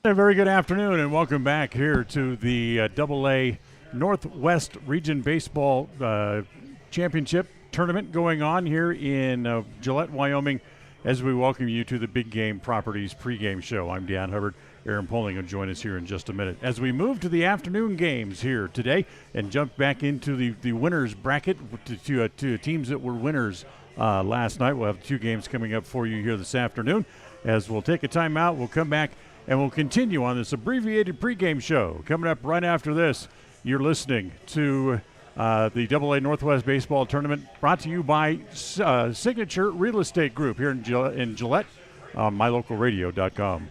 A very good afternoon and welcome back here to the AA Northwest Region Baseball Championship Tournament going on here in Gillette, Wyoming, as we welcome you to the Big Game Properties pregame show. I'm Dan Hubbard. Aaron Poling will join us here in just a minute. As we move to the afternoon games here today and jump back into the winners bracket to teams that were winners last night. We'll have two games coming up for you here this afternoon. As we'll take a timeout, we'll come back and we'll continue on this abbreviated pregame show. Coming up right after this, you're listening to the AA Northwest Baseball Tournament brought to you by Signature Real Estate Group here in Gillette on mylocalradio.com.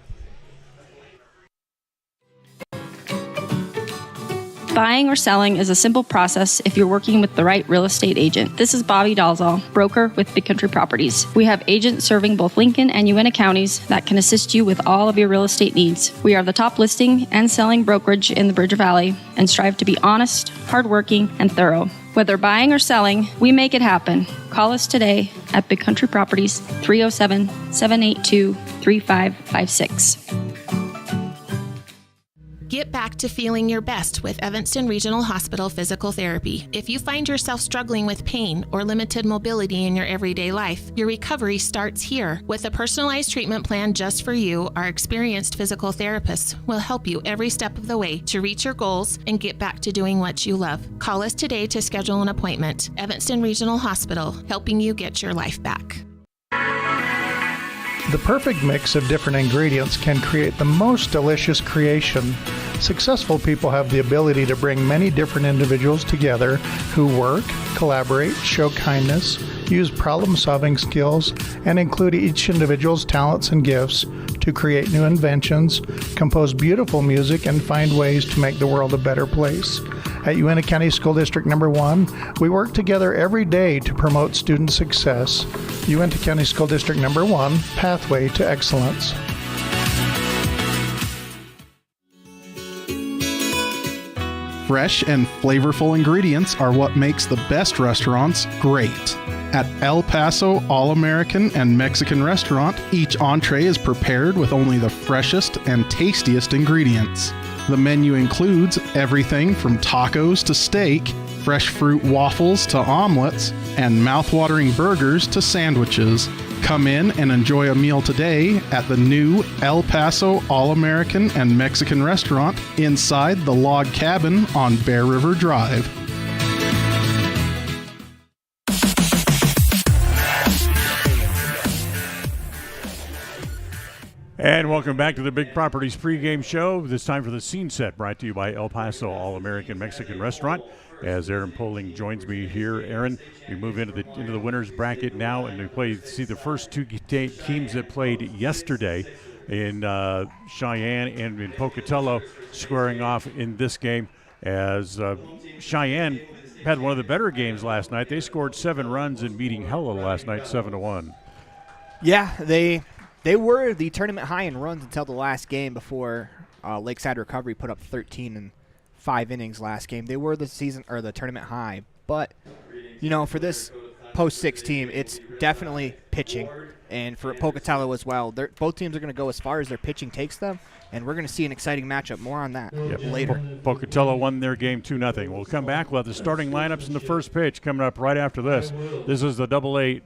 Buying or selling is a simple process if you're working with the right real estate agent. This is Bobby Dalzall, broker with Big Country Properties. We have agents serving both Lincoln and Uintah counties that can assist you with all of your real estate needs. We are the top listing and selling brokerage in the Bridger Valley and strive to be honest, hardworking, and thorough. Whether buying or selling, we make it happen. Call us today at Big Country Properties, 307-782-3556. Get back to feeling your best with Evanston Regional Hospital Physical Therapy. If you find yourself struggling with pain or limited mobility in your everyday life, your recovery starts here. With a personalized treatment plan just for you, our experienced physical therapists will help you every step of the way to reach your goals and get back to doing what you love. Call us today to schedule an appointment. Evanston Regional Hospital, helping you get your life back. The perfect mix of different ingredients can create the most delicious creation. Successful people have the ability to bring many different individuals together who work, collaborate, show kindness, use problem-solving skills, and include each individual's talents and gifts to create new inventions, compose beautiful music, and find ways to make the world a better place. At Uintah County School District Number 1, we work together every day to promote student success. Uintah County School District Number 1, Pathway to Excellence. Fresh and flavorful ingredients are what makes the best restaurants great. At El Paso All-American and Mexican Restaurant, each entree is prepared with only the freshest and tastiest ingredients. The menu includes everything from tacos to steak, fresh fruit waffles to omelets, and mouth-watering burgers to sandwiches. Come in and enjoy a meal today at the new El Paso All-American and Mexican Restaurant inside the Log Cabin on Bear River Drive. And welcome back to the Big Properties pregame show. This time for the scene set brought to you by El Paso All-American Mexican Restaurant. As Aaron Poling joins me here, Aaron, we move into the winners bracket now, and we see the first two teams that played yesterday in Cheyenne and in Pocatello squaring off in this game. As Cheyenne had one of the better games last night. They scored 7 runs in beating Hella last night, 7-1. Yeah, they were the tournament high in runs until the last game before Lakeside Recovery put up 13 in 5 innings last game. They were the tournament high, but for this post-6 team, it's definitely pitching, and for Pocatello as well. Both teams are going to go as far as their pitching takes them, and we're going to see an exciting matchup. More on that later. Pocatello won their game 2-0. We'll come back. We'll have the starting lineups in the first pitch coming up right after this. This is the AA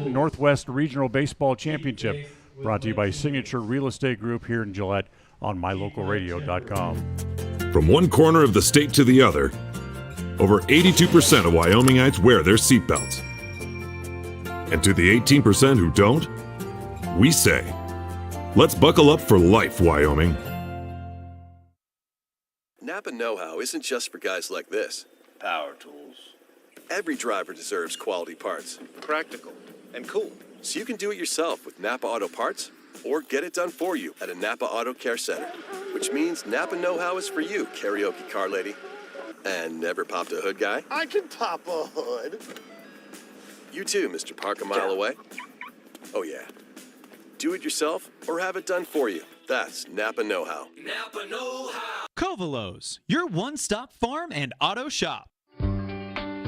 Northwest Regional Baseball Championship brought to you by Signature Real Estate Group here in Gillette on mylocalradio.com. From one corner of the state to the other, over 82% of Wyomingites wear their seatbelts. And to the 18% who don't, we say, let's buckle up for life, Wyoming. Napa know-how isn't just for guys like this. Power tools. Every driver deserves quality parts. Practical and cool. So you can do it yourself with Napa Auto Parts or get it done for you at a Napa Auto Care Center. Which means Napa know-how is for you, karaoke car lady. And never popped a hood guy. I can pop a hood. You too, Mr. Park a mile away. Oh yeah. Do it yourself or have it done for you. That's Napa know-how. Napa know-how. Covalos, your one-stop farm and auto shop.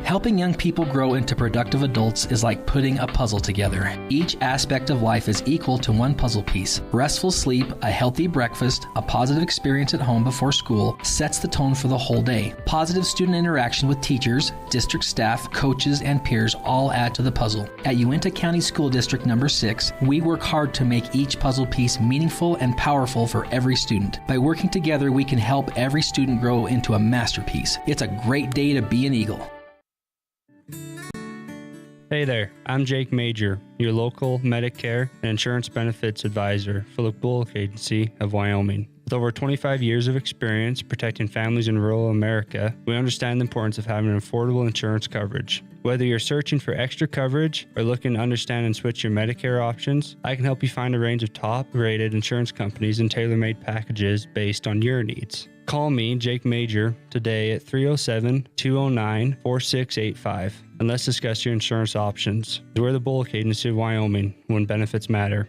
Helping young people grow into productive adults is like putting a puzzle together. Each aspect of life is equal to one puzzle piece. Restful sleep, a healthy breakfast, a positive experience at home before school sets the tone for the whole day. Positive student interaction with teachers, district staff, coaches, and peers all add to the puzzle. At Uinta County School District Number 6, we work hard to make each puzzle piece meaningful and powerful for every student. By working together, we can help every student grow into a masterpiece. It's a great day to be an Eagle. Hey there, I'm Jake Major, your local Medicare and insurance benefits advisor for the Bullock Agency of Wyoming. With over 25 years of experience protecting families in rural America, we understand the importance of having affordable insurance coverage. Whether you're searching for extra coverage or looking to understand and switch your Medicare options, I can help you find a range of top-rated insurance companies and tailor-made packages based on your needs. Call me, Jake Major, today at 307-209-4685 and let's discuss your insurance options. We're the Bullock Agency of Wyoming when benefits matter.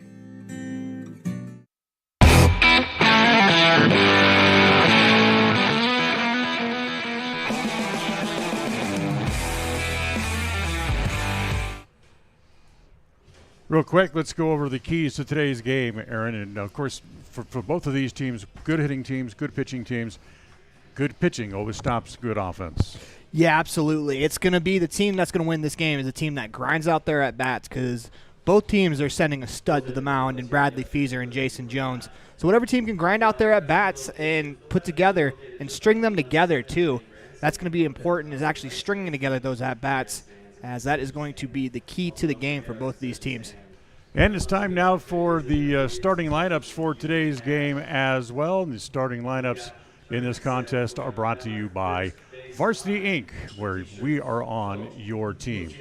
Real quick, let's go over the keys to today's game, Aaron. And, of course, for both of these teams, good hitting teams, good pitching teams, good pitching always stops good offense. Yeah, absolutely. It's going to be the team that's going to win this game is the team that grinds out their at-bats because both teams are sending a stud to the mound in Bradley Fieser and Jason Jones. So whatever team can grind out their at-bats and put together and string them together, too, that's going to be important is actually stringing together those at-bats, as that is going to be the key to the game for both of these teams. And it's time now for the starting lineups for today's game as well. And the starting lineups in this contest are brought to you by Varsity Inc., where we are on your team.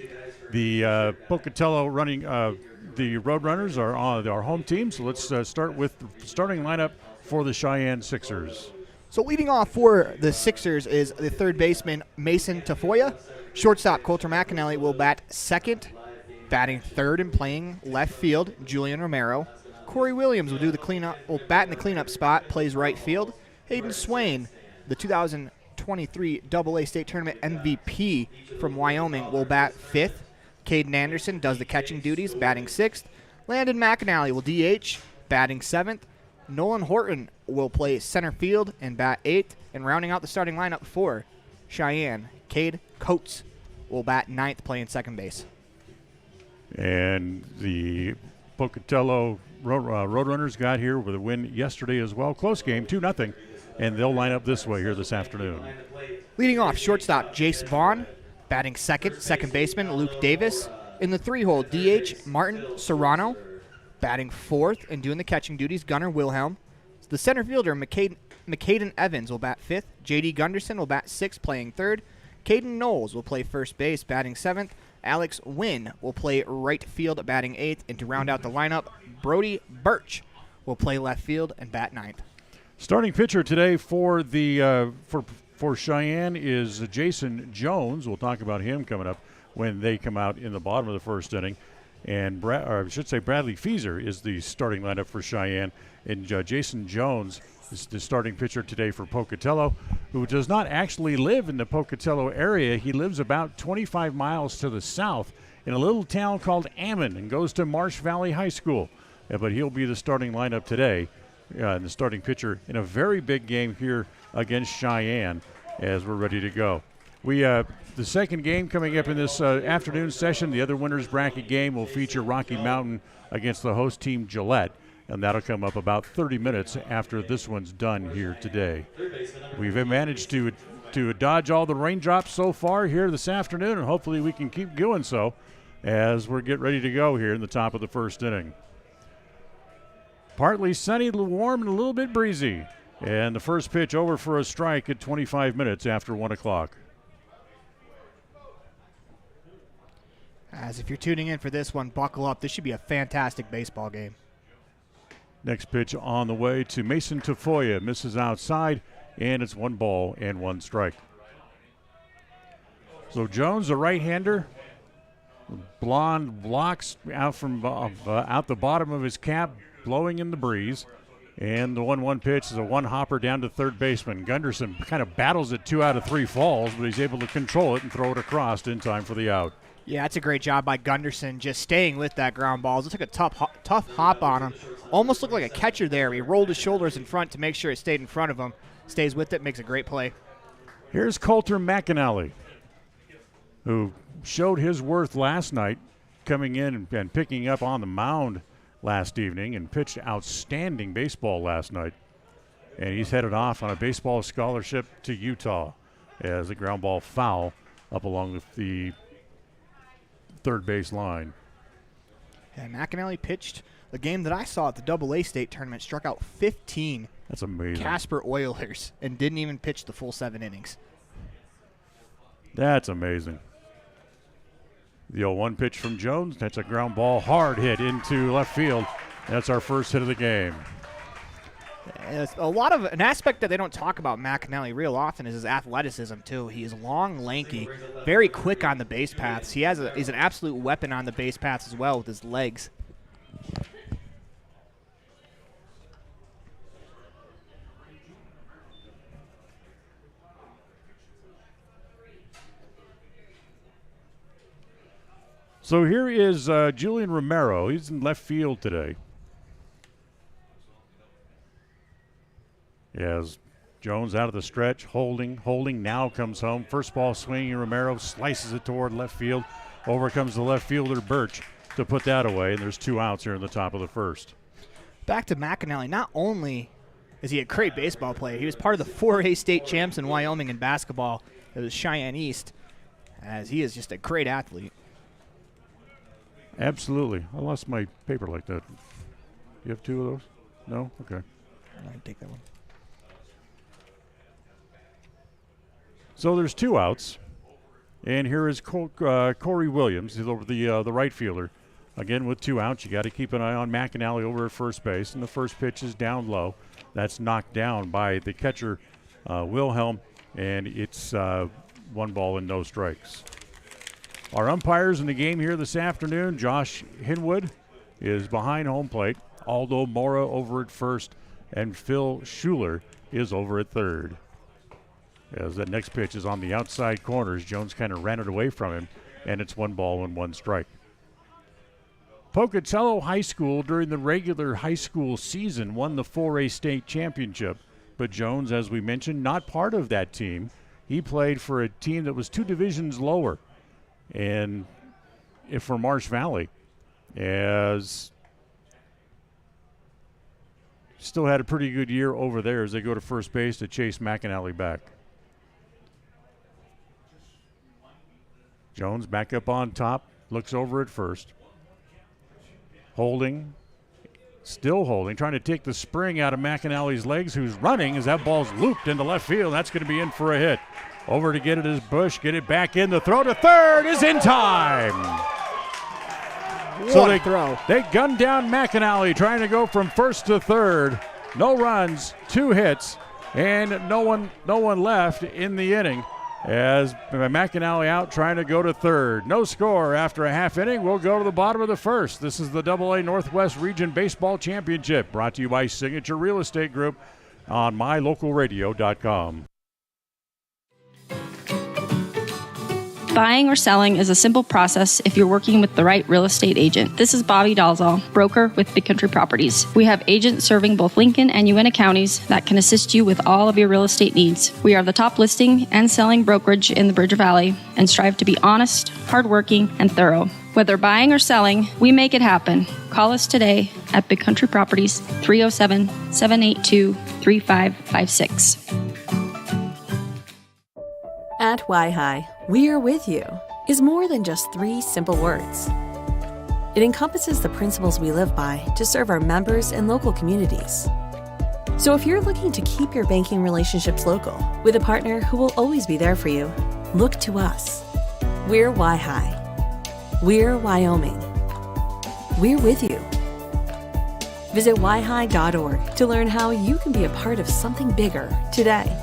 The Pocatello running, the Roadrunners are on our home team. So let's start with the starting lineup for the Cheyenne Sixers. So leading off for the Sixers is the third baseman, Mason Tafoya. Shortstop, Coulter McAnally will bat second. Batting third and playing left field, Julian Romero. Corey Williams will bat in the cleanup spot, plays right field. Hayden Swain, the 2023 AA State Tournament MVP from Wyoming, will bat fifth. Caden Anderson does the catching duties, batting sixth. Landon McAnally will DH, batting seventh. Nolan Horton will play center field and bat eighth. And rounding out the starting lineup for Cheyenne, Cade Coates will bat ninth, playing second base. And the Pocatello Roadrunners got here with a win yesterday as well. Close game, 2-0, and they'll line up this way here this afternoon. Leading off, shortstop Jace Vaughn, batting second baseman Luke Davis. In the three-hole, DH Martin Serrano, batting fourth and doing the catching duties, Gunnar Wilhelm. The center fielder McCaden Evans will bat fifth. J.D. Gunderson will bat sixth, playing third. Caden Knowles will play first base, batting seventh. Alex Wynn will play right field, batting eighth. And to round out the lineup, Brody Birch will play left field and bat ninth. Starting pitcher today for the for Cheyenne is Jason Jones. We'll talk about him coming up when they come out in the bottom of the first inning. And Bradley Fieser is the starting lineup for Cheyenne. And Jason Jones is the starting pitcher today for Pocatello, who does not actually live in the Pocatello area. He lives about 25 miles to the south in a little town called Ammon and goes to Marsh Valley High School. But he'll be the starting lineup today, and the starting pitcher in a very big game here against Cheyenne as we're ready to go. The second game coming up in this afternoon session, the other winners bracket game, will feature Rocky Mountain against the host team Gillette. And that'll come up about 30 minutes after this one's done here today. We've managed to dodge all the raindrops so far here this afternoon, and hopefully we can keep doing so as we get ready to go here in the top of the first inning. Partly sunny, warm, and a little bit breezy. And the first pitch over for a strike at 25 minutes after 1 o'clock. As if you're tuning in for this one, buckle up. This should be a fantastic baseball game. Next pitch on the way to Mason Tafoya. Misses outside, and it's 1 ball and 1 strike. So Jones, a right-hander, blonde locks out from out the bottom of his cap, blowing in the breeze. And the 1-1 pitch is a one-hopper down to third baseman. Gunderson kind of battles it 2 out of 3 falls, but he's able to control it and throw it across in time for the out. Yeah, that's a great job by Gunderson, just staying with that ground ball. It took a tough hop on him. Almost looked like a catcher there. He rolled his shoulders in front to make sure it stayed in front of him. Stays with it, makes a great play. Here's Coulter McAnally, who showed his worth last night, coming in and picking up on the mound last evening and pitched outstanding baseball last night. And he's headed off on a baseball scholarship to Utah as a ground ball foul up along the third base line. And McAnally pitched the game that I saw at the AA state tournament, struck out 15 That's amazing. Casper Oilers and didn't even pitch the full 7 innings. That's amazing. The 0-1 pitch from Jones. That's a ground ball, hard hit into left field. That's our first hit of the game. It's an aspect that they don't talk about McAnally real often is his athleticism too. He is long, lanky, very quick on the base paths. He's an absolute weapon on the base paths as well with his legs. So here is Julian Romero. He's in left field today. As Jones out of the stretch, holding, now comes home. First ball swinging, Romero slices it toward left field. Over comes the left fielder, Birch, to put that away, and there's 2 outs here in the top of the first. Back to McAnally, not only is he a great baseball player, he was part of the 4A state champs in Wyoming in basketball. It was Cheyenne East, as he is just a great athlete. Absolutely. I lost my paper like that. You have 2 of those? No? Okay. I can take that one. So there's 2 outs. And here is Corey Williams. He's over the right fielder. Again, with 2 outs, you got to keep an eye on McAnally over at first base. And the first pitch is down low. That's knocked down by the catcher, Wilhelm. And it's 1 ball and no strikes. Our umpires in the game here this afternoon, Josh Hinwood is behind home plate. Aldo Mora over at first. And Phil Schuler is over at third. As that next pitch is on the outside corners, Jones kind of ran it away from him, and it's 1 ball and 1 strike. Pocatello High School during the regular high school season won the 4A state championship, but Jones, as we mentioned, not part of that team. He played for a team that was 2 divisions lower, and for Marsh Valley, as still had a pretty good year over there as they go to first base to chase McAnally back. Jones back up on top, looks over at first. Holding, still holding, trying to take the spring out of McAnally's legs, who's running as that ball's looped into left field. That's going to be in for a hit. Over to get it is Bush, get it back in. The throw to third is in time. So they gunned down McAnally, trying to go from first to third. No runs, 2 hits, and no one left in the inning. As McAnally out trying to go to third. No score after a half inning. We'll go to the bottom of the first. This is the AA Northwest Region Baseball Championship, brought to you by Signature Real Estate Group on mylocalradio.com. Buying or selling is a simple process if you're working with the right real estate agent. This is Bobby Dalzall, broker with Big Country Properties. We have agents serving both Lincoln and Uintah counties that can assist you with all of your real estate needs. We are the top listing and selling brokerage in the Bridger Valley and strive to be honest, hardworking, and thorough. Whether buying or selling, we make it happen. Call us today at Big Country Properties, 307-782-3556. At YHI, we're with you is more than just 3 simple words. It encompasses the principles we live by to serve our members and local communities. So if you're looking to keep your banking relationships local with a partner who will always be there for you, look to us. We're YHI. We're Wyoming. We're with you. Visit yhi.org to learn how you can be a part of something bigger today.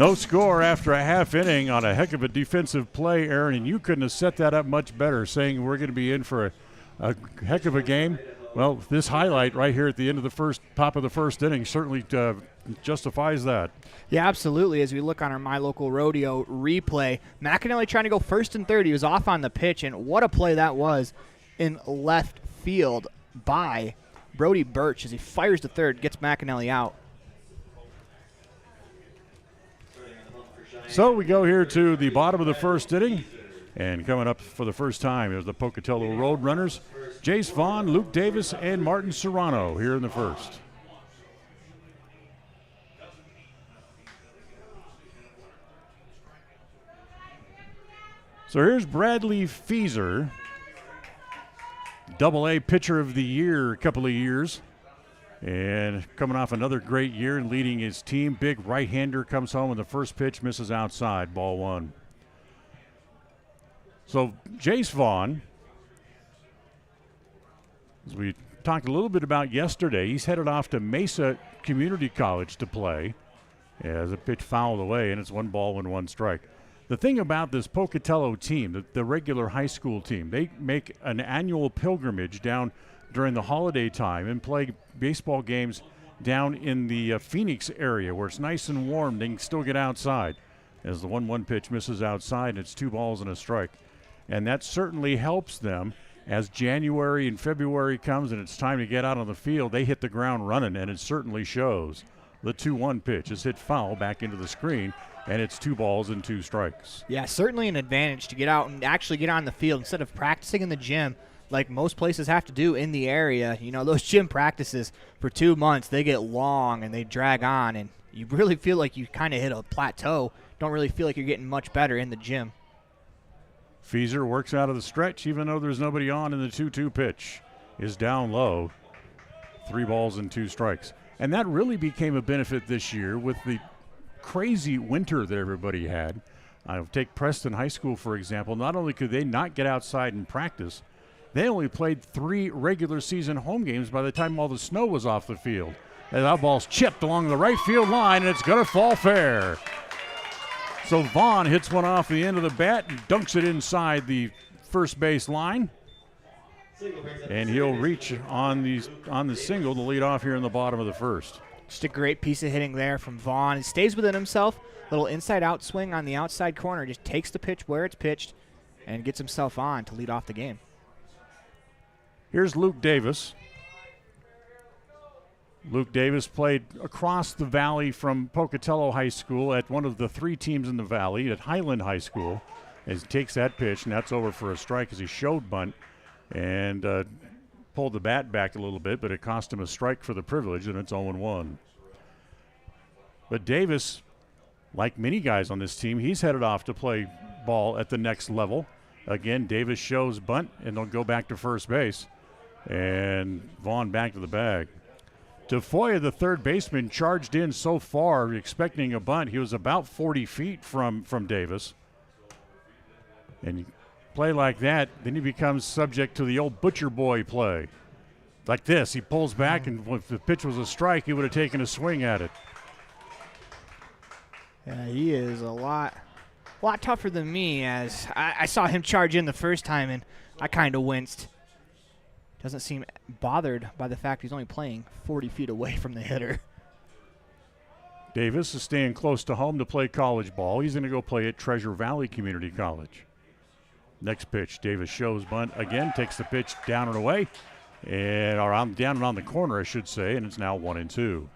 No score after a half inning on a heck of a defensive play, Aaron, and you couldn't have set that up much better, saying we're going to be in for a heck of a game. Well, this highlight right here at the end of the top of the first inning certainly justifies that. Yeah, absolutely. As we look on our My Local Rodeo replay, McAnally trying to go first and third. He was off on the pitch, and what a play that was in left field by Brody Birch as he fires to third, gets McAnally out. So we go here to the bottom of the first inning, and coming up for the first time is the Pocatello Roadrunners. Jace Vaughn, Luke Davis, and Martin Serrano here in the first. So here's Bradley Feaser, Double-A Pitcher of the Year a couple of years. And coming off another great year and leading his team. Big right-hander comes home, and the first pitch misses outside, ball one. So Jace Vaughn, as we talked a little bit about yesterday, he's headed off to Mesa Community College to play as a pitch fouled away, and it's 1-1 strike. The thing about this Pocatello team, the regular high school team, they make an annual pilgrimage down during the holiday time and play baseball games down in the Phoenix area where it's nice and warm. They can still get outside. As the 1-1 pitch misses outside, it's 2 balls and a strike. And that certainly helps them as January and February comes and it's time to get out on the field. They hit the ground running, and it certainly shows. The 2-1 pitch is hit foul back into the screen, and it's 2 balls and 2 strikes. Yeah, certainly an advantage to get out and actually get on the field instead of practicing in the gym like most places have to do in the area. You know, those gym practices for 2 months, they get long and they drag on, and you really feel like you kind of hit a plateau. Don't really feel like you're getting much better in the gym. Feaser works out of the stretch even though there's nobody on, and the 2-2 pitch is down low. 3 balls and 2 strikes. And that really became a benefit this year with the crazy winter that everybody had. Take Preston High School, for example. Not only could they not get outside and practice, they only played 3 regular season home games by the time all the snow was off the field. And that ball's chipped along the right field line, and it's going to fall fair. So Vaughn hits one off the end of the bat and dunks it inside the first base line. And he'll reach on the single to lead off here in the bottom of the first. Just a great piece of hitting there from Vaughn. He stays within himself. Little inside-out swing on the outside corner. Just takes the pitch where it's pitched and gets himself on to lead off the game. Here's Luke Davis. Luke Davis played across the valley from Pocatello High School at one of the 3 teams in the valley at Highland High School. As he takes that pitch, and that's over for a strike as he showed bunt and pulled the bat back a little bit, but it cost him a strike for the privilege, and it's 0-1. But Davis, like many guys on this team, he's headed off to play ball at the next level. Again, Davis shows bunt, and they'll go back to first base. And Vaughn back to the bag. Tafoya, the third baseman, charged in so far, expecting a bunt. He was about 40 feet from Davis. And you play like that, then he becomes subject to the old butcher boy play. Like this, he pulls back, and if the pitch was a strike, he would have taken a swing at it. Yeah, he is a lot tougher than me, as I saw him charge in the first time, and I kind of winced. Doesn't seem bothered by the fact he's only playing 40 feet away from the hitter. Davis is staying close to home to play college ball. He's going to go play at Treasure Valley Community College. Next pitch, Davis shows bunt again, takes the pitch down and away, and down and on the corner, I should say, and it's now 1-2.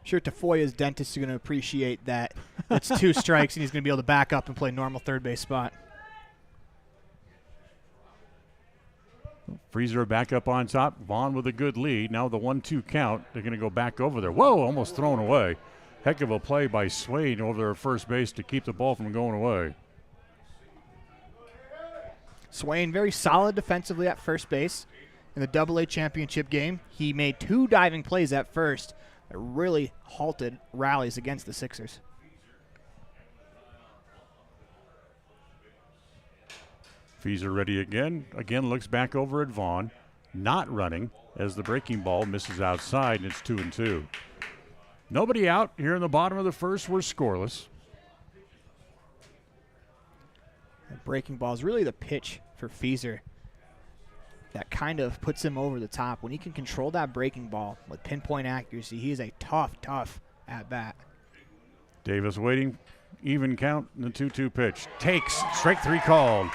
Sure, Tafoya's dentist is going to appreciate that. It's 2 strikes, and he's going to be able to back up and play normal third base spot. Freezer back up on top. Vaughn with a good lead. Now the 1-2 count. They're going to go back over there. Whoa, almost thrown away. Heck of a play by Swain over there at first base to keep the ball from going away. Swain very solid defensively at first base in the Double-A championship game. He made 2 diving plays at first that really halted rallies against the Sixers. Feaser ready again. Again looks back over at Vaughn. Not running as the breaking ball misses outside, and it's 2-2. Nobody out here in the bottom of the first. We're scoreless. That breaking ball is really the pitch for Feezer that kind of puts him over the top. When he can control that breaking ball with pinpoint accuracy, he is a tough at-bat. Davis waiting. Even count in the 2-2 pitch. Takes. Strike 3 called.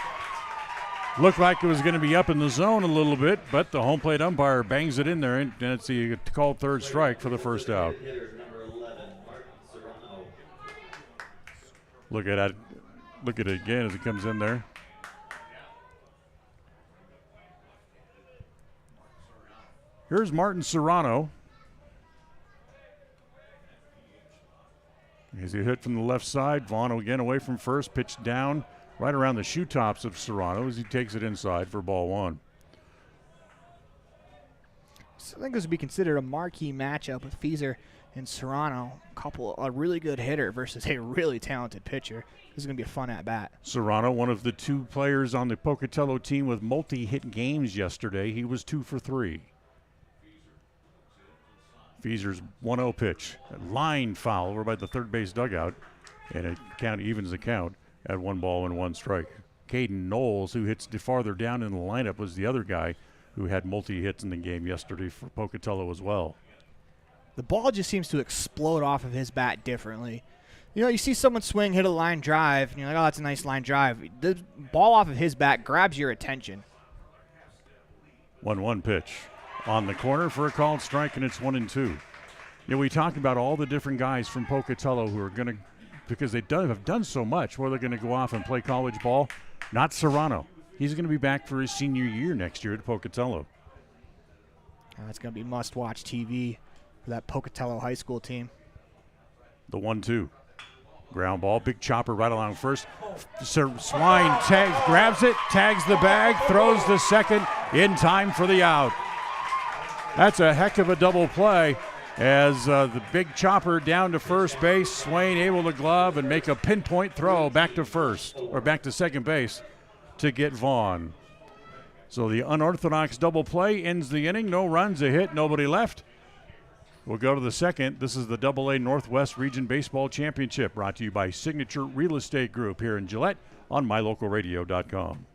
Looked like it was going to be up in the zone a little bit, but the home plate umpire bangs it in there, and it's the called third strike for the first out. Look at it. Look at it again as it comes in there. Here's Martin Serrano. As he hit from the left side, Vaughn again away from first, pitched down right around the shoe tops of Serrano as he takes it inside for ball 1. So I think this would be considered a marquee matchup with Feezer and Serrano. A really good hitter versus a really talented pitcher. This is going to be a fun at-bat. Serrano, one of the 2 players on the Pocatello team with multi-hit games yesterday. He was 2 for 3. Feezer's 1-0 pitch. A line foul over by the third base dugout, and it evens the count at 1 ball and 1 strike. Caden Knowles, who hits farther down in the lineup, was the other guy who had multi-hits in the game yesterday for Pocatello as well. The ball just seems to explode off of his bat differently. You know, you see someone swing, hit a line drive, and you're like, oh, that's a nice line drive. The ball off of his bat grabs your attention. 1-1 pitch. On the corner for a called strike, and it's 1-2. You know, we talk about all the different guys from Pocatello who are going to, because they have done so much, where they're going to go off and play college ball. Not Serrano. He's going to be back for his senior year next year at Pocatello. It's going to be must-watch TV for that Pocatello high school team. The 1-2. Ground ball, big chopper right along first. Swine grabs it, tags the bag, throws the second in time for the out. That's a heck of a double play as the big chopper down to first base. Swain able to glove and make a pinpoint throw back to second base to get Vaughn. So the unorthodox double play ends the inning. No runs, a hit, nobody left. We'll go to the second. This is the AA Northwest Region Baseball Championship, brought to you by Signature Real Estate Group here in Gillette on mylocalradio.com.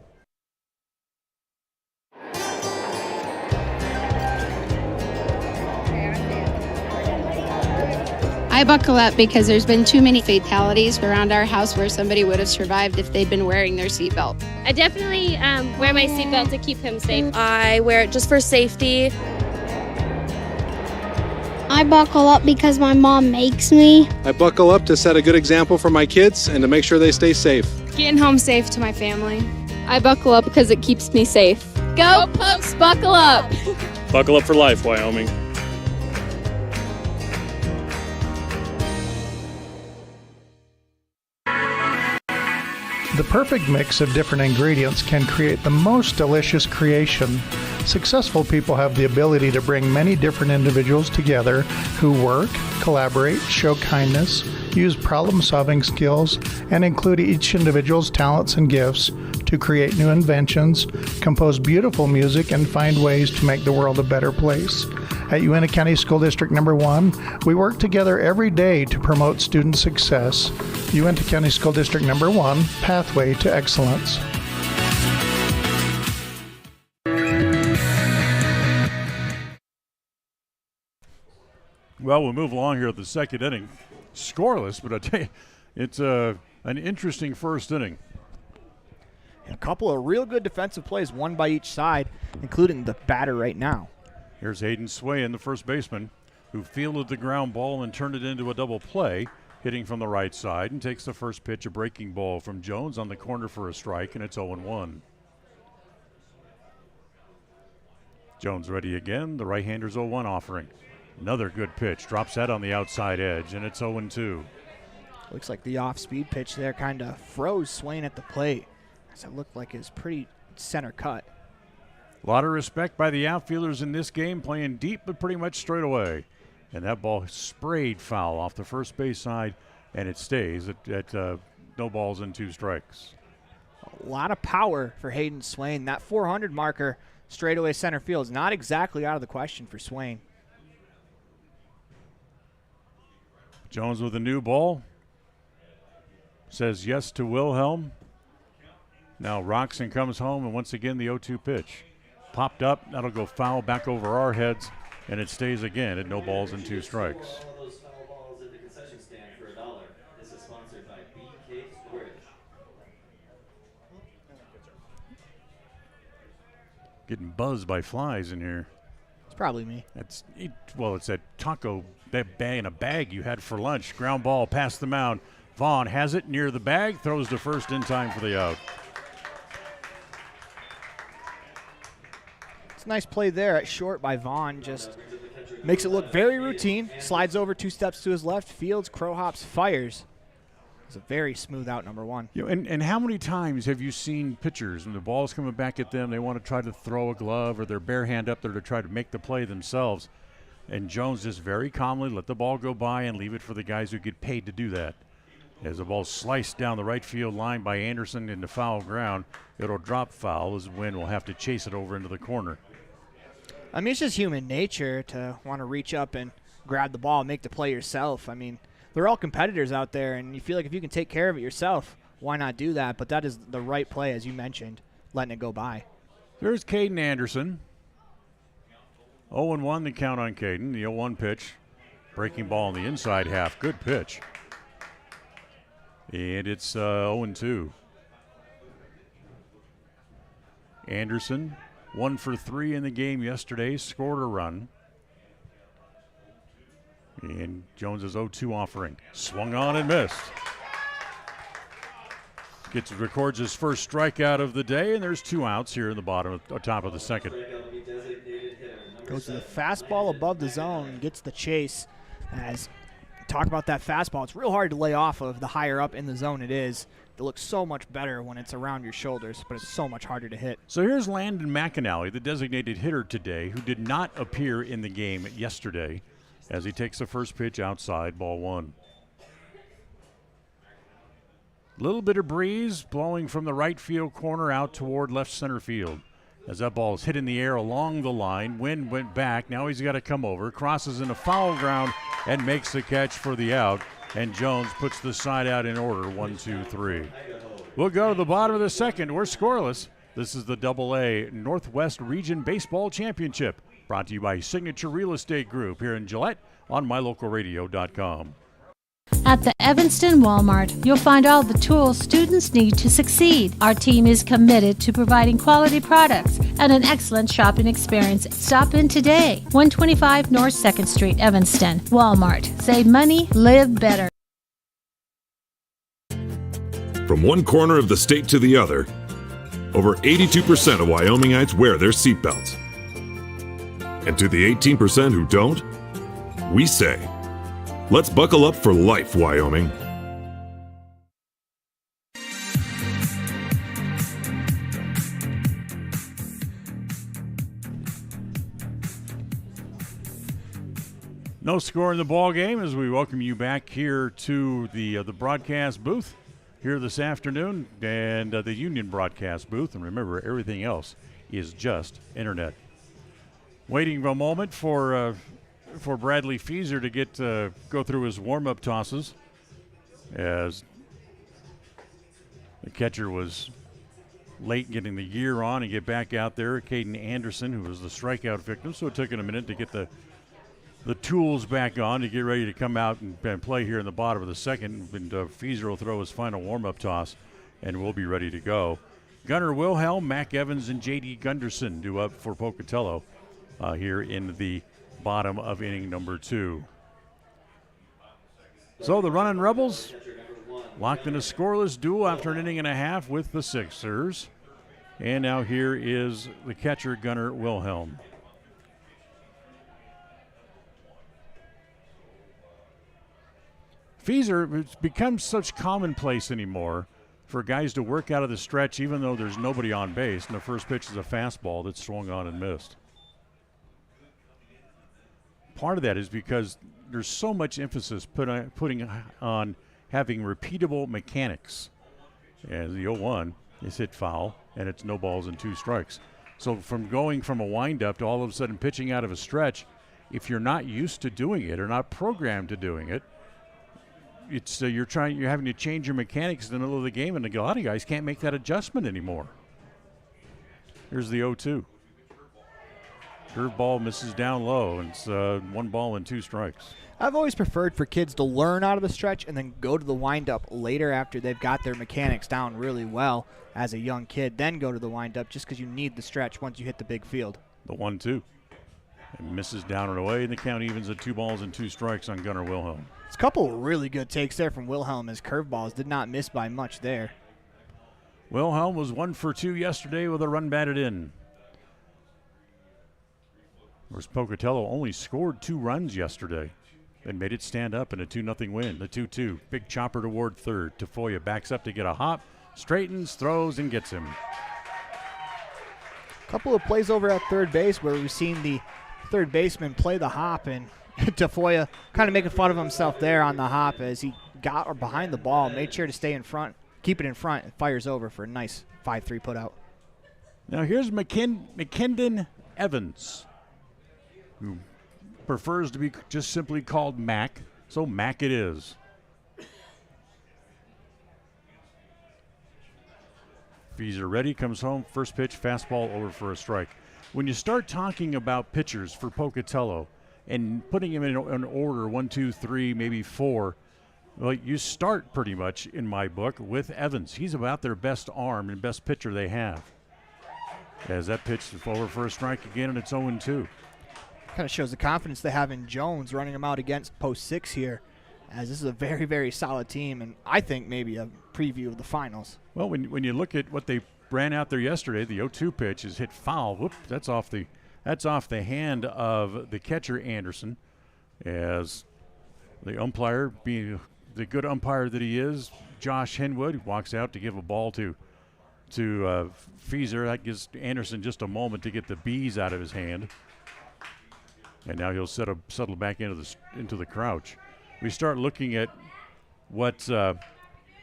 I buckle up because there's been too many fatalities around our house where somebody would have survived if they'd been wearing their seatbelt. I definitely wear my seatbelt to keep him safe. I wear it just for safety. I buckle up because my mom makes me. I buckle up to set a good example for my kids and to make sure they stay safe. Getting home safe to my family. I buckle up because it keeps me safe. Go Pokes, buckle up! Buckle up for life, Wyoming. The perfect mix of different ingredients can create the most delicious creation. Successful people have the ability to bring many different individuals together who work, collaborate, show kindness, use problem-solving skills, and include each individual's talents and gifts to create new inventions, compose beautiful music, and find ways to make the world a better place. At Uintah County School District Number 1, we work together every day to promote student success. Uintah County School District Number 1, Pathway to Excellence. Well, we'll move along here at the second inning. Scoreless, but I tell you, it's an interesting first inning. A couple of real good defensive plays, one by each side, including the batter right now. Here's Hayden Swain, the first baseman, who fielded the ground ball and turned it into a double play, hitting from the right side, and takes the first pitch, a breaking ball from Jones on the corner for a strike, and it's 0-1. Jones ready again. The right-hander's 0-1 offering. Another good pitch. Drops that on the outside edge, and it's 0-2. Looks like the off-speed pitch there kind of froze Swain at the plate. So it looked like it was pretty center cut. A lot of respect by the outfielders in this game, playing deep but pretty much straight away. And that ball sprayed foul off the first base side, and it stays at no balls and 2 strikes. A lot of power for Hayden Swain. That 400 marker straightaway center field is not exactly out of the question for Swain. Jones with a new ball. Says yes to Wilhelm. Now rocks and comes home, and once again the 0-2 pitch. Popped up, that'll go foul back over our heads, and it stays again at no balls and 2 strikes. Getting buzzed by flies in here. It's probably me. It's that taco bag in a bag you had for lunch. Ground ball past the mound. Vaughn has it near the bag, throws to first in time for the out. It's a nice play there at short by Vaughn. Just makes it look very routine. Slides over 2 steps to his left. Fields, crow hops, fires. It's a very smooth out, number 1. And how many times have you seen pitchers when the ball's coming back at them, they want to try to throw a glove or their bare hand up there to try to make the play themselves, and Jones just very calmly let the ball go by and leave it for the guys who get paid to do that. As the ball sliced down the right field line by Anderson into foul ground, it'll drop foul as Wynn will have to chase it over into the corner. I mean, it's just human nature to want to reach up and grab the ball and make the play yourself. I mean, they're all competitors out there, and you feel like if you can take care of it yourself, why not do that? But that is the right play, as you mentioned, letting it go by. There's Caden Anderson. 0-1 the count on Caden. The 0-1 pitch. Breaking ball in the inside half. Good pitch. And it's 0-2. Anderson, 1 for 3 in the game yesterday, scored a run. And Jones's 0-2 offering. Swung on and missed. Records his first strikeout of the day, and there's 2 outs here in the top of the second. Goes to the fastball above the zone, gets the chase. As talk about that fastball, it's real hard to lay off of the higher up in the zone it is. It looks so much better when it's around your shoulders, but it's so much harder to hit. So here's Landon McAnally, the designated hitter today, who did not appear in the game yesterday, as he takes the first pitch outside, ball 1. Little bit of breeze blowing from the right field corner out toward left center field. As that ball is hit in the air along the line, Wind went back. Now he's got to come over, crosses into foul ground, and makes the catch for the out. And Jones puts the side out in order, 1-2-3. We'll go to the bottom of the second. We're scoreless. This is the AA Northwest Region Baseball Championship, brought to you by Signature Real Estate Group here in Gillette on MyLocalRadio.com. At the Evanston Walmart, you'll find all the tools students need to succeed. Our team is committed to providing quality products and an excellent shopping experience. Stop in today. 125 North 2nd Street, Evanston. Walmart. Save money, live better. From one corner of the state to the other, over 82% of Wyomingites wear their seatbelts. And to the 18% who don't, we say, let's buckle up for life, Wyoming. No score in the ball game as we welcome you back here to the broadcast booth here this afternoon, and the Union broadcast booth. And remember, everything else is just internet. Waiting a moment for Bradley Fieser to get go through his warm-up tosses, as the catcher was late getting the gear on and get back out there. Caden Anderson, who was the strikeout victim, so it took him a minute to get the tools back on to get ready to come out and play here in the bottom of the second. And Fieser will throw his final warm-up toss, and we'll be ready to go. Gunnar Wilhelm, Mac Evans, and J.D. Gunderson due up for Pocatello here in the bottom of inning number 2. So the Runnin Rebels locked in a scoreless duel after an inning and a half with the Sixers. And now here is the catcher, Gunnar Wilhelm. Fieser, it's become such commonplace anymore for guys to work out of the stretch even though there's nobody on base, and the first pitch is a fastball that's swung on and missed. Part of that is because there's so much emphasis putting on having repeatable mechanics. And the 0-1 is hit foul, and it's no balls and 2 strikes. So from going from a windup to all of a sudden pitching out of a stretch, if you're not used to doing it or not programmed to doing it, it's you're having to change your mechanics in the middle of the game, and a lot of guys can't make that adjustment anymore. Here's the 0-2. Curveball misses down low, and it's 1 ball and 2 strikes. I've always preferred for kids to learn out of the stretch and then go to the windup later after they've got their mechanics down really well as a young kid, then go to the windup just because you need the stretch once you hit the big field. The 1-2. And misses down and away, and the count evens at 2 balls and 2 strikes on Gunnar Wilhelm. It's a couple of really good takes there from Wilhelm. His curveballs did not miss by much there. Wilhelm was 1 for 2 yesterday with a run batted in. Whereas Pocatello only scored 2 runs yesterday and made it stand up in a 2-0 win. The 2-2. Big chopper toward third. Tafoya backs up to get a hop, straightens, throws, and gets him. A couple of plays over at third base where we've seen the third baseman play the hop, and Tafoya kind of making fun of himself there on the hop as he got behind the ball, made sure to stay in front, keep it in front, and fires over for a nice 5-3 put out. Now here's McKendon Evans, who prefers to be just simply called Mac, so Mac it is. Fees are ready, comes home, first pitch, fastball over for a strike. When you start talking about pitchers for Pocatello and putting them in an order, 1, 2, 3, maybe 4, well, you start pretty much, in my book, with Evans. He's about their best arm and best pitcher they have. As that pitch is over for a strike again, and it's 0-2. Kind of shows the confidence they have in Jones running him out against post 6 here, as this is a very, very solid team, and I think maybe a preview of the finals. Well, when you look at what they ran out there yesterday, the 0-2 pitch is hit foul. Whoop, that's off the hand of the catcher Anderson, as the umpire, being the good umpire that he is, Josh Henwood, walks out to give a ball to Fieser. That gives Anderson just a moment to get the bees out of his hand. And now he'll settle back into the crouch. We start looking at what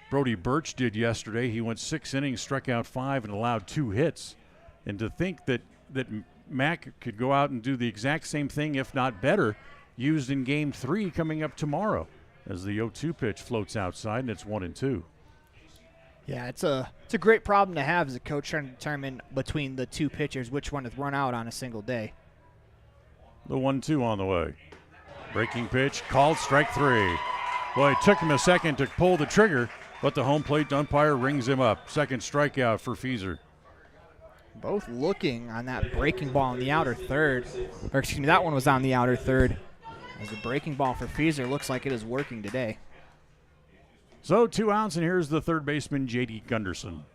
Brody Birch did yesterday. He went 6 innings, struck out 5, and allowed 2 hits. And to think that Mac could go out and do the exact same thing, if not better, used in Game 3 coming up tomorrow, as the 0-2 pitch floats outside, and it's 1-2. Yeah, it's a great problem to have as a coach trying to determine between the 2 pitchers which one is run out on a single day. The 1-2 on the way. Breaking pitch, called strike 3. Boy, it took him a second to pull the trigger, but the home plate umpire rings him up. Second strikeout for Fieser. Both looking on that breaking ball in the outer third. Or excuse me, that one was on the outer third. As the breaking ball for Fieser looks like it is working today. So 2 outs, and here's the third baseman, J.D. Gunderson.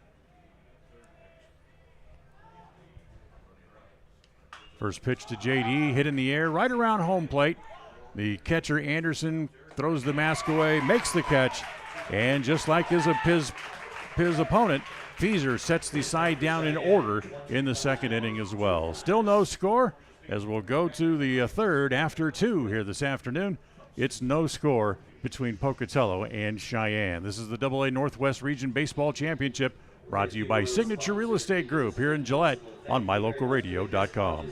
First pitch to J.D., hit in the air, right around home plate. The catcher, Anderson, throws the mask away, makes the catch, and just like his opponent, Fieser sets the side down in order in the second inning as well. Still no score, as we'll go to the third after 2 here this afternoon. It's no score between Pocatello and Cheyenne. This is the AA Northwest Region Baseball Championship, brought to you by Signature Real Estate Group here in Gillette on MyLocalRadio.com.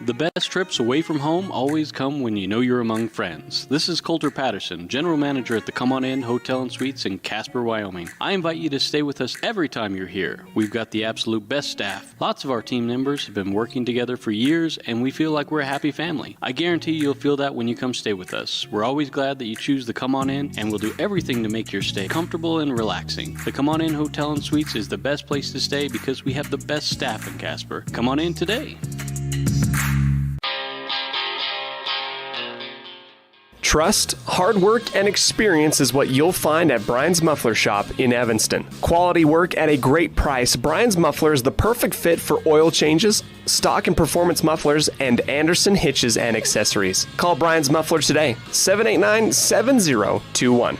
The best trips away from home always come when you know you're among friends. This is Coulter Patterson, General Manager at the Come On In Hotel and Suites in Casper, Wyoming. I invite you to stay with us every time you're here. We've got the absolute best staff. Lots of our team members have been working together for years, and we feel like we're a happy family. I guarantee you'll feel that when you come stay with us. We're always glad that you choose the Come On In, and we'll do everything to make your stay comfortable and relaxing. The Come On In Hotel and Suites is the best place to stay because we have the best staff in Casper. Come on in today. Trust, hard work, and experience is what you'll find at Brian's Muffler Shop in Evanston. Quality work at a great price. Brian's Muffler is the perfect fit for oil changes, stock and performance mufflers, and Anderson hitches and accessories. Call Brian's Muffler today, 789-7021.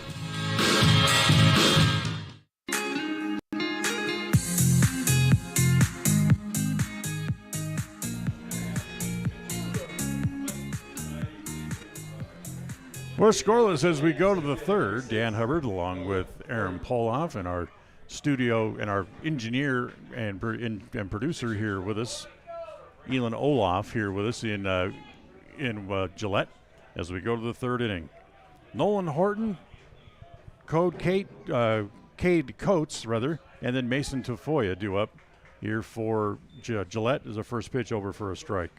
We're scoreless as we go to the third. Dan Hubbard, along with Aaron Poloff, and our studio and our engineer and producer here with us, Elon Olaf, here with us in Gillette, as we go to the third inning. Nolan Horton, Cade Coates, and then Mason Tafoya due up here for Gillette as a first pitch over for a strike.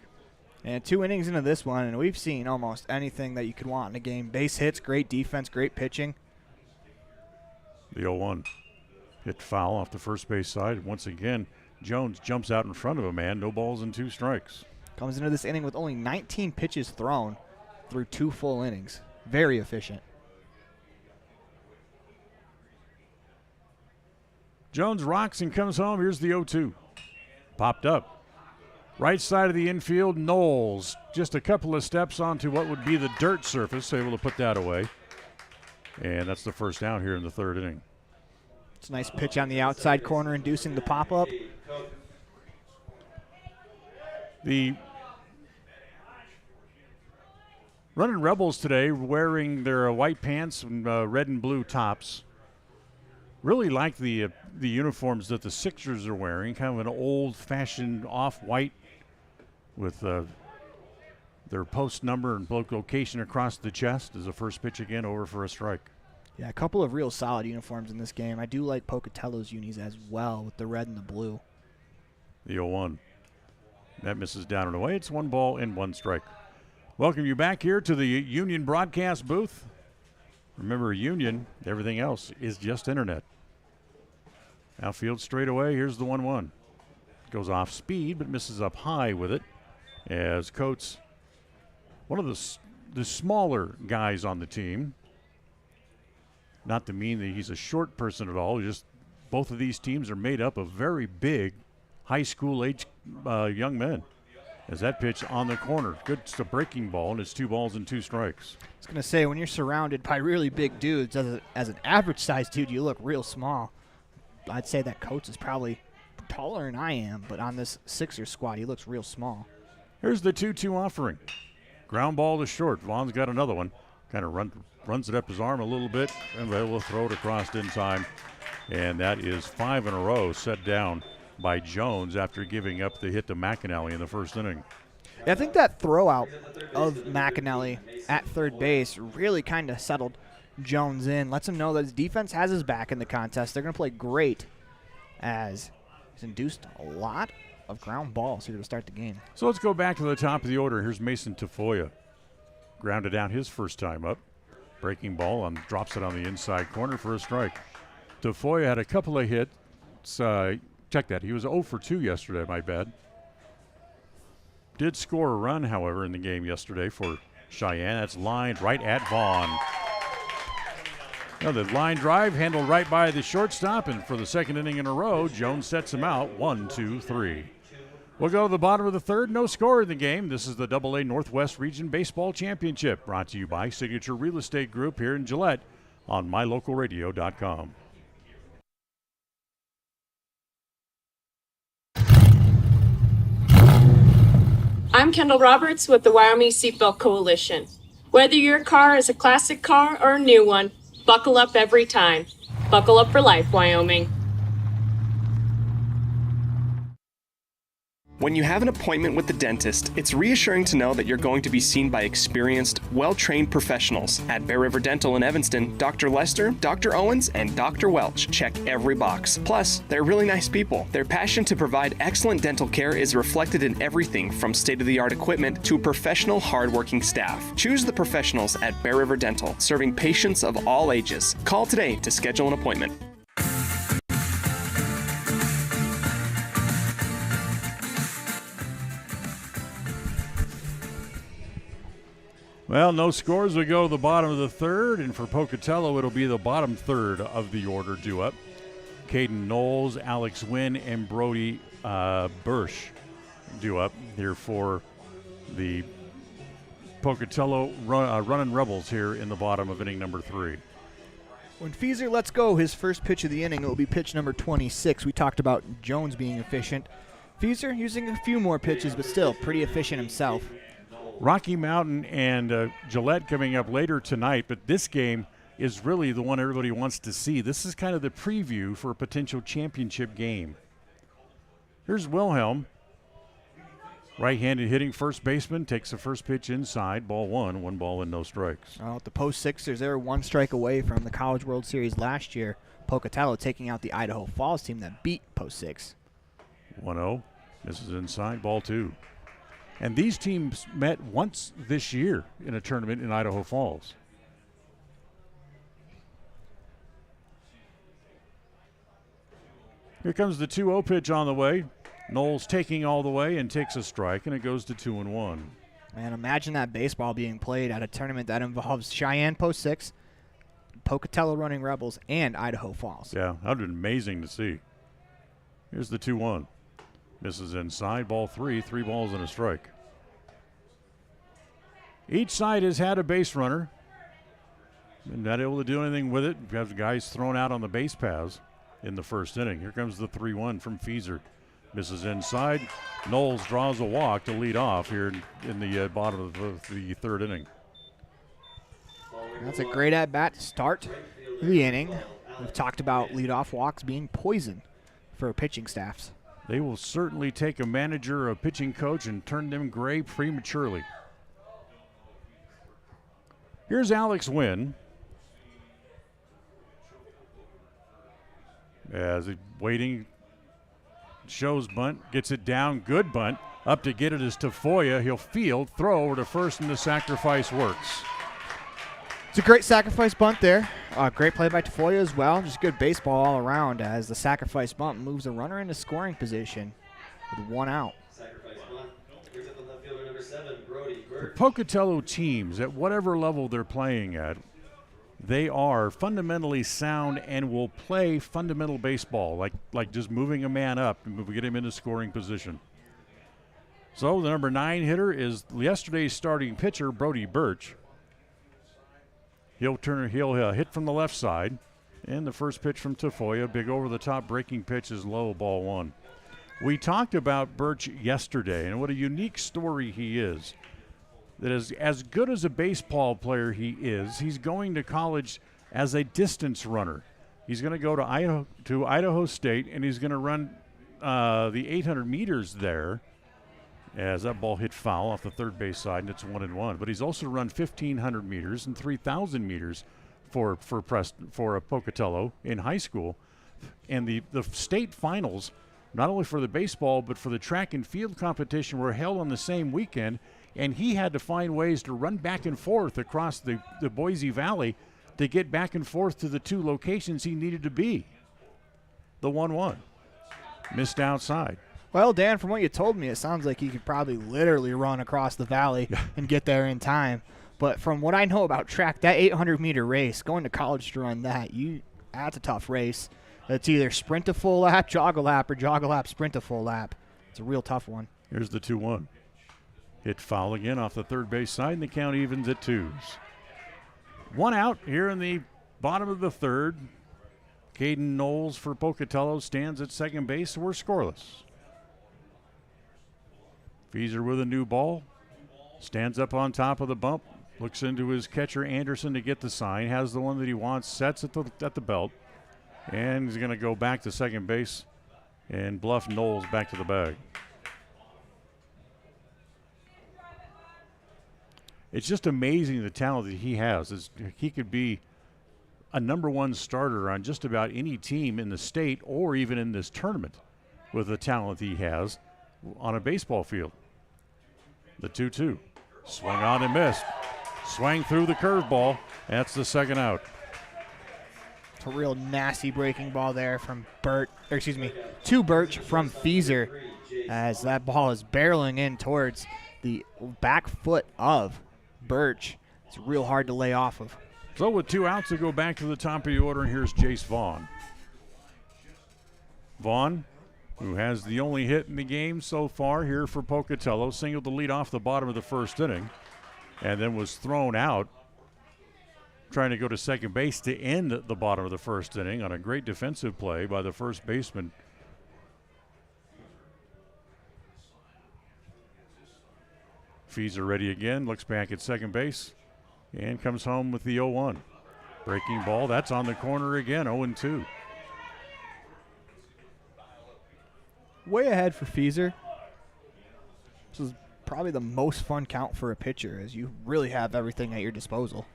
And 2 innings into this one, and we've seen almost anything that you could want in a game. Base hits, great defense, great pitching. The 0-1 hit foul off the first base side. Once again, Jones jumps out in front of a man. No balls and 2 strikes. Comes into this inning with only 19 pitches thrown through 2 full innings. Very efficient. Jones rocks and comes home. Here's the 0-2. Popped up. Right side of the infield, Knowles. Just a couple of steps onto what would be the dirt surface, able to put that away. And that's the first down here in the 3rd inning. It's a nice pitch on the outside corner, inducing the pop-up. The Runnin Rebels today wearing their white pants and red and blue tops. Really like the uniforms that the Sixers are wearing, kind of an old-fashioned off-white with their post number and location across the chest as a first pitch again over for a strike. Yeah, a couple of real solid uniforms in this game. I do like Pocatello's unis as well with the red and the blue. The 0-1. That misses down and away. It's 1 ball and 1 strike. Welcome you back here to the Union broadcast booth. Remember, Union, everything else is just internet. Outfield straight away. Here's the 1-1. Goes off speed, but misses up high with it. As Coates, one of the smaller guys on the team. Not to mean that he's a short person at all. Just both of these teams are made up of very big, high school age young men. As that pitch on the corner, good, it's a breaking ball, and it's 2 balls and 2 strikes. I was gonna say, when you're surrounded by really big dudes, as an average sized dude, you look real small. I'd say that Coates is probably taller than I am, but on this Sixers squad, he looks real small. Here's the 2-2 offering. Ground ball to short. Vaughn's got another one. Kind of runs it up his arm a little bit, and they will throw it across in time. And that is 5 in a row set down by Jones after giving up the hit to McAnally in the 1st inning. I think that throw out of McAnally at third base really kind of settled Jones in. Lets him know that his defense has his back in the contest. They're going to play great as he's induced a lot of ground balls here to start the game. So let's go back to the top of the order. Here's Mason Tafoya. Grounded out his first time up. Breaking ball and drops it on the inside corner for a strike. Tafoya had a couple of hits. Check that. He was 0 for 2 yesterday, my bad. Did score a run, however, in the game yesterday for Cheyenne. That's lined right at Vaughn. Now the line drive handled right by the shortstop, and for the 2nd inning in a row, Jones sets him out 1-2-3. We'll go to the bottom of the 3rd. No score in the game. This is the AA Northwest Region Baseball Championship, brought to you by Signature Real Estate Group here in Gillette on mylocalradio.com. I'm Kendall Roberts with the Wyoming Seatbelt Coalition. Whether your car is a classic car or a new one, buckle up every time. Buckle up for life, Wyoming. When you have an appointment with the dentist, it's reassuring to know that you're going to be seen by experienced, well-trained professionals. At Bear River Dental in Evanston, Dr. Lester, Dr. Owens, and Dr. Welch check every box. Plus, they're really nice people. Their passion to provide excellent dental care is reflected in everything from state-of-the-art equipment to professional, hard-working staff. Choose the professionals at Bear River Dental, serving patients of all ages. Call today to schedule an appointment. Well, no scores. We go to the bottom of the 3rd, and for Pocatello, it'll be the bottom 3rd of the order due up. Caden Knowles, Alex Wynn, and Brody Bursch due up here for the Pocatello Runnin Rebels here in the bottom of inning number 3. When Feeser lets go his first pitch of the inning, it will be pitch number 26. We talked about Jones being efficient. Feeser using a few more pitches, but still pretty efficient himself. Rocky Mountain and Gillette coming up later tonight, but this game is really the one everybody wants to see. This is kind of the preview for a potential championship game. Here's Wilhelm. Right-handed hitting first baseman takes the first pitch inside. Ball one ball and no strikes. Well, the Post Sixers, they were one strike away from the College World Series last year. Pocatello taking out the Idaho Falls team that beat Post 6. 1-0. Misses inside. Ball 2. And these teams met once this year in a tournament in Idaho Falls. Here comes the 2-0 pitch on the way. Knowles taking all the way and takes a strike, and it goes to 2-1. Man, imagine that baseball being played at a tournament that involves Cheyenne Post 6, Pocatello Running Rebels, and Idaho Falls. Yeah, that would have been amazing to see. Here's the 2-1. Misses inside. Ball 3. 3 balls and a strike. Each side has had a base runner. And not able to do anything with it. We have guys thrown out on the base paths in the first inning. Here comes the 3-1 from Feeser. Misses inside. Knowles draws a walk to lead off here in the bottom of the third inning. That's a great at-bat to start the inning. We've talked about leadoff walks being poison for pitching staffs. They will certainly take a manager or a pitching coach and turn them gray prematurely. Here's Alex Wynn. As he waiting, shows bunt, gets it down, good bunt. Up to get it is Tafoya. He'll field, throw over to first, and the sacrifice works. It's a great sacrifice bunt there. Great play by Tafoya as well. Just good baseball all around as the sacrifice bunt moves the runner into scoring position with 1 out. The Pocatello teams, at whatever level they're playing at, they are fundamentally sound and will play fundamental baseball, like just moving a man up and get him into scoring position. So the number 9 hitter is yesterday's starting pitcher, Brody Birch. He'll hit from the left side, and the first pitch from Tafoya, big over-the-top breaking pitch is low, ball 1. We talked about Birch yesterday, and what a unique story he is. That is, as good as a baseball player he is, he's going to college as a distance runner. He's going to go to Idaho State, and he's going to run the 800 meters there. As that ball hit foul off the third base side, and it's 1-1. But he's also run 1,500 meters and 3,000 meters for Pocatello in high school. And the state finals, not only for the baseball but for the track and field competition, were held on the same weekend. And he had to find ways to run back and forth across the Boise Valley to get back and forth to the 2 locations he needed to be. The 1-1. Missed outside. Well, Dan, from what you told me, it sounds like you could probably literally run across the valley and get there in time. But from what I know about track, that 800-meter race, going to college to run that's a tough race. It's either sprint a full lap, jog a lap, or jog a lap, sprint a full lap. It's a real tough one. Here's the 2-1. Hit foul again off the third base side, and the count evens at 2s. 1 out here in the bottom of the third. Caden Knowles for Pocatello stands at second base, so we're scoreless. Feeser with a new ball. Stands up on top of the bump. Looks into his catcher, Anderson, to get the sign. Has the one that he wants. Sets at the belt. And he's going to go back to second base and bluff Knowles back to the bag. It's just amazing the talent that he has. He could be a number 1 starter on just about any team in the state or even in this tournament with the talent he has on a baseball field. The 2-2. Swing on and missed. Swang through the curveball. That's the second out. It's a real nasty breaking ball there from to Birch from Feeser as that ball is barreling in towards the back foot of Birch. It's real hard to lay off of. So with 2 outs, to go back to the top of the order, and here's Jace Vaughn. Vaughn, who has the only hit in the game so far here for Pocatello, singled the lead off the bottom of the first inning and then was thrown out trying to go to second base to end the bottom of the first inning on a great defensive play by the first baseman. Feeser ready again, looks back at second base and comes home with the 0-1. Breaking ball, that's on the corner again, 0-2. Way ahead for Feeser. This is probably the most fun count for a pitcher, as you really have everything at your disposal.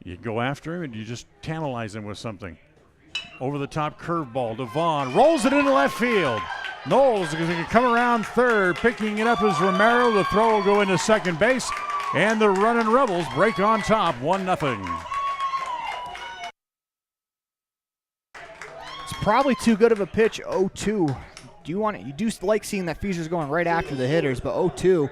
You go after him and you just tantalize him with something. Over the top curveball, Devon rolls it into left field. Knowles is going to come around third. Picking it up is Romero. The throw will go into second base. And the Runnin' Rebels break on top, 1-0. It's probably too good of a pitch, 0-2. You do like seeing that Feaser's going right after the hitters, but 0-2.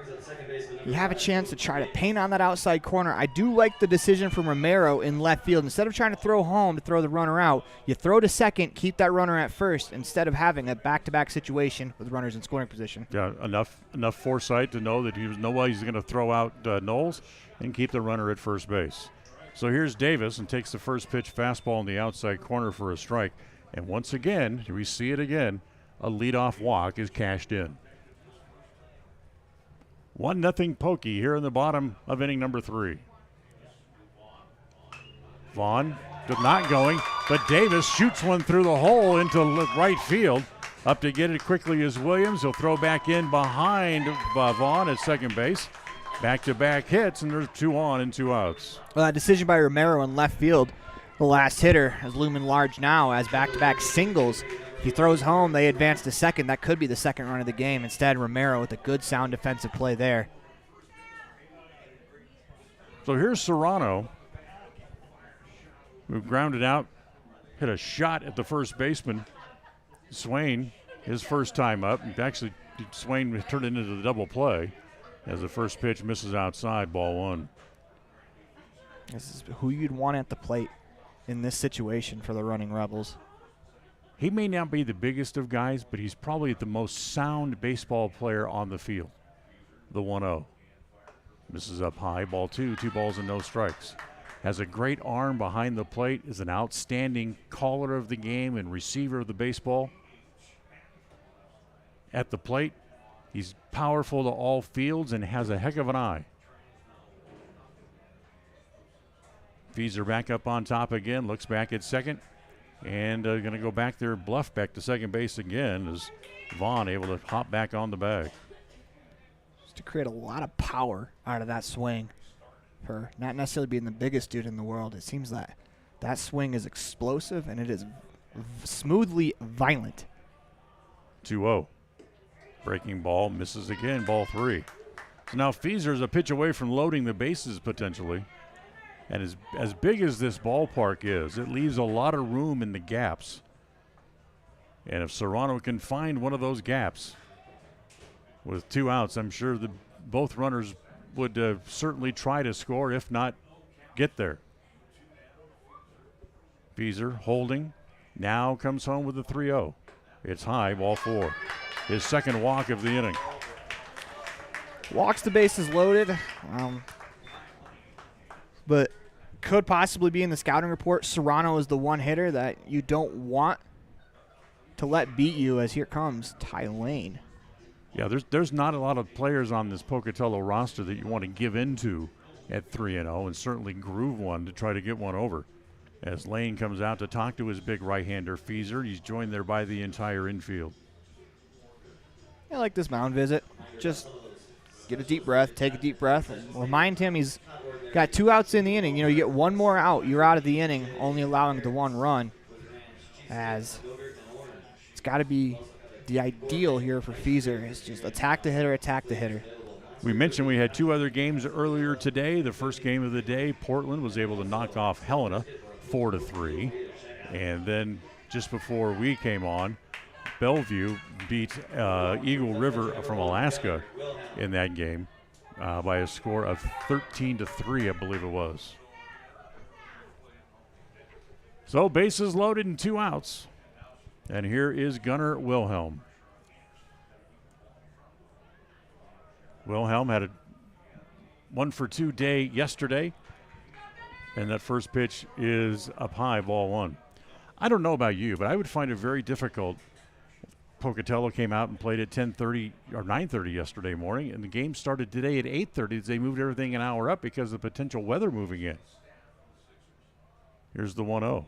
You have a chance to try to paint on that outside corner. I do like the decision from Romero in left field. Instead of trying to throw home to throw the runner out, you throw to second, keep that runner at first, instead of having a back-to-back situation with runners in scoring position. Yeah, enough foresight to know that he's going to throw out Knowles and keep the runner at first base. So here's Davis and takes the first pitch fastball in the outside corner for a strike. And once again, we see it again, a leadoff walk is cashed in. 1-0 Pokey here in the bottom of inning number 3. Vaughn not going, but Davis shoots one through the hole into right field. Up to get it quickly is Williams. He'll throw back in behind Vaughn at second base. Back-to-back hits, and there's 2 on and 2 outs. Well, that decision by Romero in left field, the last hitter, is looming large now as back-to-back singles. If he throws home, they advance to second. That could be the second run of the game. Instead, Romero with a good sound defensive play there. So here's Serrano, who grounded out, hit a shot at the first baseman. Swain, his first time up. Actually, Swain turned it into the double play as the first pitch misses outside, ball 1. This is who you'd want at the plate in this situation for the Running Rebels. He may not be the biggest of guys, but he's probably the most sound baseball player on the field. The 1-0. Misses up high, ball 2, 2 balls and no strikes. Has a great arm behind the plate, is an outstanding caller of the game and receiver of the baseball. At the plate, he's powerful to all fields and has a heck of an eye. Feeser back up on top again, looks back at second. And going to go back there, bluff back to second base again as Vaughn able to hop back on the bag. Just to create a lot of power out of that swing for not necessarily being the biggest dude in the world. It seems that that swing is explosive and it is smoothly violent. 2-0. Breaking ball, misses again, ball 3. So now Feeser's a pitch away from loading the bases potentially. And as big as this ballpark is, it leaves a lot of room in the gaps. And if Serrano can find one of those gaps with 2 outs, I'm sure both runners would certainly try to score, if not get there. Feeser holding, now comes home with the 3-0. It's high, ball 4. His second walk of the inning. Walks the bases loaded. But could possibly be in the scouting report. Serrano is the one hitter that you don't want to let beat you, as here comes Ty Lane. Yeah, there's not a lot of players on this Pocatello roster that you want to give into at 3-0 and certainly groove one to try to get one over. As Lane comes out to talk to his big right-hander Feeser, he's joined there by the entire infield. I like this mound visit. Just get a deep breath, take a deep breath. Remind him he's got 2 outs in the inning. You get one more out, you're out of the inning, only allowing the 1 run. As it's got to be the ideal here for Feeser. It's just attack the hitter, attack the hitter. We mentioned we had 2 other games earlier today. The first game of the day, Portland was able to knock off Helena 4-3. And then just before we came on, Bellevue beat Eagle River from Alaska in that game by a score of 13-3, I believe it was. So bases loaded and 2 outs. And here is Gunnar Wilhelm. Wilhelm had a 1-for-2 day yesterday. And that first pitch is up high, ball 1. I don't know about you, but I would find it very difficult. Pocatello came out and played at 10:30 or 9:30 yesterday morning, and the game started today at 8:30 as they moved everything an hour up because of the potential weather moving in. Here's the 1-0.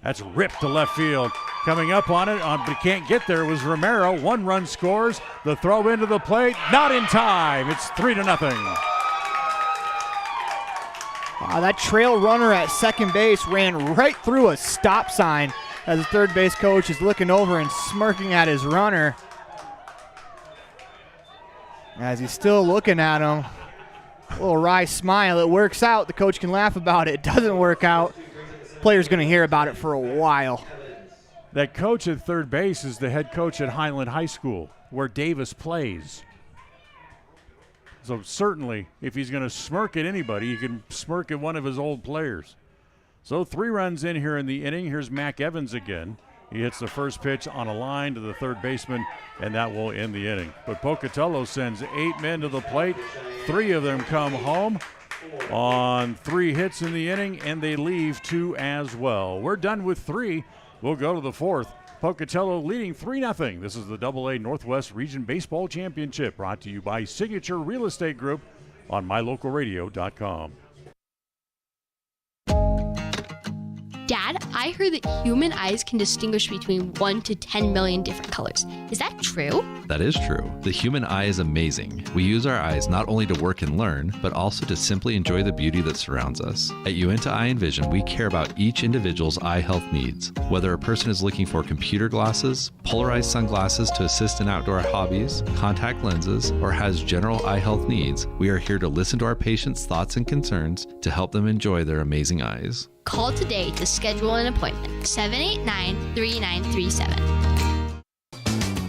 That's ripped to left field. coming up on it, but can't get there was Romero. 1 run scores. The throw into the plate, not in time. It's 3-0. That trail runner at second base ran right through a stop sign as the third base coach is looking over and smirking at his runner. As he's still looking at him, a little wry smile. It works out. The coach can laugh about it. It doesn't work out. Player's going to hear about it for a while. That coach at third base is the head coach at Highland High School, where Davis plays. So certainly, if he's going to smirk at anybody, he can smirk at one of his old players. So 3 runs in here in the inning. Here's Mac Evans again. He hits the first pitch on a line to the third baseman, and that will end the inning. But Pocatello sends 8 men to the plate. 3 of them come home on 3 hits in the inning, and they leave 2 as well. We're done with 3. We'll go to the 4th. Pocatello leading 3-0. This is the AA Northwest Region Baseball Championship, brought to you by Signature Real Estate Group on MyLocalRadio.com. Dad, I heard that human eyes can distinguish between 1 to 10 million different colors. Is that true? That is true. The human eye is amazing. We use our eyes not only to work and learn, but also to simply enjoy the beauty that surrounds us. At Uinta Eye and Vision, we care about each individual's eye health needs. Whether a person is looking for computer glasses, polarized sunglasses to assist in outdoor hobbies, contact lenses, or has general eye health needs, we are here to listen to our patients' thoughts and concerns to help them enjoy their amazing eyes. Call today to schedule an appointment. 789-3937.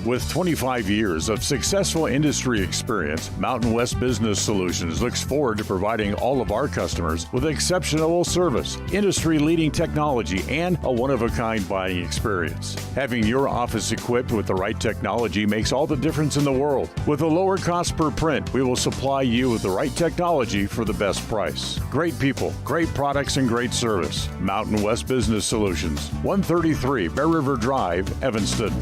With 25 years of successful industry experience, Mountain West Business Solutions looks forward to providing all of our customers with exceptional service, industry-leading technology, and a one-of-a-kind buying experience. Having your office equipped with the right technology makes all the difference in the world. With a lower cost per print, we will supply you with the right technology for the best price. Great people, great products, and great service. Mountain West Business Solutions, 133 Bear River Drive, Evanston.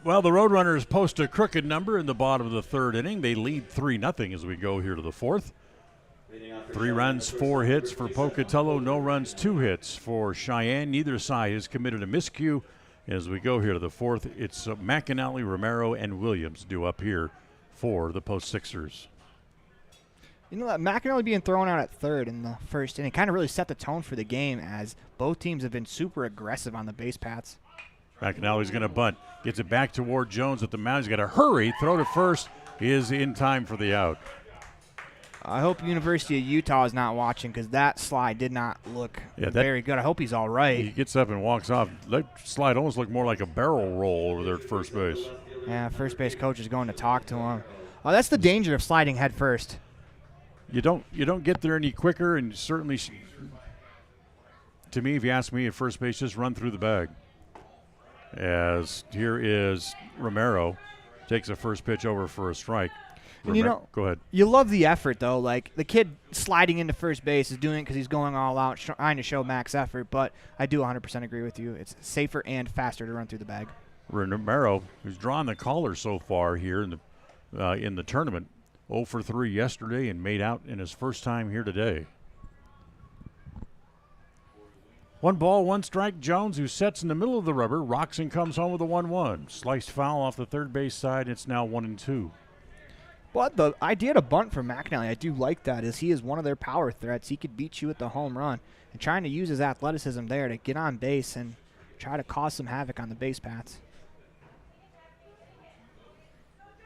Well, the Roadrunners post a crooked number in the bottom of the 3rd inning. They lead 3-0 as we go here to the 4th. 3 runs, 4 hits for Pocatello. No runs, 2 hits for Cheyenne. Neither side has committed a miscue. As we go here to the 4th, it's McAnally, Romero, and Williams due up here for the post-Sixers. You know, that McAnally being thrown out at 3rd in the 1st inning kind of really set the tone for the game, as both teams have been super aggressive on the base paths. McAnally's going to bunt. Gets it back toward Jones at the mound. He's got to hurry. Throw to first. He is in time for the out. I hope University of Utah is not watching, because that slide did not look very good. I hope he's all right. He gets up and walks off. That slide almost looked more like a barrel roll over there at first base. Yeah, first base coach is going to talk to him. Oh, that's the danger of sliding head first. You don't get there any quicker, and certainly, to me, if you ask me at first base, just run through the bag. As here is Romero, takes a first pitch over for a strike. Go ahead. You love the effort, though. Like, the kid sliding into first base is doing it because he's going all out, trying to show max effort. But I do 100% agree with you. It's safer and faster to run through the bag. Romero, who's drawn the collar so far here in the tournament, 0 for 3 yesterday and made out in his first time here today. 1 ball, 1 strike. Jones, who sets in the middle of the rubber, rocks and comes home with a 1-1. Sliced foul off the third base side. It's now 1-2. But the idea to bunt for McAnally, I do like that, is he is one of their power threats. He could beat you at the home run. And trying to use his athleticism there to get on base and try to cause some havoc on the base paths.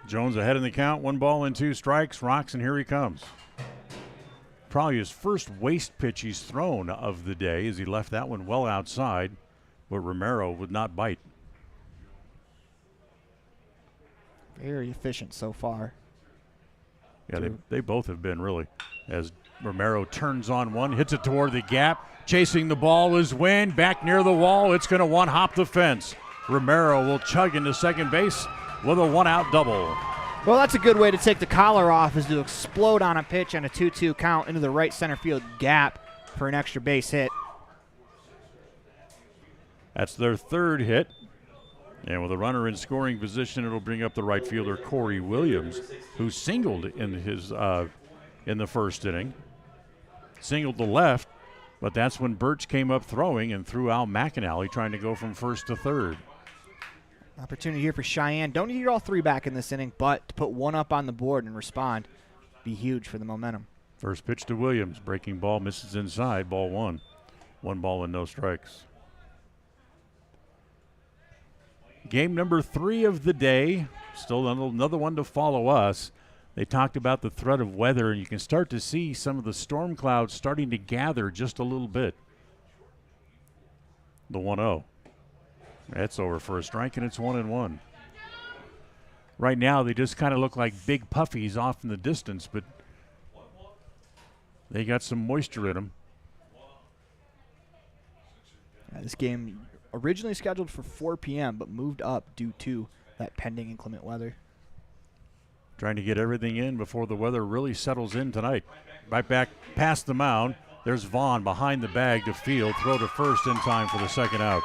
Jones ahead in the count. 1 ball and 2 strikes. Rocks, and here he comes. Probably his first waste pitch he's thrown of the day, as he left that one well outside, but Romero would not bite. Very efficient so far. Yeah, they both have been, really. As Romero turns on one, hits it toward the gap. Chasing the ball is Wynn. Back near the wall. It's going to one-hop the fence. Romero will chug into second base with a 1-out double. Well, that's a good way to take the collar off, is to explode on a pitch and a 2-2 count into the right center field gap for an extra base hit. That's their 3rd hit. And with a runner in scoring position, it'll bring up the right fielder Corey Williams, who singled in his in the first inning. Singled to left, but that's when Birch came up throwing and threw Al McAnally trying to go from first to third. Opportunity here for Cheyenne. Don't need all three back in this inning, but to put one up on the board and respond be huge for the momentum. First pitch to Williams. Breaking ball misses inside. Ball one. 1 ball and no strikes. Game number 3 of the day. Still another one to follow us. They talked about the threat of weather, and you can start to see some of the storm clouds starting to gather just a little bit. The 1-0. That's over for a strike, and it's 1-1. Right now, they just kind of look like big puffies off in the distance, but they got some moisture in them. This game originally scheduled for 4 p.m., but moved up due to that pending inclement weather. Trying to get everything in before the weather really settles in tonight. Right back past the mound. There's Vaughn behind the bag to field. Throw to first in time for the second out.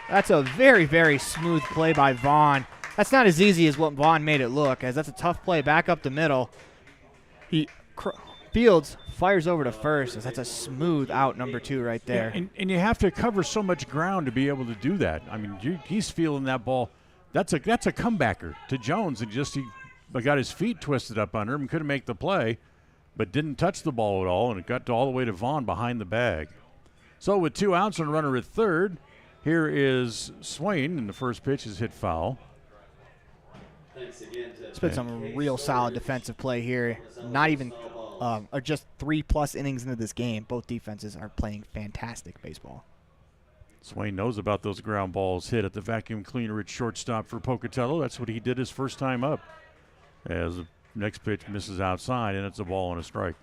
That's a very, very smooth play by Vaughn. That's not as easy as what Vaughn made it look, as that's a tough play back up the middle. Fields fires over to first, as that's a smooth out number 2 right there. Yeah, and you have to cover so much ground to be able to do that. I mean, he's feeling that ball. That's a comebacker to Jones, and he got his feet twisted up under him, couldn't make the play, but didn't touch the ball at all, and it got all the way to Vaughn behind the bag. So with 2 outs and a runner at third, here is Swain, and the first pitch is hit foul. It's been some real solid defensive play here. Not even or just 3+ innings into this game. Both defenses are playing fantastic baseball. Swain knows about those ground balls hit at the vacuum cleaner at shortstop for Pocatello. That's what he did his first time up. As the next pitch misses outside, and it's a ball and a strike.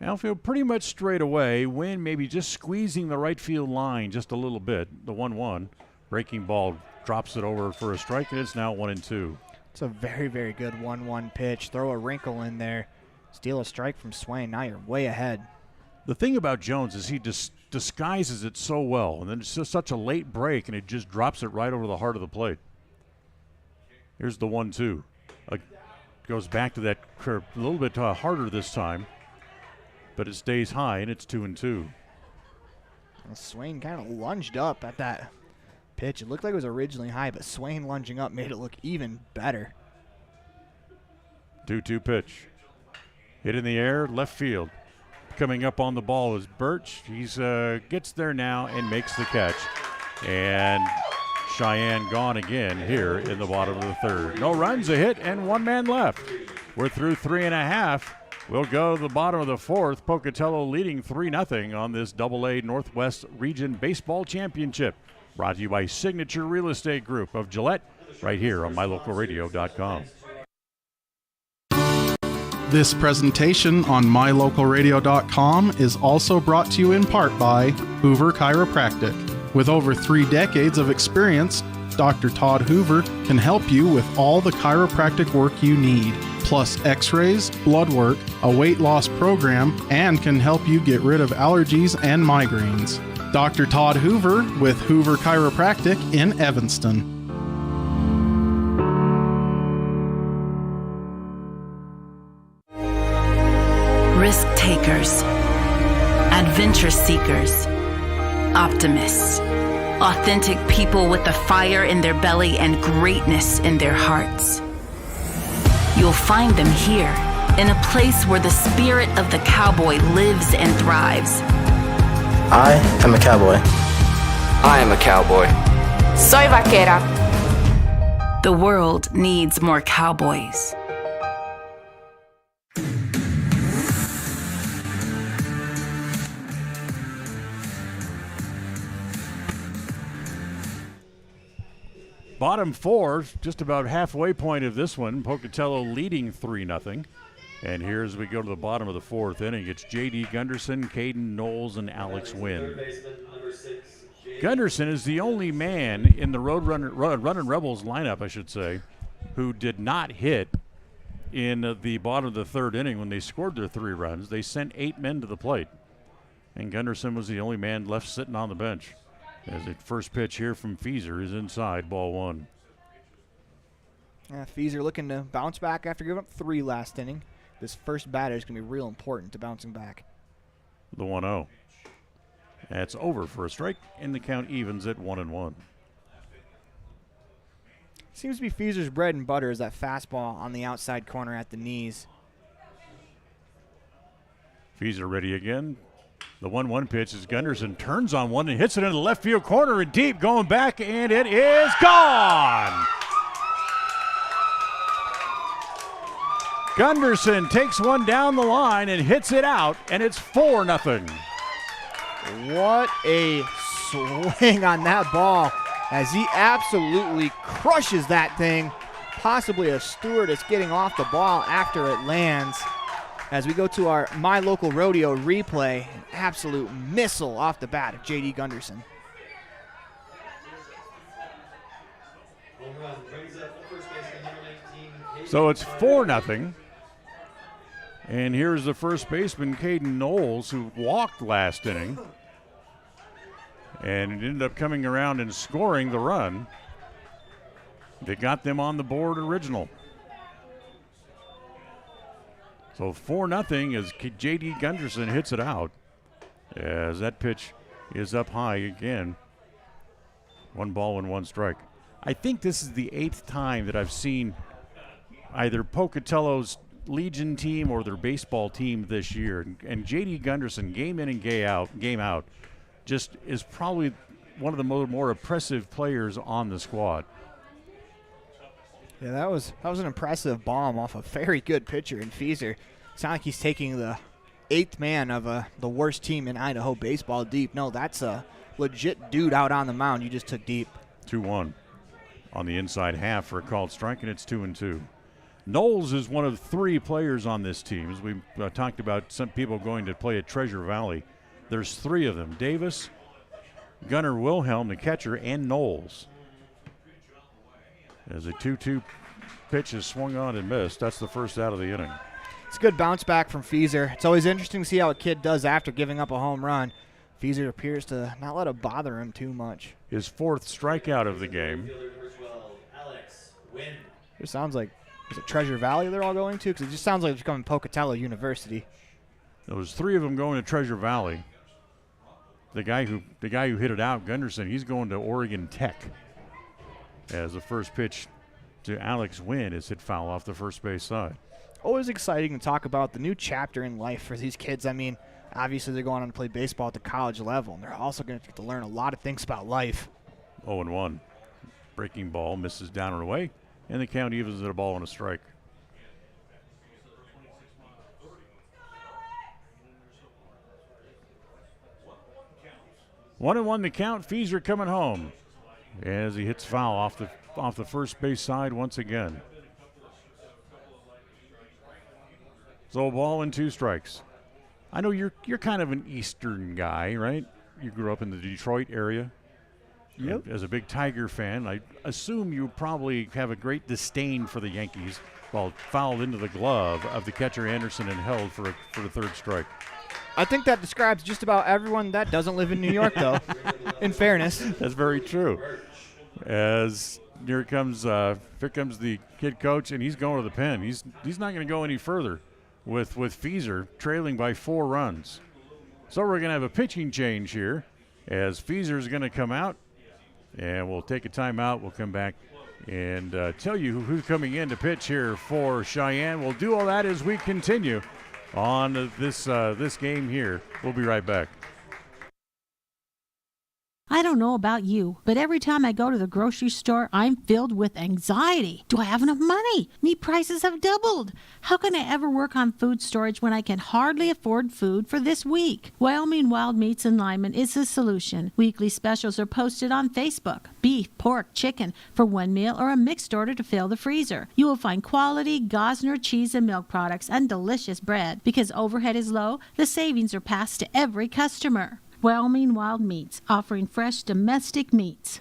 Outfield pretty much straight away. Wynn maybe just squeezing the right field line just a little bit. The 1-1. Breaking ball drops it over for a strike, and it's now 1-2. It's a very, very good 1-1 pitch. Throw a wrinkle in there. Steal a strike from Swain. Now you're way ahead. The thing about Jones is he disguises it so well, and then it's just such a late break, and it just drops it right over the heart of the plate. Here's the 1-2. Goes back to that curve a little bit harder this time, but it stays high, and it's 2-2. Well, Swain kind of lunged up at that pitch. It looked like it was originally high, but Swain lunging up made it look even better. 2-2 pitch. Hit in the air, left field. Coming up on the ball is Birch. He's gets there now and makes the catch. And Cheyenne gone again here in the bottom of the third. No runs, a hit, and 1 man left. We're through 3.5. We'll go to the bottom of the fourth. Pocatello leading 3-0 on this AA Northwest Region Baseball Championship. Brought to you by Signature Real Estate Group of Gillette, right here on MyLocalRadio.com. This presentation on MyLocalRadio.com is also brought to you in part by Hoover Chiropractic. With over 3 decades of experience, Dr. Todd Hoover can help you with all the chiropractic work you need, plus x-rays, blood work, a weight loss program, and can help you get rid of allergies and migraines. Dr. Todd Hoover with Hoover Chiropractic in Evanston. Risk takers, adventure seekers, optimists, authentic people with the fire in their belly and greatness in their hearts. You'll find them here, in a place where the spirit of the cowboy lives and thrives. I am a cowboy. I am a cowboy. Soy vaquera. The world needs more cowboys. Bottom 4, just about halfway point of this one. Pocatello leading 3-0. And here as we go to the bottom of the 4th inning, it's J.D. Gunderson, Caden Knowles, and Alex Wynn. Gunderson is the only man in the Runnin' Rebels lineup, I should say, who did not hit in the bottom of the 3rd inning when they scored their 3 runs. They sent 8 men to the plate. And Gunderson was the only man left sitting on the bench. As the first pitch here from Feeser is inside, ball 1. Feeser looking to bounce back after giving up 3 last inning. This first batter is going to be real important to bouncing back. The 1-0. That's over for a strike, and the count evens at 1-1. Seems to be Feeser's bread and butter is that fastball on the outside corner at the knees. Feeser ready again. The 1-1 pitch is Gunderson turns on one and hits it into the left field corner and deep, going back, and it is gone. Gunderson takes one down the line and hits it out, and it's 4-0. What a swing on that ball as he absolutely crushes that thing. Possibly a Stewart is getting off the ball after it lands. As we go to our My Local Rodeo replay, an absolute missile off the bat of J.D. Gunderson. So it's 4-0. And here's the first baseman, Caden Knowles, who walked last inning. And it ended up coming around and scoring the run that got them on the board original. So 4-0 as J.D. Gunderson hits it out. As that pitch is up high again. 1 ball and 1 strike. I think this is the 8th time that I've seen either Pocatello's Legion team or their baseball team this year. And J.D. Gunderson, game in and game out, just is probably one of the more impressive players on the squad. Yeah, that was an impressive bomb off a very good pitcher in Feeser. It's not like he's taking the 8th man of the worst team in Idaho baseball deep. No, that's a legit dude out on the mound you just took deep. 2-1 on the inside half for a called strike, and it's 2-2. Knowles is one of 3 players on this team. As we talked about some people going to play at Treasure Valley, there's 3 of them. Davis, Gunnar Wilhelm, the catcher, and Knowles. As a 2-2 pitch is swung on and missed. That's the first out of the inning. It's a good bounce back from Feeser. It's always interesting to see how a kid does after giving up a home run. Feeser appears to not let it bother him too much. His 4th strikeout of the game. It sounds like, is it Treasure Valley they're all going to? Because it just sounds like it's coming Pocatello University. There was 3 of them going to Treasure Valley. The guy who hit it out, Gunderson, he's going to Oregon Tech. As the first pitch to Alex Wynn is hit foul off the first base side. Always exciting to talk about the new chapter in life for these kids. I mean, obviously they're going on to play baseball at the college level, and they're also going to get to learn a lot of things about life. 0-1. Breaking ball misses down and away, and the count evens at a ball and a strike. One and 1 the count. Feeser coming home as he hits foul off the first base side once again. So a ball and 2 strikes. I know you're kind of an Eastern guy, right? You grew up in the Detroit area. Yep. As a big Tiger fan, I assume you probably have a great disdain for the Yankees. Well, fouled into the glove of the catcher Anderson and held for the 3rd strike. I think that describes just about everyone that doesn't live in New York, though, in fairness. That's very true. As here comes the kid coach, and he's going to the pen. He's not going to go any further with Feeser trailing by 4 runs. So we're going to have a pitching change here as Feeser's going to come out, and we'll take a timeout. We'll come back and tell you who's coming in to pitch here for Cheyenne. We'll do all that as we continue on this game here. We'll be right back. I don't know about you, but every time I go to the grocery store, I'm filled with anxiety. Do I have enough money? Meat prices have doubled. How can I ever work on food storage when I can hardly afford food for this week? Wyoming Wild Meats in Lyman is the solution. Weekly specials are posted on Facebook. Beef, pork, chicken for one meal or a mixed order to fill the freezer. You will find quality Gosner cheese and milk products and delicious bread. Because overhead is low, the savings are passed to every customer. Wyoming Wild Meats, offering fresh domestic meats.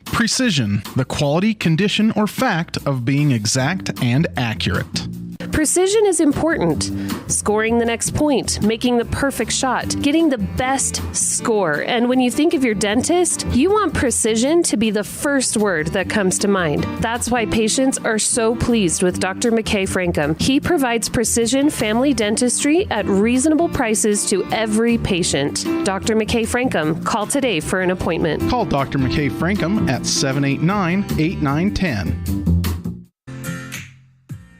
Precision, the quality, condition, or fact of being exact and accurate. Precision is important. Scoring the next point, making the perfect shot, getting the best score. And when you think of your dentist, you want precision to be the first word that comes to mind. That's why patients are so pleased with Dr. McKay Frankum. He provides precision family dentistry at reasonable prices to every patient. Dr. McKay Frankum, call today for an appointment. Call Dr. McKay Frankum at 789-8910.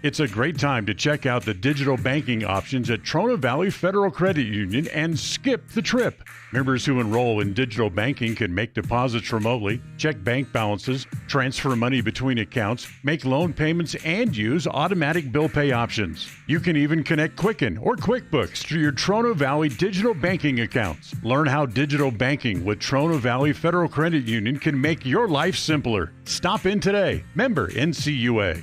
It's a great time to check out the digital banking options at Trona Valley Federal Credit Union and skip the trip. Members who enroll in digital banking can make deposits remotely, check bank balances, transfer money between accounts, make loan payments, and use automatic bill pay options. You can even connect Quicken or QuickBooks to your Trona Valley digital banking accounts. Learn how digital banking with Trona Valley Federal Credit Union can make your life simpler. Stop in today. Member NCUA.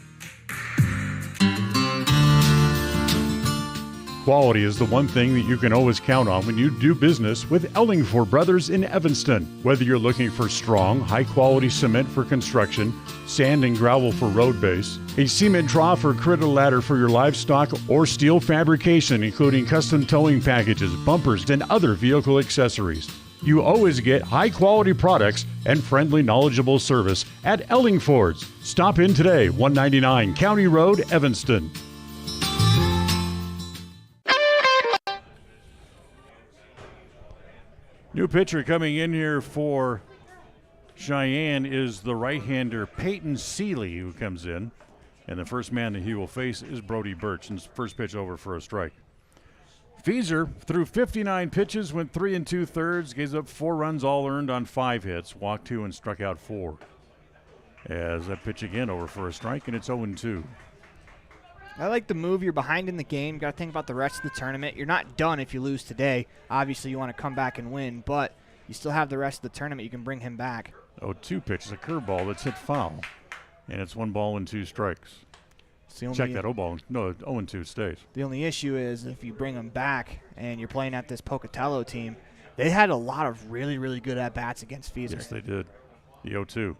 Quality is the one thing that you can always count on when you do business with Ellingford Brothers in Evanston. Whether you're looking for strong, high-quality cement for construction, sand and gravel for road base, a cement trough or critter ladder for your livestock, or steel fabrication, including custom towing packages, bumpers, and other vehicle accessories, you always get high-quality products and friendly, knowledgeable service at Ellingford's. Stop in today, 199 County Road, Evanston. New pitcher coming in here for Cheyenne is the right-hander Peyton Seeley, who comes in. And the first man that he will face is Brody Birch. And first pitch over for a strike. Fieser threw 59 pitches, went 3 2/3, gave up 4 runs, all earned on 5 hits, walked 2 and struck out 4. As that pitch again over for a strike, and it's 0-2. I like the move. You're behind in the game. Got to think about the rest of the tournament. You're not done if you lose today. Obviously, you want to come back and win, but you still have the rest of the tournament. You can bring him back. 0-2 pitch is a curveball that's hit foul, and it's 1 ball and 2 strikes. Check that 0 ball. No, 0-2 stays. The only issue is if you bring him back and you're playing at this Pocatello team, they had a lot of really, really good at-bats against Fieser. Yes, they did. The 0-2.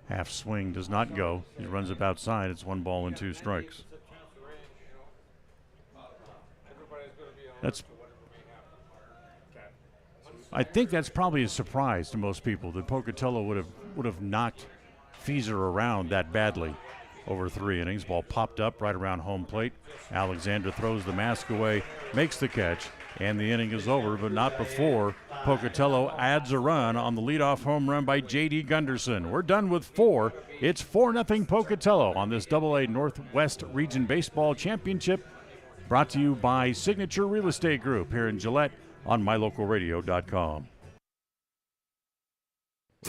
Half swing does not go. He runs it outside. It's 1 ball and 2 strikes. I think that's probably a surprise to most people that Pocatello would have knocked Fieser around that badly over 3 innings. Ball popped up right around home plate. Alexander throws the mask away, makes the catch, and the inning is over, but not before Pocatello adds a run on the leadoff home run by J.D. Gunderson. We're done with 4. It's 4-0 Pocatello on this AA Northwest Region Baseball Championship. Brought to you by Signature Real Estate Group here in Gillette on MyLocalRadio.com.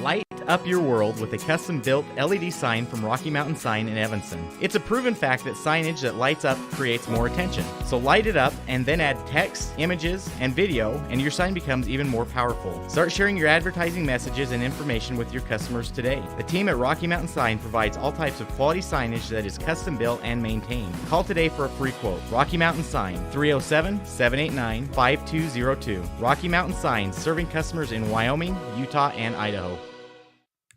Light up your world with a custom-built LED sign from Rocky Mountain Sign in Evanston. It's a proven fact that signage that lights up creates more attention. So light it up and then add text, images, and video, and your sign becomes even more powerful. Start sharing your advertising messages and information with your customers today. The team at Rocky Mountain Sign provides all types of quality signage that is custom-built and maintained. Call today for a free quote. Rocky Mountain Sign, 307-789-5202. Rocky Mountain Sign, serving customers in Wyoming, Utah, and Idaho.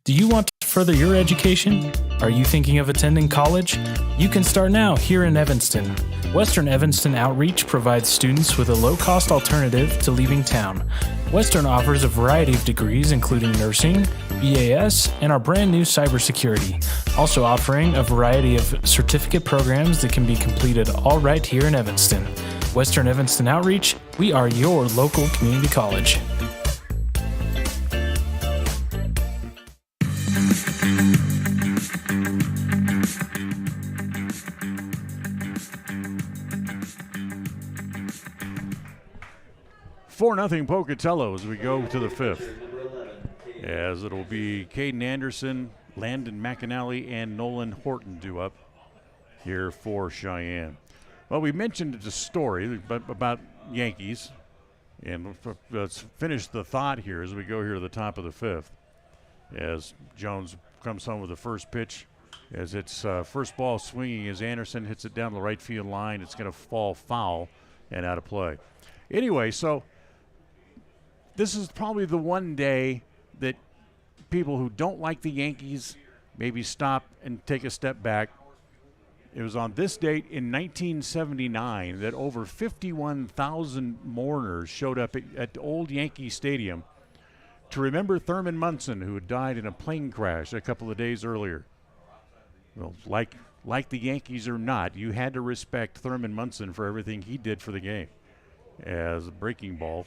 Do you want to further your education? Are you thinking of attending college? You can start now here in Evanston. Western Evanston Outreach provides students with a low-cost alternative to leaving town. Western offers a variety of degrees including nursing, BAS, and our brand new cybersecurity, also offering a variety of certificate programs that can be completed all right here in Evanston. Western Evanston Outreach, we are your local community college. Nothing Pocatello as we go to the 5th. As it'll be Caden Anderson, Landon McAnally, and Nolan Horton due up here for Cheyenne. Well, we mentioned the story about Yankees, and let's finish the thought here as we go here to the top of the 5th. As Jones comes home with the first pitch, as it's first ball swinging as Anderson hits it down the right field line. It's going to fall foul and out of play. Anyway, so this is probably the one day that people who don't like the Yankees maybe stop and take a step back It was on this date in 1979 that over 51,000 mourners showed up at Old Yankee Stadium to remember Thurman Munson, who had died in a plane crash a couple of days earlier. Well, like the Yankees or not, you had to respect Thurman Munson for everything he did for the game. As a breaking ball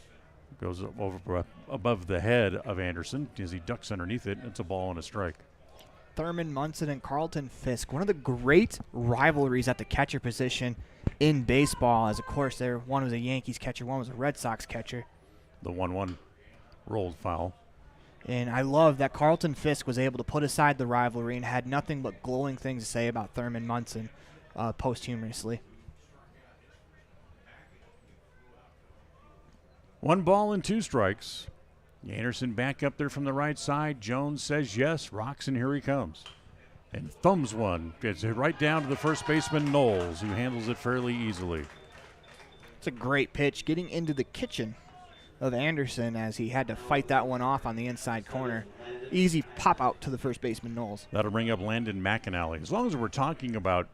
goes over above the head of Anderson as he ducks underneath it, it's a ball and a strike. Thurman Munson and Carlton Fisk, one of the great rivalries at the catcher position in baseball, as of course one was a Yankees catcher, one was a Red Sox catcher. The 1-1 rolled foul. And I love that Carlton Fisk was able to put aside the rivalry and had nothing but glowing things to say about Thurman Munson posthumously. 1 ball and 2 strikes. Anderson back up there from the right side. Jones says yes, rocks, and here he comes. And thumbs one. Gets it right down to the first baseman, Knowles, who handles it fairly easily. It's a great pitch, getting into the kitchen of Anderson as he had to fight that one off on the inside corner. Easy pop out to the first baseman, Knowles. That'll bring up Landon McAnally. As long as we're talking about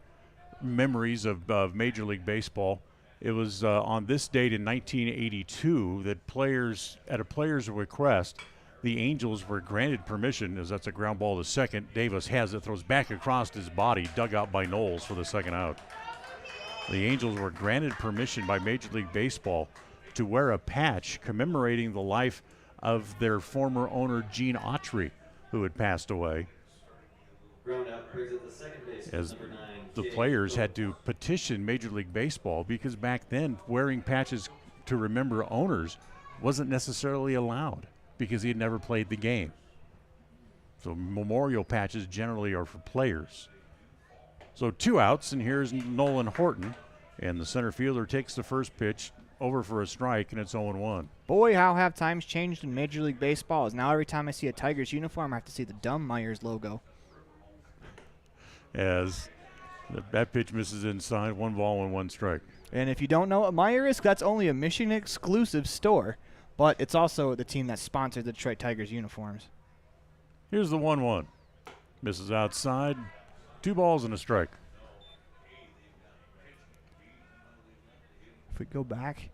memories of Major League Baseball, it was on this date in 1982 that at a player's request, the Angels were granted permission, as that's a ground ball to second. Davis has it, throws back across his body, dug out by Knowles for the second out. The Angels were granted permission by Major League Baseball to wear a patch commemorating the life of their former owner, Gene Autry, who had passed away. As the players had to petition Major League Baseball because back then wearing patches to remember owners wasn't necessarily allowed because he had never played the game. So memorial patches generally are for players. So 2 outs, and here's Nolan Horton, and the center fielder takes the first pitch over for a strike, and it's 0-1. Boy, how have times changed in Major League Baseball, as now every time I see a Tigers uniform, I have to see the dumb Myers logo. As that pitch misses inside, 1 ball and 1 strike. And if you don't know what Meyer is, that's only a Michigan exclusive store, but it's also the team that sponsored the Detroit Tigers uniforms. Here's the 1-1. Misses outside, 2 balls and a strike. If we go back,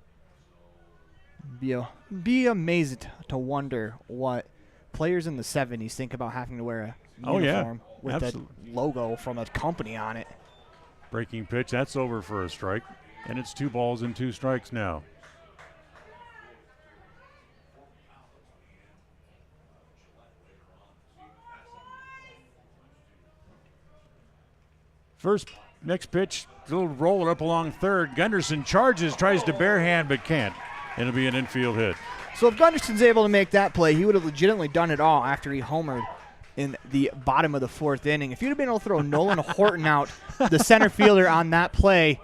be amazed to wonder what players in the 70s think about having to wear a uniform with a logo from a company on it. Breaking pitch, that's over for a strike, and it's 2 balls and 2 strikes now. Next pitch, little roller up along third. Gunderson charges, tries to barehand, but can't. It'll be an infield hit. So if Gunderson's able to make that play, he would have legitimately done it all after he homered in the bottom of the 4th inning. If you'd have been able to throw Nolan Horton out, the center fielder, on that play,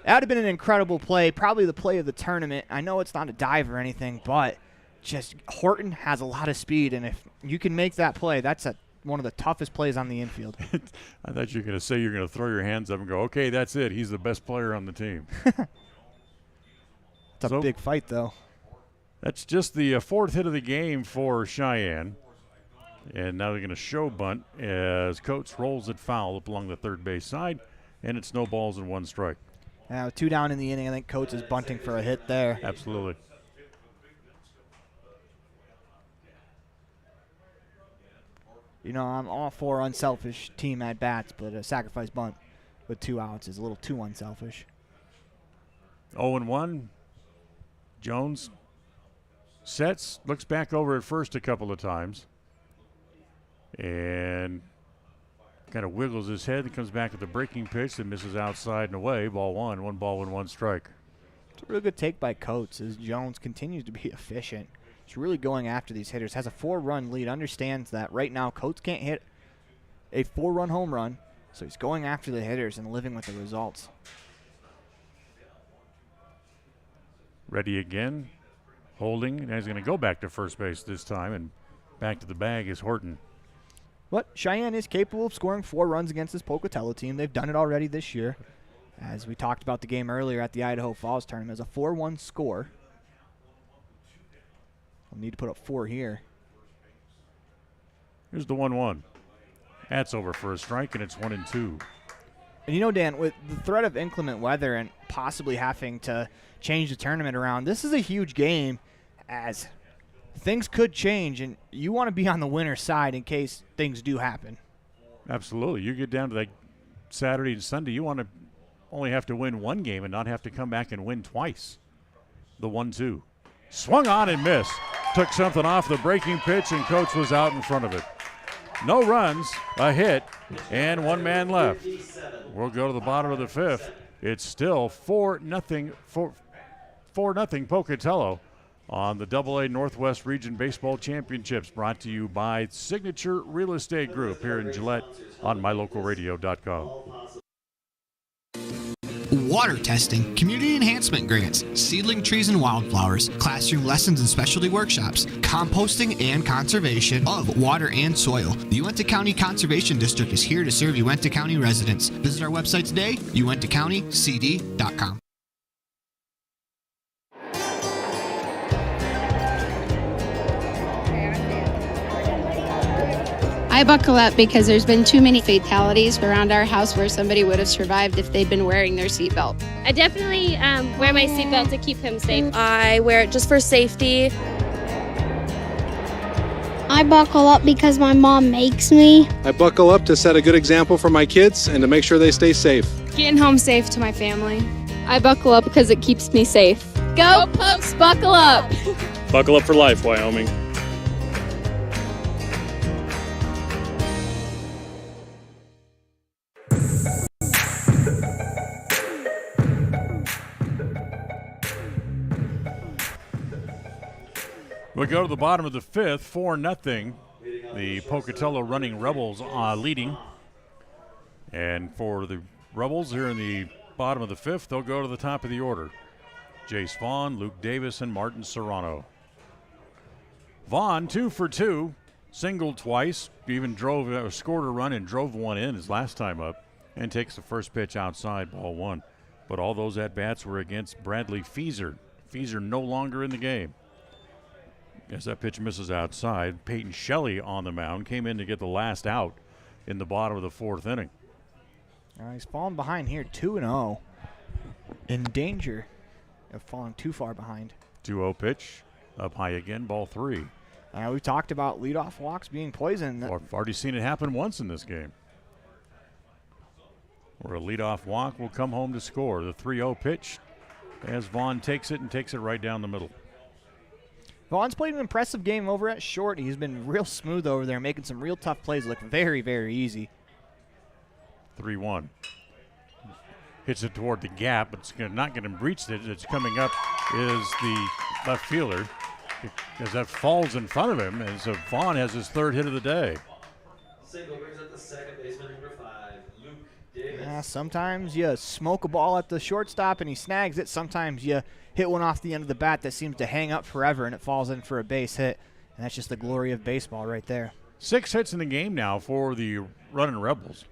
that would have been an incredible play, probably the play of the tournament. I know it's not a dive or anything, but just Horton has a lot of speed, and if you can make that play, that's one of the toughest plays on the infield. I thought you were going to say you're going to throw your hands up and go, okay, that's it. He's the best player on the team. It's a big fight, though. That's just the 4th hit of the game for Cheyenne. And now they're going to show bunt as Coates rolls it foul up along the third base side, and it's no balls and 1 strike. Now 2 down in the inning. I think Coates is bunting for a hit there. Absolutely. You know, I'm all for unselfish team at bats, but a sacrifice bunt with 2 outs is a little too unselfish. 0-1. Jones sets, looks back over at first a couple of times, and kind of wiggles his head and comes back with the breaking pitch that misses outside and away. Ball 1, 1 ball and 1 strike. It's a really good take by Coates as Jones continues to be efficient. He's really going after these hitters. Has a 4-run lead. Understands that right now Coates can't hit a 4-run home run, so he's going after the hitters and living with the results. Ready again. Holding, and he's going to go back to first base this time, and back to the bag is Horton. But Cheyenne is capable of scoring 4 runs against this Pocatello team. They've done it already this year. As we talked about the game earlier at the Idaho Falls tournament, as a 4-1 score. We'll need to put up 4 here. Here's the 1-1. That's over for a strike, and it's 1-2. And you know, Dan, with the threat of inclement weather and possibly having to change the tournament around, this is a huge game as things could change, and you want to be on the winner's side in case things do happen. Absolutely. You get down to that Saturday and Sunday, you want to only have to win one game and not have to come back and win twice. The 1-2. Swung on and missed. Took something off the breaking pitch, and Coach was out in front of it. No runs, a hit, and one man left. We'll go to the bottom of the fifth. It's still 4-0 Pocatello on the AA Northwest Region Baseball Championships, brought to you by Signature Real Estate Group here in Gillette on mylocalradio.com. Water testing, community enhancement grants, seedling trees and wildflowers, classroom lessons and specialty workshops, composting and conservation of water and soil. The Uintah County Conservation District is here to serve Uintah County residents. Visit our website today, uintahcountycd.com. I buckle up because there's been too many fatalities around our house where somebody would have survived if they'd been wearing their seatbelt. I definitely wear my seatbelt to keep him safe. I wear it just for safety. I buckle up because my mom makes me. I buckle up to set a good example for my kids and to make sure they stay safe. Getting home safe to my family. I buckle up because it keeps me safe. Go Pokes, buckle up! Buckle up for life, Wyoming. We go to the bottom of the fifth, 4-0. The Pocatello Running Rebels leading. And for the Rebels here in the bottom of the fifth, they'll go to the top of the order. Jace Vaughn, Luke Davis, and Martin Serrano. Vaughn, 2 for 2, singled twice, even scored a run and drove one in his last time up, and takes the first pitch outside, ball one. But all those at-bats were against Bradley Feaser. Feaser no longer in the game. As that pitch misses outside, Peyton Shelley on the mound came in to get the last out in the bottom of the fourth inning. He's fallen behind here, 2-0. In danger of falling too far behind. 2-0 pitch, up high again, ball 3. We talked about leadoff walks being poison. I've already seen it happen once in this game, where a leadoff walk will come home to score. The 3-0 pitch, as Vaughn takes it right down the middle. Vaughn's played an impressive game over at short. He's been real smooth over there, making some real tough plays look very, very easy. 3-1. Hits it toward the gap, but it's not going to breach it. It's coming up is the left fielder, as that falls in front of him, and so Vaughn has his third hit of the day. Single brings up the second baseman, number 5, Luke Davis. Sometimes you smoke a ball at the shortstop and he snags it. Sometimes you hit one off the end of the bat that seems to hang up forever and it falls in for a base hit. And that's just the glory of baseball right there. 6 hits in the game now for the Runnin Rebels.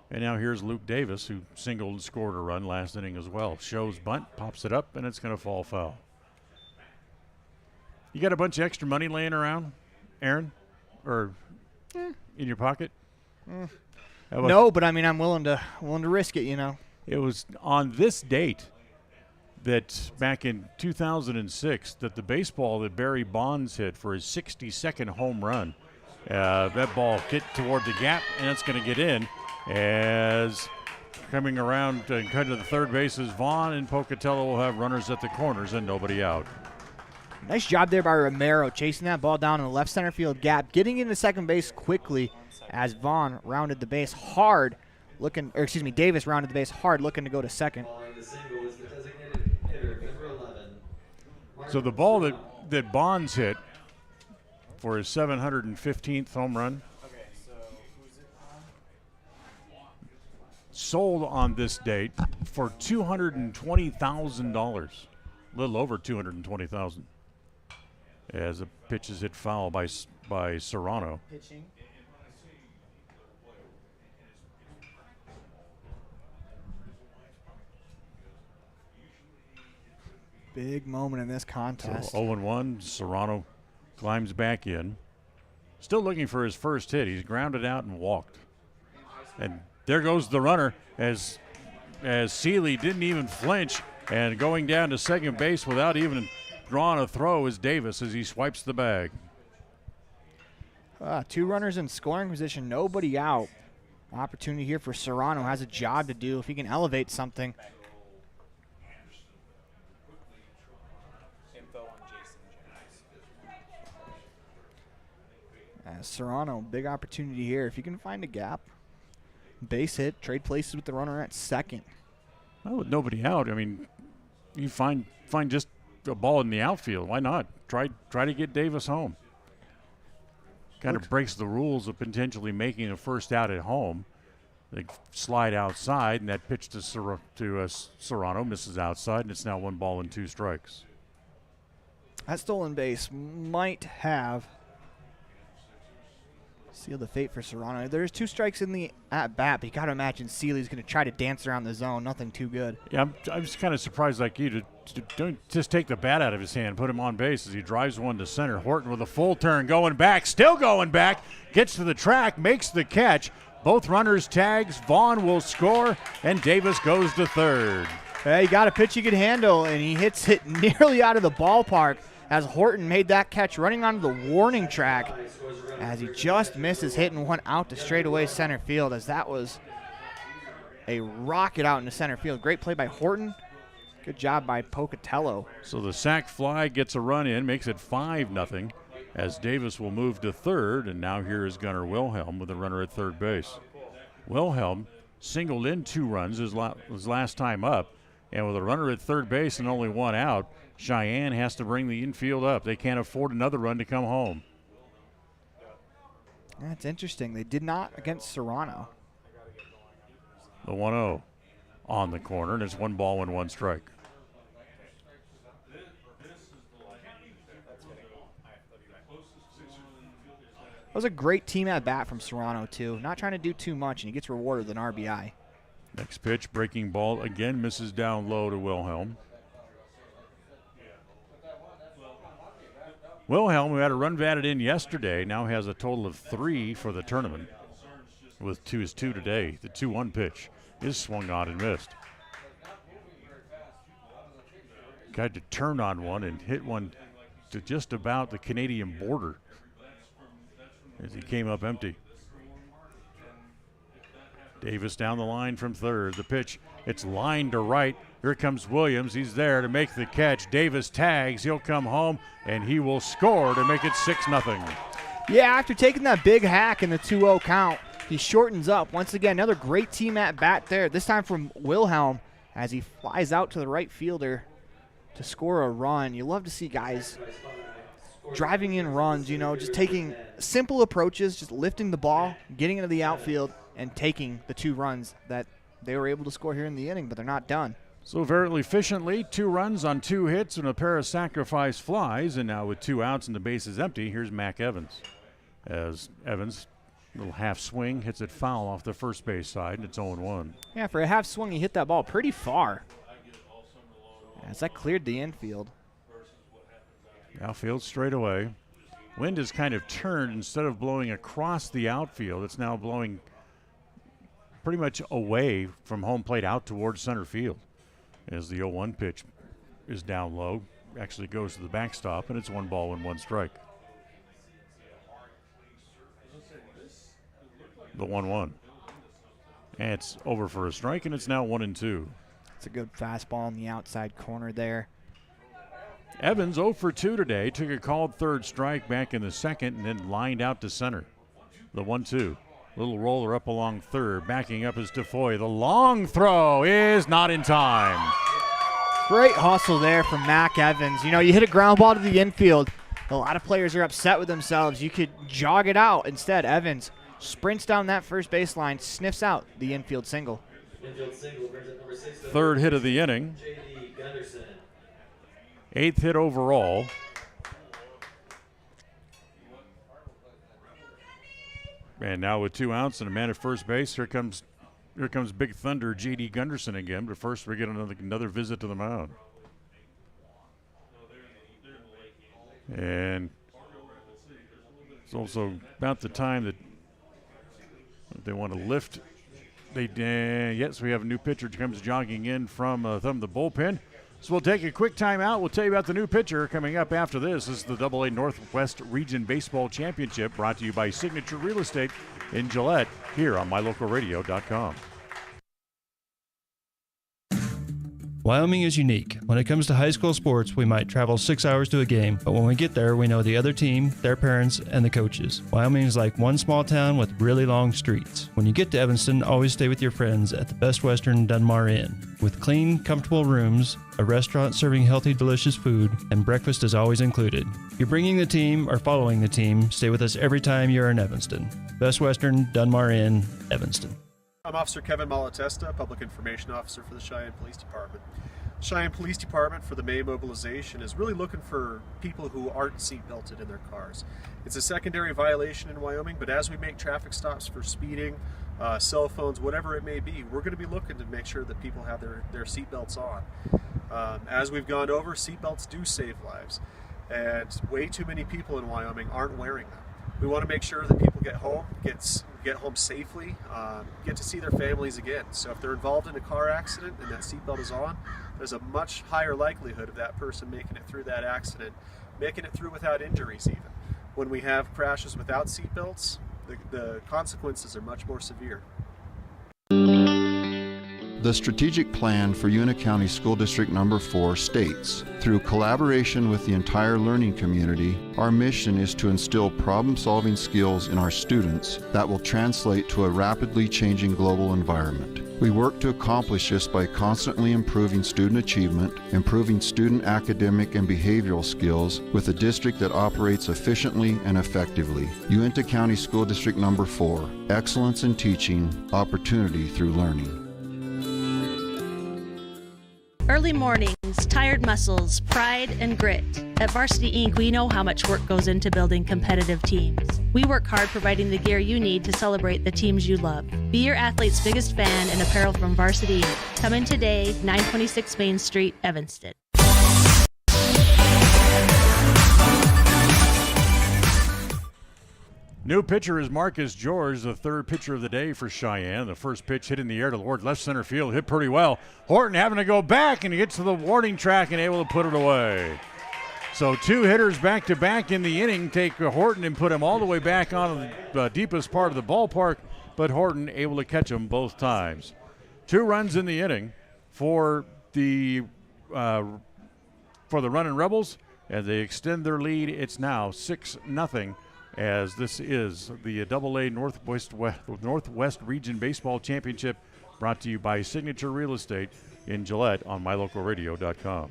And now here's Luke Davis, who singled and scored a run last inning as well. Shows bunt, pops it up, and it's going to fall foul. You got a bunch of extra money laying around, Aaron? Or in your pocket? No, but I mean, I'm willing to risk it, you know. It was on this date that back in 2006 that the baseball that Barry Bonds hit for his 62nd home run, that ball hit toward the gap, and it's going to get in. As coming around and cut to the third bases, Vaughn and Pocatello will have runners at the corners and nobody out. Nice job there by Romero, chasing that ball down in the left center field gap, getting into second base quickly as Vaughn rounded the base hard, Davis rounded the base hard, looking to go to second. So the ball that Bonds hit for his 715th home run sold on this date for $220,000, a little over $220,000, as the pitch is hit foul by Serrano. Pitching. Big moment in this contest. So 0-1, Serrano climbs back in. Still looking for his first hit. He's grounded out and walked. And there goes the runner as Seeley didn't even flinch, and going down to second base without even drawing a throw is Davis as he swipes the bag. 2 runners in scoring position, nobody out. Opportunity here for Serrano, has a job to do if he can elevate something. Serrano, big opportunity here. If you can find a gap, base hit, trade places with the runner at second. Well, with nobody out, I mean, you find just a ball in the outfield. Why not? Try to get Davis home. Kind of breaks the rules of potentially making a first out at home. They slide outside, and that pitch to Serrano misses outside, and it's now 1 ball and 2 strikes. That stolen base might have sealed the fate for Serrano. There's 2 strikes in the at-bat, but you got to imagine Seeley's going to try to dance around the zone. Nothing too good. Yeah, I'm just kind of surprised like you to don't just take the bat out of his hand, put him on base as he drives one to center. Horton with a full turn, going back, still going back, gets to the track, makes the catch. Both runners tags, Vaughn will score, and Davis goes to third. Hey, he got a pitch he could handle, and he hits it nearly out of the ballpark as Horton made that catch running onto the warning track as he just misses hitting one out to straightaway center field, as that was a rocket out into center field. Great play by Horton. Good job by Pocatello. So the sac fly gets a run in, makes it 5-0, as Davis will move to third, and now here is Gunnar Wilhelm with a runner at third base. Wilhelm singled in 2 runs his last time up, and with a runner at third base and only 1 out, Cheyenne has to bring the infield up. They can't afford another run to come home. That's interesting. They did not against Serrano. The 1-0 on the corner, and it's 1 ball and 1 strike. That was a great team at bat from Serrano, too. Not trying to do too much, and he gets rewarded with an RBI. Next pitch, breaking ball, again misses down low to Wilhelm. Wilhelm, who had a run batted in yesterday, now has a total of 3 for the tournament, with 2 today. The 2-1 pitch is swung on and missed. Tried to turn on one and hit one to just about the Canadian border as he came up empty. Davis down the line from third. The pitch, it's lined to right. Here comes Williams. He's there to make the catch. Davis tags. He'll come home, and he will score to make it 6-0. Yeah, after taking that big hack in the 2-0 count, he shortens up. Once again, another great team at bat there, this time from Wilhelm as he flies out to the right fielder to score a run. You love to see guys driving in runs, you know, just taking simple approaches, just lifting the ball, getting into the outfield, and taking the 2 runs that they were able to score here in the inning, but they're not done. So very efficiently, 2 runs on 2 hits and a pair of sacrifice flies, and now with 2 outs and the base is empty, here's Mac Evans. As Evans, little half swing, hits it foul off the first base side, and it's 0-1. Yeah, for a half swing, he hit that ball pretty far as that cleared the infield. Outfield straight away. Wind has kind of turned. Instead of blowing across the outfield, it's now blowing pretty much away from home plate out towards center field as the 0-1 pitch is down low. Actually goes to the backstop, and it's 1 ball and 1 strike. The 1-1. And it's over for a strike, and it's now 1-2. It's a good fastball in the outside corner there. Evans 0 for 2 today. Took a called third strike back in the second and then lined out to center. The 1-2. Little roller up along third. Backing up is Defoe. The long throw is not in time. Great hustle there from Mac Evans. You know, you hit a ground ball to the infield. A lot of players are upset with themselves. You could jog it out. Instead, Evans sprints down that first baseline, sniffs out the infield single. Third hit of the inning. 8th hit overall. And now with 2 outs and a man at first base, here comes Big Thunder J.D. Gunderson again. But first we get another visit to the mound. And it's also about the time that they want to lift Yes, we have a new pitcher who comes jogging in from the bullpen. So we'll take a quick time out. We'll tell you about the new pitcher coming up after this. This is the AA Northwest Region Baseball Championship, brought to you by Signature Real Estate in Gillette, here on mylocalradio.com. Wyoming is unique. When it comes to high school sports, we might travel 6 hours to a game, but when we get there, we know the other team, their parents, and the coaches. Wyoming is like one small town with really long streets. When you get to Evanston, always stay with your friends at the Best Western Dunmar Inn. With clean, comfortable rooms, a restaurant serving healthy, delicious food, and breakfast is always included. If you're bringing the team or following the team, stay with us every time you're in Evanston. Best Western Dunmar Inn, Evanston. I'm Officer Kevin Malatesta, Public Information Officer for the Cheyenne Police Department. Cheyenne Police Department, for the May mobilization, is really looking for people who aren't seatbelted in their cars. It's a secondary violation in Wyoming, but as we make traffic stops for speeding, cell phones, whatever it may be, we're going to be looking to make sure that people have their seatbelts on. As we've gone over, seatbelts do save lives, and way too many people in Wyoming aren't wearing them. We want to make sure that people get home safely, get to see their families again. So if they're involved in a car accident and that seatbelt is on, there's a much higher likelihood of that person making it through that accident, making it through without injuries even. When we have crashes without seatbelts, the consequences are much more severe. The strategic plan for Uintah County School District Number 4 states, through collaboration with the entire learning community, our mission is to instill problem-solving skills in our students that will translate to a rapidly changing global environment. We work to accomplish this by constantly improving student achievement, improving student academic and behavioral skills with a district that operates efficiently and effectively. Uintah County School District Number 4, excellence in teaching, opportunity through learning. Early mornings, tired muscles, pride, and grit. At Varsity Inc., we know how much work goes into building competitive teams. We work hard providing the gear you need to celebrate the teams you love. Be your athlete's biggest fan in apparel from Varsity Inc. Come in today, 926 Main Street, Evanston. New pitcher is Marcus George, the third pitcher of the day for Cheyenne. The first pitch hit in the air toward left center field, hit pretty well. Horton having to go back, and he gets to the warning track and able to put it away. So two hitters back-to-back in the inning take Horton and put him all the way back on the deepest part of the ballpark, but Horton able to catch him both times. 2 runs in the inning for the Runnin Rebels, as they extend their lead. It's now 6-0. As this is the AA Northwest Region Baseball Championship, brought to you by Signature Real Estate in Gillette on mylocalradio.com.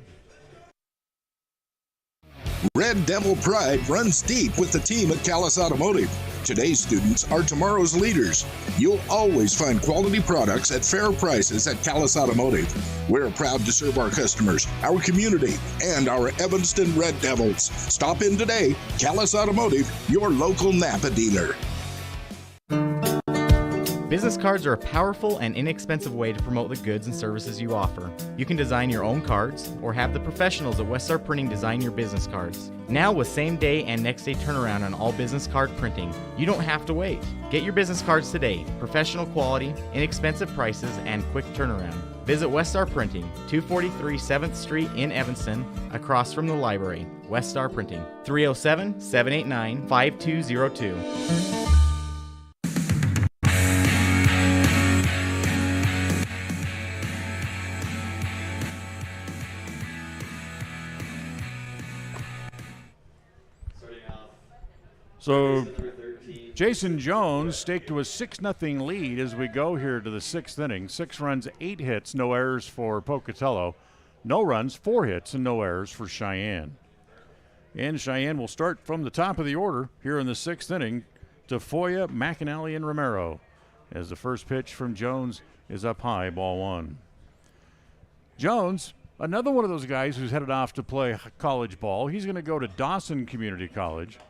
Red Devil pride runs deep with the team at Callis Automotive. Today's students are tomorrow's leaders. You'll always find quality products at fair prices at Callis Automotive. We're proud to serve our customers, our community, and our Evanston Red Devils. Stop in today. Callis Automotive, your local Napa dealer. Business cards are a powerful and inexpensive way to promote the goods and services you offer. You can design your own cards or have the professionals at Westar Printing design your business cards. Now with same day and next day turnaround on all business card printing, you don't have to wait. Get your business cards today. Professional quality, inexpensive prices, and quick turnaround. Visit Westar Printing, 243 7th Street in Evanston, across from the library. Westar Printing, 307-789-5202. So Jason Jones staked to a 6-0 lead as we go here to the 6th inning. 6 runs, 8 hits, no errors for Pocatello. No runs, 4 hits, and no errors for Cheyenne. And Cheyenne will start from the top of the order here in the 6th inning to Foya, McAnally, and Romero, as the first pitch from Jones is up high, ball 1. Jones, another one of those guys who's headed off to play college ball. He's going to go to Dawson Community College.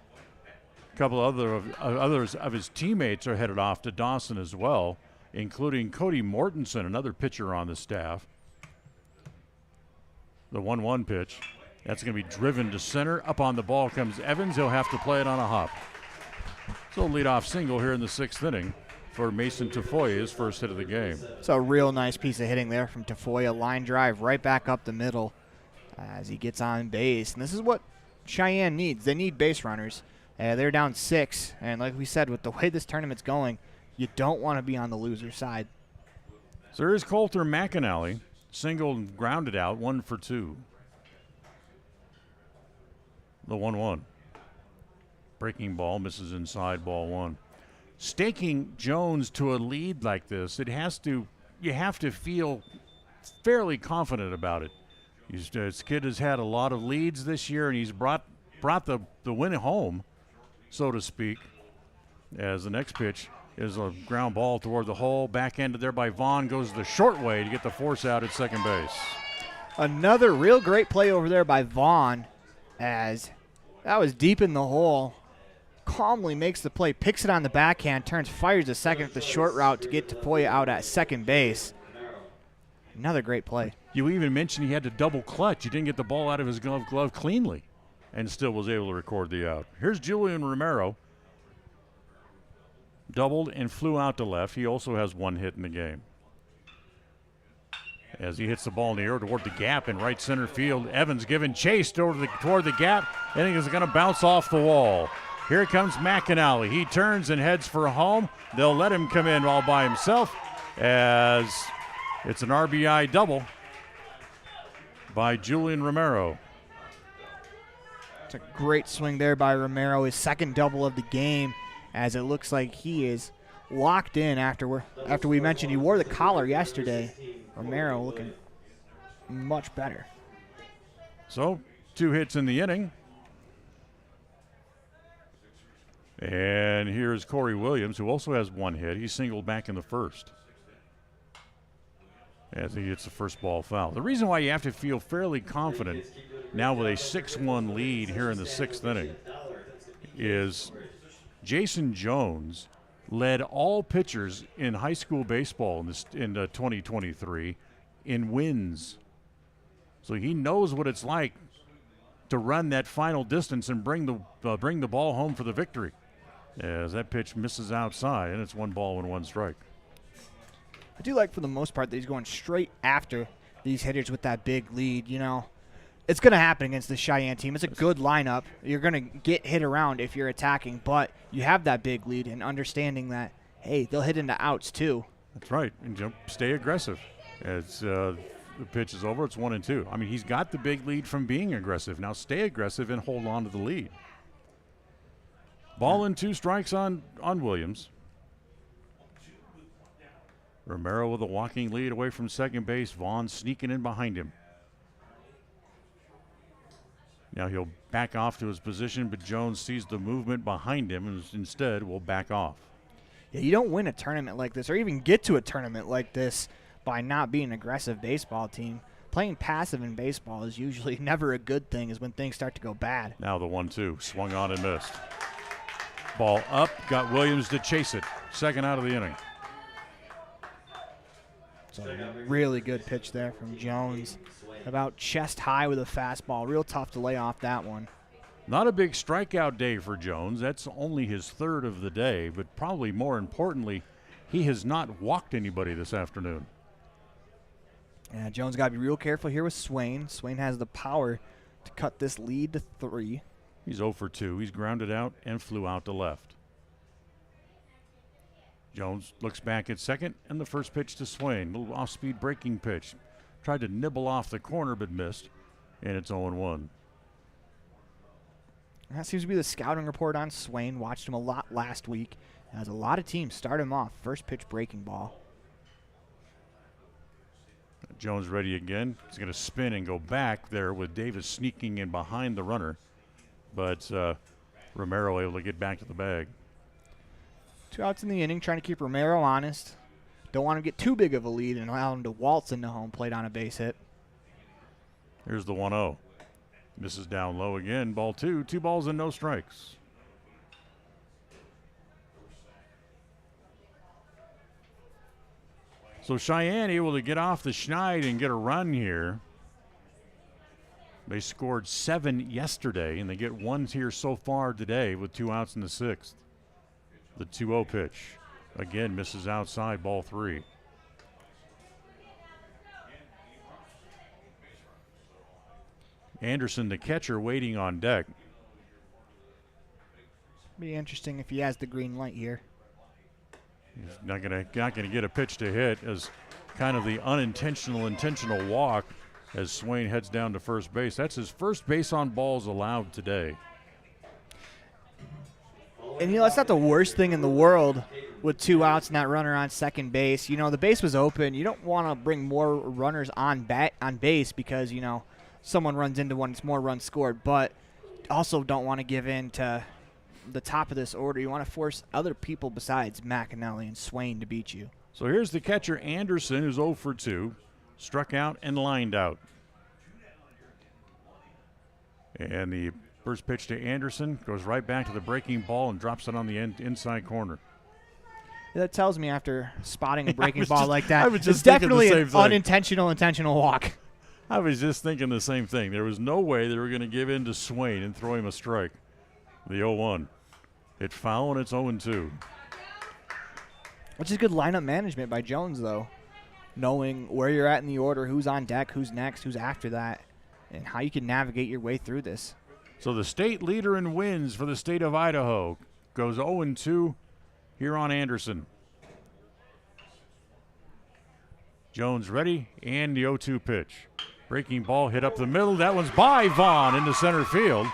A couple others of his teammates are headed off to Dawson as well, including Cody Mortensen, another pitcher on the staff. The 1-1 pitch. That's going to be driven to center. Up on the ball comes Evans. He'll have to play it on a hop. So leadoff single here in the 6th inning for Mason Tafoya, his first hit of the game. It's a real nice piece of hitting there from Tafoya. Line drive right back up the middle as he gets on base. And this is what Cheyenne needs. They need base runners. They're down 6. And like we said, with the way this tournament's going, you don't want to be on the loser side. So here's Coulter McAnally. Single and grounded out, 1 for 2. The 1-1. Breaking ball, misses inside, ball 1. Staking Jones to a lead like this, you have to feel fairly confident about it. This kid has had a lot of leads this year, and he's brought the win home, so to speak, as the next pitch is a ground ball toward the hole. Backhanded there by Vaughn, goes the short way to get the force out at second base. Another real great play over there by Vaughn, as that was deep in the hole. Calmly makes the play, picks it on the backhand, turns, fires to second with the short route to get Tafoya out at second base. Another great play. You even mentioned he had to double clutch. He didn't get the ball out of his glove cleanly and still was able to record the out. Here's Julian Romero. Doubled and flew out to left. He also has 1 hit in the game. As he hits the ball in the air toward the gap in right center field, Evans giving chase toward the gap, and he is going to bounce off the wall. Here comes McAnally. He turns and heads for home. They'll let him come in all by himself as it's an RBI double by Julian Romero. It's a great swing there by Romero, his second double of the game, as it looks like he is locked in after we mentioned he wore the collar yesterday. Romero looking much better. So 2 hits in the inning. And here's Corey Williams, who also has 1 hit. He singled back in the first as he hits the first ball foul. The reason why you have to feel fairly confident now with a 6-1 lead here in the 6th inning is Jason Jones led all pitchers in high school baseball in 2023 in wins. So he knows what it's like to run that final distance and bring the ball home for the victory. As that pitch misses outside, and it's 1 ball and 1 strike. I do like, for the most part, that he's going straight after these hitters with that big lead. You know, it's going to happen against the Cheyenne team. It's a good lineup. You're going to get hit around if you're attacking, but you have that big lead, and understanding that, hey, they'll hit into outs too. That's right, and stay aggressive. As the pitch is over, it's 1-2. I mean, he's got the big lead from being aggressive. Now stay aggressive and hold on to the lead. Ball and 2 strikes on Williams. Romero with a walking lead away from second base. Vaughn sneaking in behind him. Now he'll back off to his position, but Jones sees the movement behind him and instead will back off. Yeah, you don't win a tournament like this or even get to a tournament like this by not being an aggressive baseball team. Playing passive in baseball is usually never a good thing, is when things start to go bad. Now the 1-2, swung on and missed. Ball up, got Williams to chase it. Second out of the inning. So really good pitch there from Jones. About chest high with a fastball. Real tough to lay off that one. Not a big strikeout day for Jones. That's only his 3rd of the day, but probably more importantly, he has not walked anybody this afternoon. Yeah, Jones got to be real careful here with Swain. Swain has the power to cut this lead to 3. He's 0 for 2. He's grounded out and flew out to left. Jones looks back at second, and the first pitch to Swain. Little off-speed breaking pitch. Tried to nibble off the corner, but missed, and it's 0-1. That seems to be the scouting report on Swain. Watched him a lot last week. As a lot of teams start him off. First pitch breaking ball. Jones ready again. He's going to spin and go back there with Davis sneaking in behind the runner. But Romero able to get back to the bag. 2 outs in the inning, trying to keep Romero honest. Don't want to get too big of a lead and allow him to waltz into home plate on a base hit. Here's the 1-0. Misses down low again. Ball 2. 2 balls and no strikes. So Cheyenne able to get off the schneid and get a run here. They scored 7 yesterday, and they get 1 here so far today with 2 outs in the 6th. The 2-0 pitch. Again, misses outside, ball 3. Anderson, the catcher, waiting on deck. Be interesting if he has the green light here. He's not gonna get a pitch to hit, as kind of the intentional walk as Swain heads down to first base. That's his first base on balls allowed today. And, that's not the worst thing in the world with 2 outs and that runner on second base. The base was open. You don't want to bring more runners on base because, someone runs into one, it's more runs scored. But also don't want to give in to the top of this order. You want to force other people besides McAnally and Swain to beat you. So here's the catcher, Anderson, who's 0 for 2. Struck out and lined out. And the first pitch to Anderson goes right back to the breaking ball and drops it on the inside corner. That tells me after spotting a breaking ball like that, it's definitely an intentional walk. I was just thinking the same thing. There was no way they were going to give in to Swain and throw him a strike. The 0-1. It's foul and it's 0-2. Which is good lineup management by Jones, though. Knowing where you're at in the order, who's on deck, who's next, who's after that, and how you can navigate your way through this. So the state leader in wins for the state of Idaho goes 0-2 here on Anderson. Jones ready, and the 0-2 pitch. Breaking ball hit up the middle. That one's by Vaughn into center field.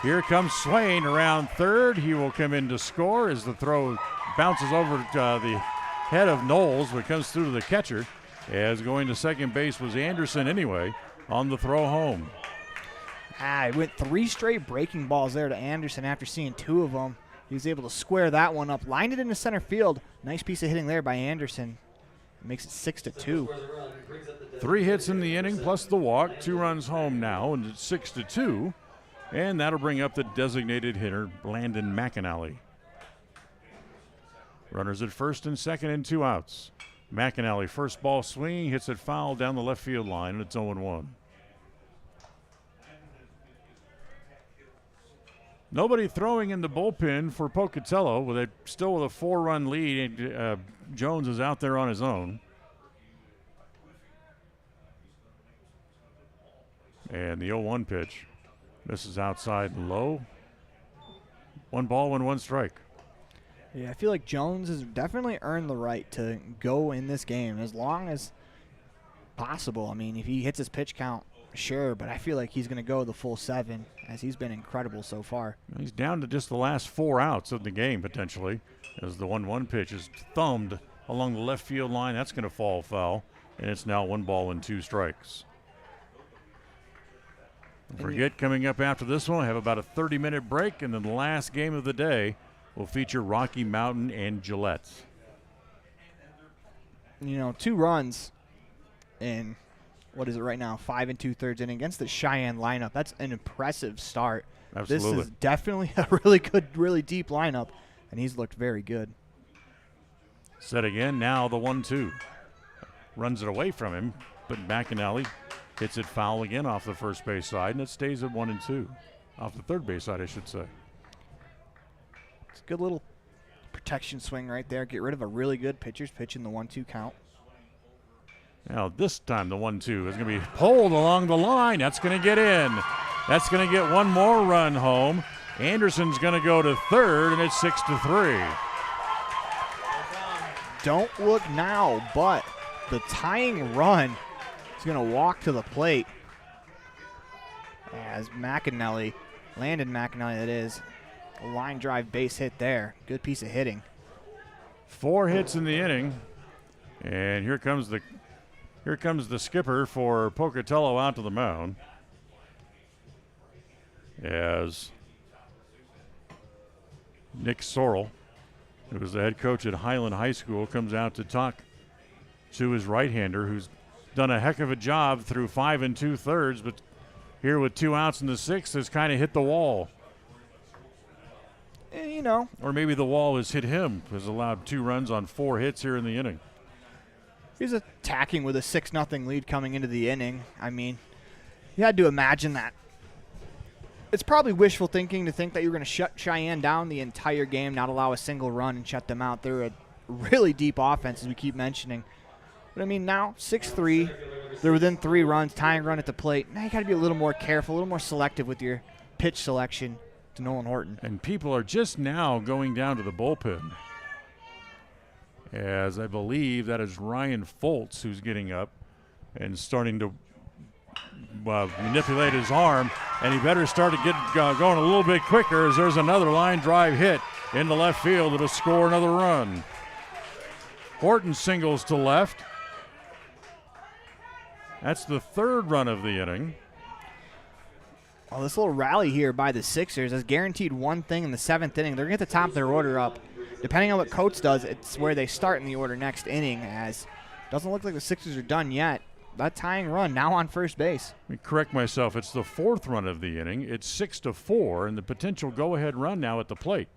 Here comes Swain around third. He will come in to score as the throw bounces over the head of Knowles, but comes through to the catcher. As going to second base was Anderson anyway on the throw home. It went 3 straight breaking balls there to Anderson after seeing 2 of them. He was able to square that one up, lined it into center field. Nice piece of hitting there by Anderson. It makes it 6-2. 3 hits in the inning plus the walk. 2 runs home now, and it's 6-2. And that'll bring up the designated hitter, Landon McAnally. Runners at first and second and 2 outs. McAnally, first ball swing, hits it foul down the left field line, and it's 0-1. Nobody throwing in the bullpen for Pocatello, still with a 4-run lead. Jones is out there on his own. And the 0-1 pitch misses outside low. 1 ball, 1 strike. Yeah, I feel like Jones has definitely earned the right to go in this game as long as possible. I mean, if he hits his pitch count, sure, but I feel like he's going to go the full 7 as he's been incredible so far. He's down to just the last 4 outs of the game potentially as the 1-1 pitch is thumbed along the left field line. That's going to fall foul, and it's now 1 ball and 2 strikes. Don't forget, coming up after this one, we'll have about a 30-minute break, and then the last game of the day will feature Rocky Mountain and Gillette. 2 runs in, what is it right now, 5 2/3 inning against the Cheyenne lineup. That's an impressive start. Absolutely. This is definitely a really good, really deep lineup, and he's looked very good. Set again, now the 1-2. Runs it away from him, but McAnally hits it foul again off the first base side, and it stays at 1-2. Off the third base side, I should say. It's a good little protection swing right there. Get rid of a really good pitcher's pitch in the 1-2 count. Now this time the 1-2 is going to be pulled along the line. That's going to get in. That's going to get 1 more run home. Anderson's going to go to third, and it's 6-3. Don't look now, but the tying run is going to walk to the plate as McAnally, Landon McAnally that is, a line drive base hit there. Good piece of hitting. 4 hits in the inning, and here comes the skipper for Pocatello out to the mound as Nick Sorrell, who was the head coach at Highland High School, comes out to talk to his right-hander, who's done a heck of a job through 5 2/3, but here with 2 outs in the 6th has kind of hit the wall. Or maybe the wall has hit him, has allowed 2 runs on 4 hits here in the inning. He's attacking with a 6-0 lead coming into the inning. I mean, you had to imagine that. It's probably wishful thinking to think that you're going to shut Cheyenne down the entire game, not allow a single run and shut them out. They're a really deep offense, as we keep mentioning. But, I mean, now 6-3. They're within 3 runs, tying run at the plate. Now you got to be a little more careful, a little more selective with your pitch selection to Nolan Horton. And people are just now going down to the bullpen, as I believe that is Ryan Foltz who's getting up and starting to manipulate his arm, and he better start to get going a little bit quicker, as there's another line drive hit into left field that'll score another run. Horton singles to left. That's the 3rd run of the inning. Well, this little rally here by the Sixers is guaranteed one thing in the 7th inning. They're going to get the top of their order up. Depending on what Coates does, it's where they start in the order next inning, as it doesn't look like the Sixers are done yet. That tying run now on first base. Let me correct myself. It's the 4th run of the inning. It's 6-4, and the potential go-ahead run now at the plate,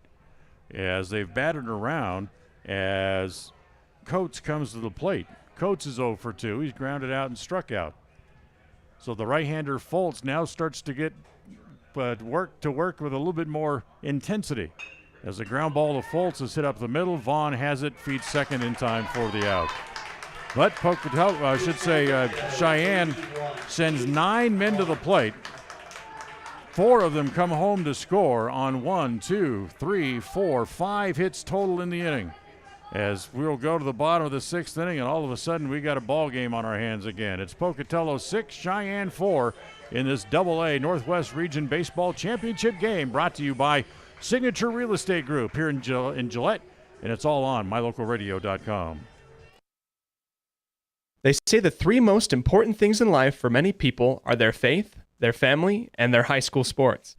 as they've batted around as Coates comes to the plate. Coates is 0 for 2. He's grounded out and struck out. So the right-hander Foltz now starts to get work with a little bit more intensity. As the ground ball to Foltz is hit up the middle, Vaughn has it, feeds second in time for the out. But Pocatello, Cheyenne sends 9 men to the plate. 4 of them come home to score on 1, 2, 3, 4, 5 hits total in the inning. As we'll go to the bottom of the 6th inning, and all of a sudden we got a ball game on our hands again. It's Pocatello 6, Cheyenne 4 in this AA Northwest Region Baseball Championship game, brought to you by Signature Real Estate Group here in Gillette, and it's all on mylocalradio.com. They say the 3 most important things in life for many people are their faith, their family, and their high school sports.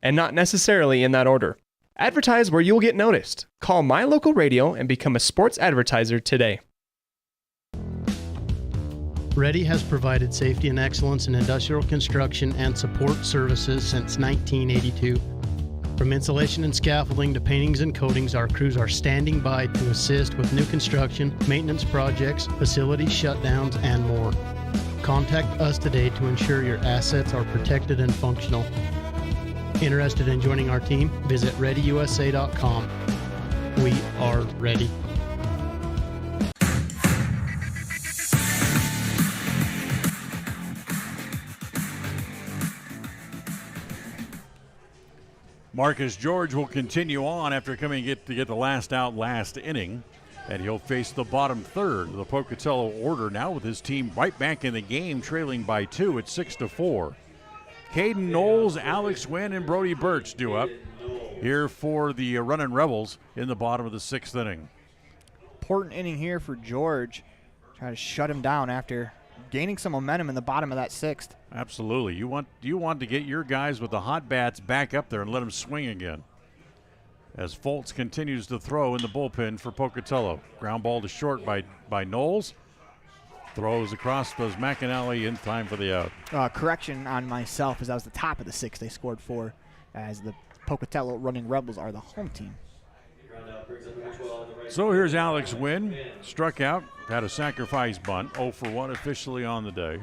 And not necessarily in that order. Advertise where you'll get noticed. Call My Local Radio and become a sports advertiser today. Ready has provided safety and excellence in industrial construction and support services since 1982. From insulation and scaffolding to paintings and coatings, our crews are standing by to assist with new construction, maintenance projects, facility shutdowns, and more. Contact us today to ensure your assets are protected and functional. Interested in joining our team? Visit ReadyUSA.com. We are ready. Marcus George will continue on after coming to get the last out last inning, and he'll face the bottom 3rd of the Pocatello order now with his team right back in the game, trailing by 2 at 6-4. Caden Knowles, Alex Wynn, and Brody Birch due up here for the Runnin' Rebels in the bottom of the 6th inning. Important inning here for George. Try to shut him down after gaining some momentum in the bottom of that 6th. Absolutely. You want to get your guys with the hot bats back up there and let them swing again. As Foltz continues to throw in the bullpen for Pocatello. Ground ball to short by Knowles. Throws across, does McAnally in time for the out. Correction on myself, as that was the top of the 6th. They scored 4, as the Pocatello Running Rebels are the home team. So here's Alex Wynn, struck out, had a sacrifice bunt, 0 for 1 officially on the day.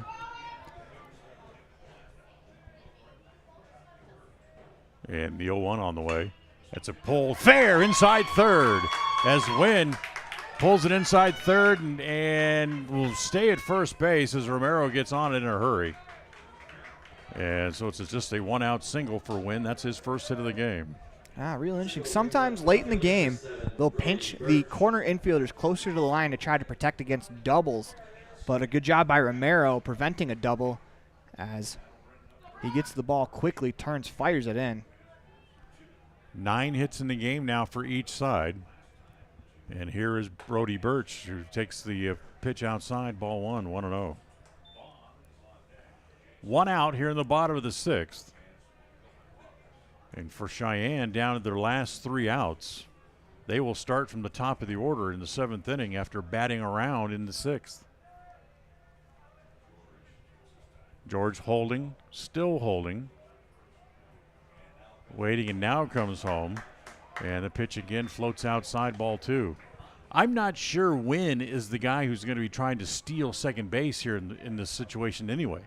And the 0-1 on the way. That's a pull fair inside 3rd as Wynn pulls it inside 3rd and will stay at first base as Romero gets on it in a hurry. And so it's just a 1-out single for Wynn. That's his first hit of the game. Real interesting. Sometimes late in the game, they'll pinch the corner infielders closer to the line to try to protect against doubles. But a good job by Romero preventing a double as he gets the ball quickly, turns, fires it in. 9 hits in the game now for each side. And here is Brody Birch, who takes the pitch outside, ball 1, 1-0. 1 out here in the bottom of the 6th. And for Cheyenne, down to their last 3 outs, they will start from the top of the order in the 7th inning after batting around in the 6th. George holding, still holding. Waiting, and now comes home. And the pitch again floats outside, ball 2. I'm not sure Wynn is the guy who's going to be trying to steal second base here in this situation anyway.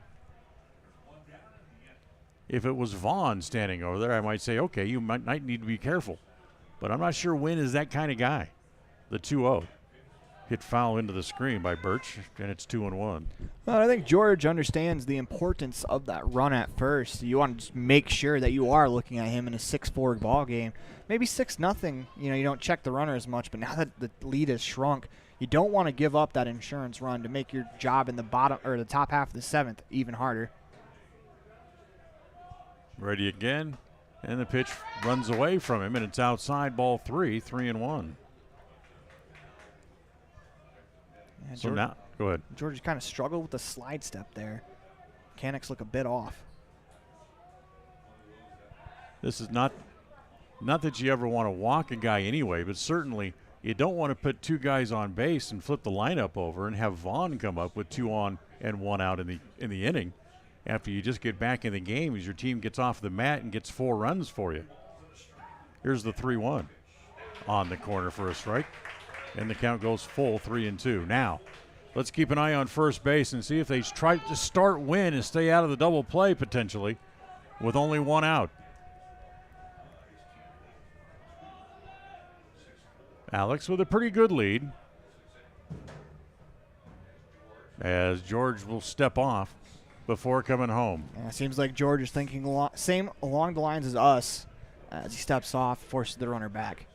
If it was Vaughn standing over there, I might say, okay, you might need to be careful. But I'm not sure Wynn is that kind of guy. the 2-0. Hit foul into the screen by Birch, and it's 2-1. Well, I think George understands the importance of that run at first. You want to just make sure that you are looking at him in a 6-4 ball game. Maybe 6-0, you don't check the runner as much, but now that the lead has shrunk, you don't want to give up that insurance run to make your job in the bottom or the top half of the 7th even harder. Ready again, and the pitch runs away from him, and it's outside, ball 3-1. Yeah, So now, go ahead. George kind of struggled with the slide step there. Mechanics look a bit off. This is not that you ever want to walk a guy anyway, but certainly you don't want to put two guys on base and flip the lineup over and have Vaughn come up with 2 on and 1 out in the inning after you just get back in the game as your team gets off the mat and gets 4 runs for you. Here's the 3-1 on the corner for a strike. And the count goes full 3-2. Now, let's keep an eye on first base and see if they try to start win and stay out of the double play potentially with only 1 out. Alex with a pretty good lead as George will step off before coming home. Yeah, seems like George is thinking along the lines as us as he steps off, forces the runner back.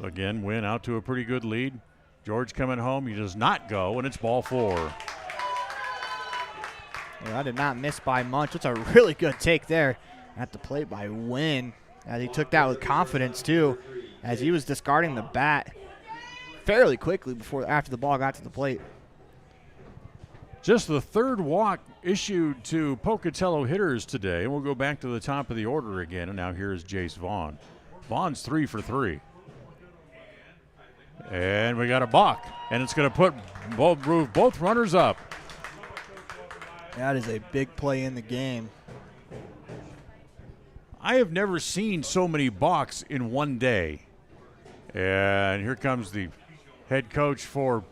Again, Wynn out to a pretty good lead. George coming home. He does not go, and it's ball 4. Well, I did not miss by much. It's a really good take there at the plate by Wynn. As he took that with confidence, too, as he was discarding the bat fairly quickly after the ball got to the plate. Just the 3rd walk issued to Pocatello hitters today. We'll go back to the top of the order again, and now here's Jace Vaughn. Vaughn's 3 for 3. And we got a balk, and it's going to move both runners up. That is a big play in the game. I have never seen so many balks in one day. And here comes the head coach for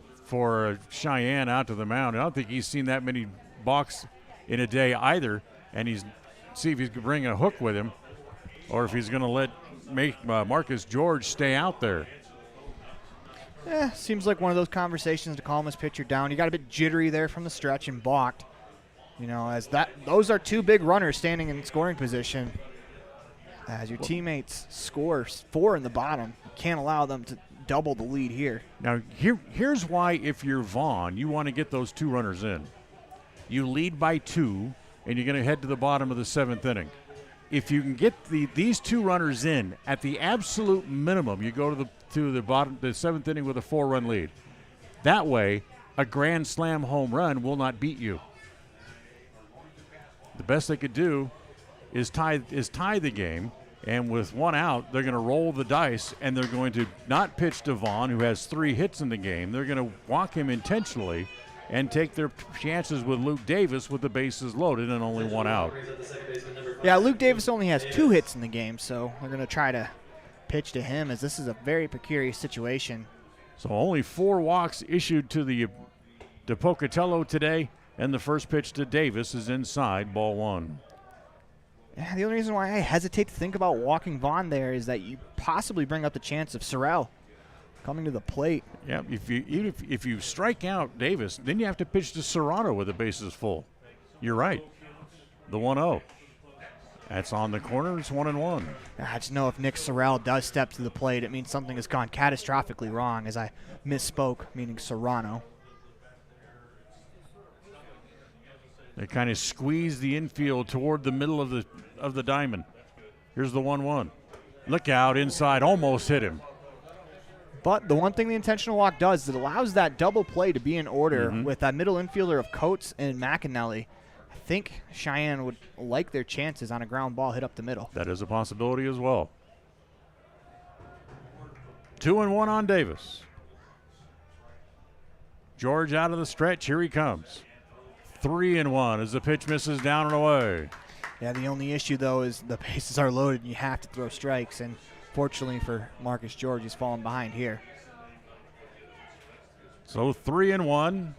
Cheyenne out to the mound. I don't think he's seen that many balks in a day either. And he's see if he's going to bring a hook with him or if he's going to make Marcus George stay out there. Seems like one of those conversations to calm his pitcher down. He got a bit jittery there from the stretch and balked. As those are 2 big runners standing in scoring position. As your teammates score 4 in the bottom, you can't allow them to double the lead here. Now, here's why if you're Vaughn, you want to get those 2 runners in. You lead by 2, and you're going to head to the bottom of the 7th inning. If you can get these 2 runners in at the absolute minimum, you go to the bottom, the 7th inning with a 4-run lead. That way, a grand slam home run will not beat you. The best they could do is tie the game, and with 1 out, they're going to roll the dice, and they're going to not pitch to Vaughn, who has 3 hits in the game. They're going to walk him intentionally and take their chances with Luke Davis with the bases loaded and only 1 out. Yeah, Luke Davis only has 2 hits in the game, so they're going to try to pitch to him as this is a very precarious situation. So only 4 walks issued to Pocatello today, and the first pitch to Davis is inside, ball 1. Yeah, the only reason why I hesitate to think about walking Vaughn there is that you possibly bring up the chance of Sorrell coming to the plate. Yeah, if you strike out Davis, then you have to pitch to Serrano with the bases full. You're right. The 1-0. That's on the corner. It's 1-1. I just know if Nick Sorrell does step to the plate, it means something has gone catastrophically wrong, as I misspoke, meaning Serrano. They kind of squeeze the infield toward the middle of the diamond. Here's the 1-1. Look out inside, almost hit him. But the one thing the intentional walk does is it allows that double play to be in order with that middle infielder of Coates and McAnally. I think Cheyenne would like their chances on a ground ball hit up the middle. That is a possibility as well. 2-1 on Davis. George out of the stretch. Here he comes. 3-1 as the pitch misses down and away. Yeah, the only issue, though, is the bases are loaded and you have to throw strikes. And fortunately for Marcus George, he's falling behind here. So 3-1.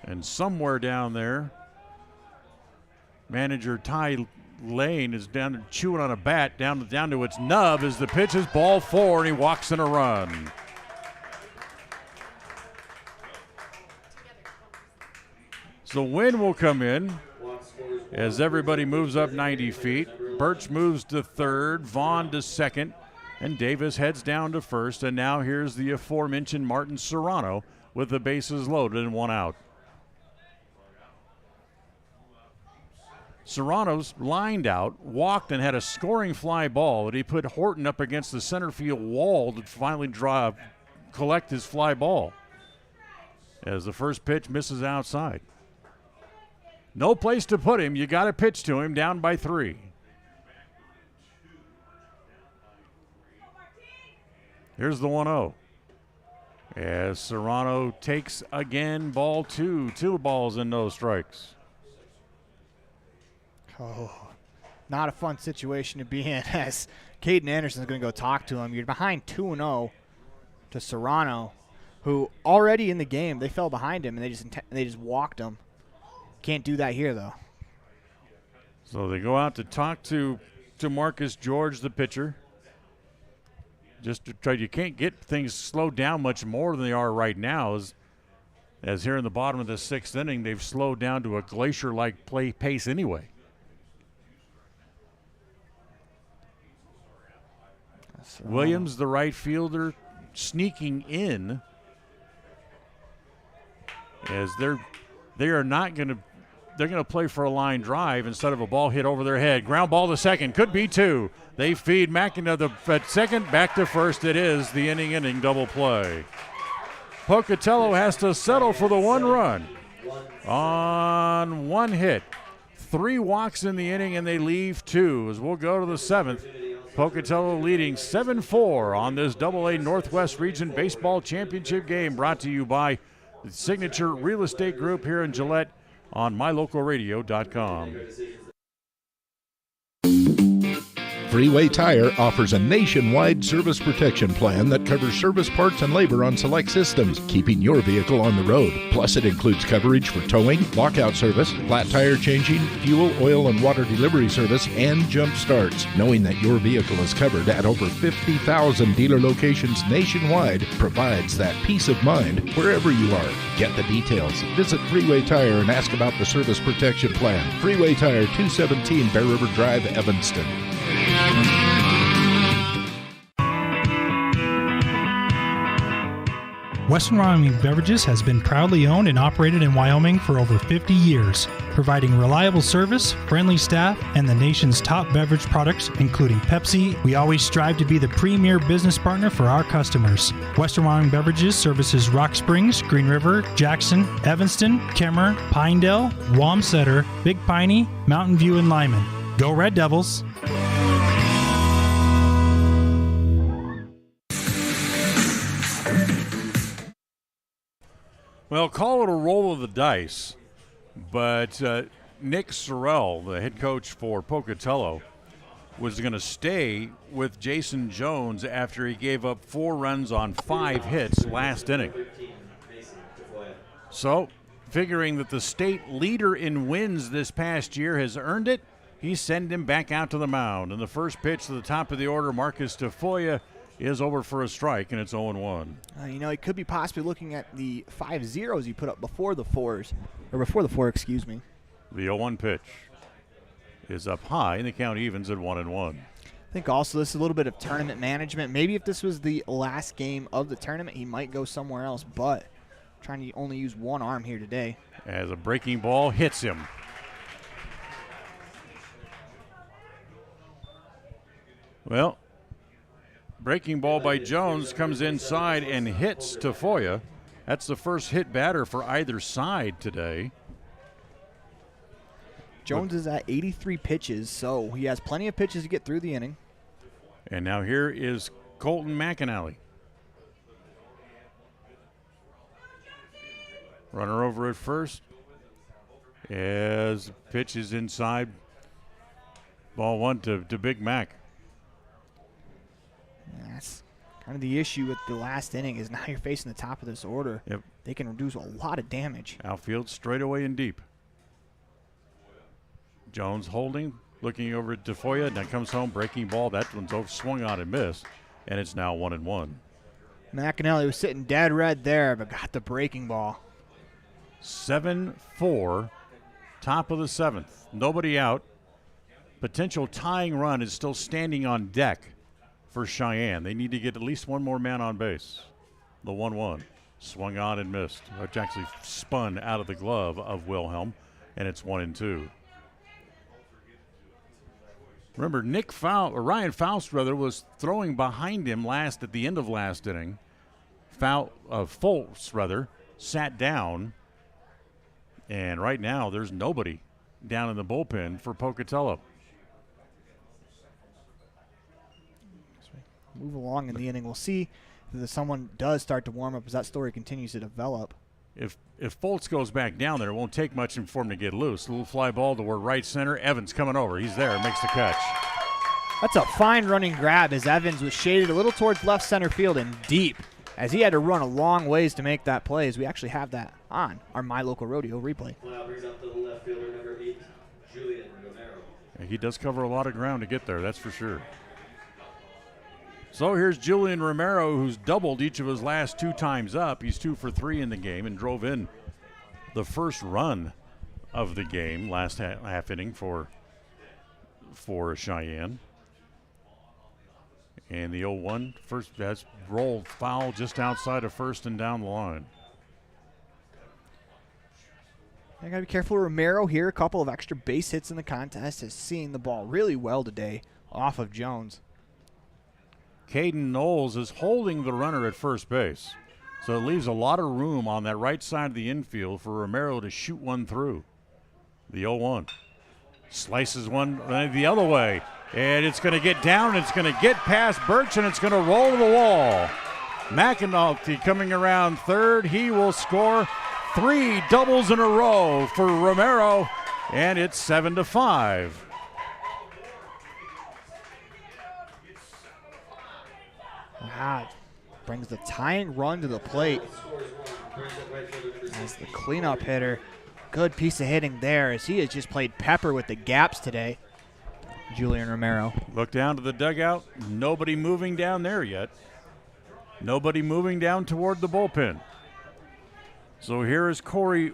And somewhere down there, manager Ty Lane is down chewing on a bat down to its nub as the pitch is ball 4 and he walks in a run. So wind will come in as everybody moves up 90 feet. Birch moves to third, Vaughn to second, and Davis heads down to first. And now here's the aforementioned Martin Serrano with the bases loaded and 1 out. Serrano's lined out, walked, and had a scoring fly ball that he put Horton up against the center field wall to finally collect his fly ball as the first pitch misses outside. No place to put him. You got to pitch to him, down by 3. Here's the 1-0. As Serrano takes again, ball 2. 2 balls and no strikes. Oh, not a fun situation to be in as Caden Anderson's going to go talk to him. You're behind 2-0 to Serrano, who already in the game, they fell behind him and they just walked him. Can't do that here, though. So they go out to talk to Marcus George, the pitcher. Just to try, you can't get things slowed down much more than they are right now. As here in the bottom of the 6th inning, they've slowed down to a glacier-like play pace anyway. Williams, the right fielder, sneaking in as they're going to play for a line drive instead of a ball hit over their head. Ground ball to second, could be 2. They feed McIntyre at second, back to first. It is the inning double play. Pocatello has to settle for the 1 run on 1 hit. 3 walks in the inning and they leave 2 as we'll go to the 7th. Pocatello leading 7-4 on this AA Northwest Region Baseball Championship game, brought to you by the Signature Real Estate Group here in Gillette on mylocalradio.com. Freeway Tire offers a nationwide service protection plan that covers service parts and labor on select systems, keeping your vehicle on the road. Plus, it includes coverage for towing, lockout service, flat tire changing, fuel, oil, and water delivery service, and jump starts. Knowing that your vehicle is covered at over 50,000 dealer locations nationwide provides that peace of mind wherever you are. Get the details. Visit Freeway Tire and ask about the service protection plan. Freeway Tire, 217 Bear River Drive, Evanston. Western Wyoming Beverages has been proudly owned and operated in Wyoming for over 50 years, providing reliable service, friendly staff, and the nation's top beverage products, including Pepsi. We always strive to be the premier business partner for our customers. Western Wyoming Beverages services Rock Springs, Green River, Jackson, Evanston, Kemmer, Pinedale, Wamsutter, Big Piney, Mountain View, and Lyman. Go Red Devils! Well, call it a roll of the dice, but Nick Sorrell, the head coach for Pocatello, was going to stay with Jason Jones after he gave up 4 runs on 5 hits last inning. So, figuring that the state leader in wins this past year has earned it, he sent him back out to the mound. And the first pitch to the top of the order, Marcus Tafoya, is over for a strike, and it's 0-1. He could be possibly looking at the 5 zeros he put up before the 4s, or before the 4, excuse me. The 0-1 pitch is up high, and the count evens at 1-1. I think also this is a little bit of tournament management. Maybe if this was the last game of the tournament, he might go somewhere else, but trying to only use 1 arm here today. As a breaking ball hits him. Well, breaking ball by Jones comes inside and hits Tafoya. That's the first hit batter for either side today. Jones is at 83 pitches, so he has plenty of pitches to get through the inning. And now here is Colton McAnally. Runner over at first as pitch is inside. Ball 1 to Big Mac. That's kind of the issue with the last inning is now you're facing the top of this order. Yep. They can reduce a lot of damage. Outfield straight away and deep. Jones holding, Looking over at DeFoya, and that comes home, breaking ball. That one's swung on and missed, and it's now 1-1. McAnally was sitting dead red there, but got the breaking ball. 7-4, top of the 7th. Nobody out. Potential tying run is still standing on deck for Cheyenne. They need to get at least one more man on base. The 1-1. Swung on and missed. Which actually spun out of the glove of Wilhelm, and it's 1-2. Remember, Ryan Faust was throwing behind him at the end of last inning. Foltz sat down, and right now there's nobody down in the bullpen for Pocatello. Move along in the inning. We'll see if someone does start to warm up as that story continues to develop. If Foltz goes back down there, it won't take much for him to get loose. A little fly ball toward right center. Evans coming over. He's there, makes the catch. That's a fine running grab as Evans was shaded a little towards left center field and deep as he had to run a long ways to make that play. As we actually have that on our My Local Rodeo replay. Now brings up the left fielder, number 8, Julian Romero. Yeah, he does cover a lot of ground to get there, that's for sure. So here's Julian Romero, who's doubled each of his last 2 times up. He's 2 for 3 in the game and drove in the first run of the game, last half inning for Cheyenne. And the 0-1, first that's rolled foul just outside of first and down the line. I got to be careful. Romero here, a couple of extra base hits in the contest, is seeing the ball really well today off of Jones. Caden Knowles is holding the runner at first base. So it leaves a lot of room on that right side of the infield for Romero to shoot one through. The 0-1. Slices one the other way. And it's going to get down. It's going to get past Birch, and it's going to roll to the wall. McAnulty coming around third. He will score 3 doubles in a row for Romero, and it's 7-5. Wow, brings the tying run to the plate as the cleanup hitter. Good piece of hitting there as he has just played pepper with the gaps today. Julian Romero. Look down to the dugout. Nobody moving down there yet. Nobody moving down toward the bullpen. So here is Corey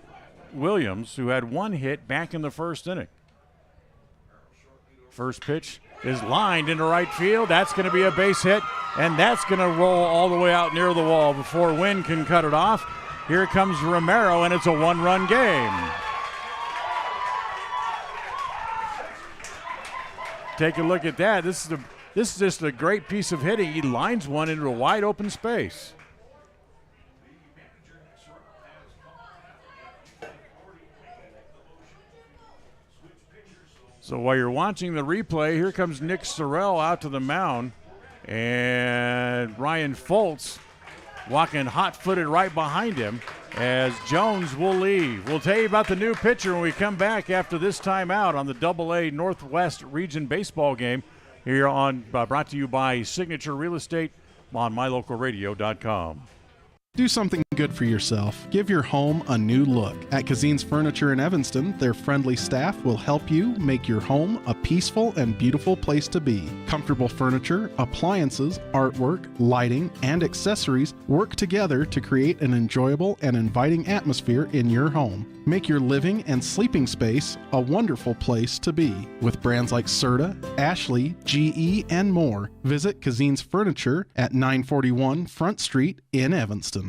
Williams, who had 1 hit back in the first inning. First pitch is lined into right field. That's going to be a base hit, and that's going to roll all the way out near the wall before Wynn can cut it off. Here comes Romero, and it's a 1-run game. Take a look at that. This is just a great piece of hitting. He lines one into a wide open space. So while you're watching the replay, here comes Nick Sorrell out to the mound, and Ryan Foltz walking hot-footed right behind him as Jones will leave. We'll tell you about the new pitcher when we come back after this timeout on the AA Northwest Region Baseball game here on brought to you by Signature Real Estate on MyLocalRadio.com. Do something good for yourself. Give your home a new look. At Kazine's Furniture in Evanston, their friendly staff will help you make your home a peaceful and beautiful place to be. Comfortable furniture, appliances, artwork, lighting, and accessories work together to create an enjoyable and inviting atmosphere in your home. Make your living and sleeping space a wonderful place to be. With brands like Serta, Ashley, GE, and more, visit Kazine's Furniture at 941 Front Street in Evanston.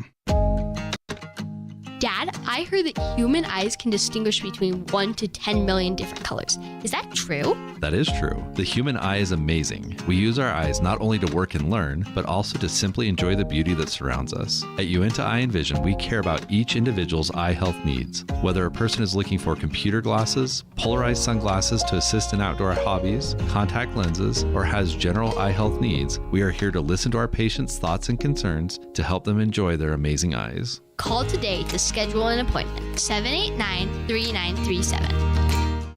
Dad, I heard that human eyes can distinguish between 1 to 10 million different colors. Is that true? That is true. The human eye is amazing. We use our eyes not only to work and learn, but also to simply enjoy the beauty that surrounds us. At Uinta Eye and Vision, we care about each individual's eye health needs. Whether a person is looking for computer glasses, polarized sunglasses to assist in outdoor hobbies, contact lenses, or has general eye health needs, we are here to listen to our patients' thoughts and concerns to help them enjoy their amazing eyes. Call today to schedule an appointment. 789-3937.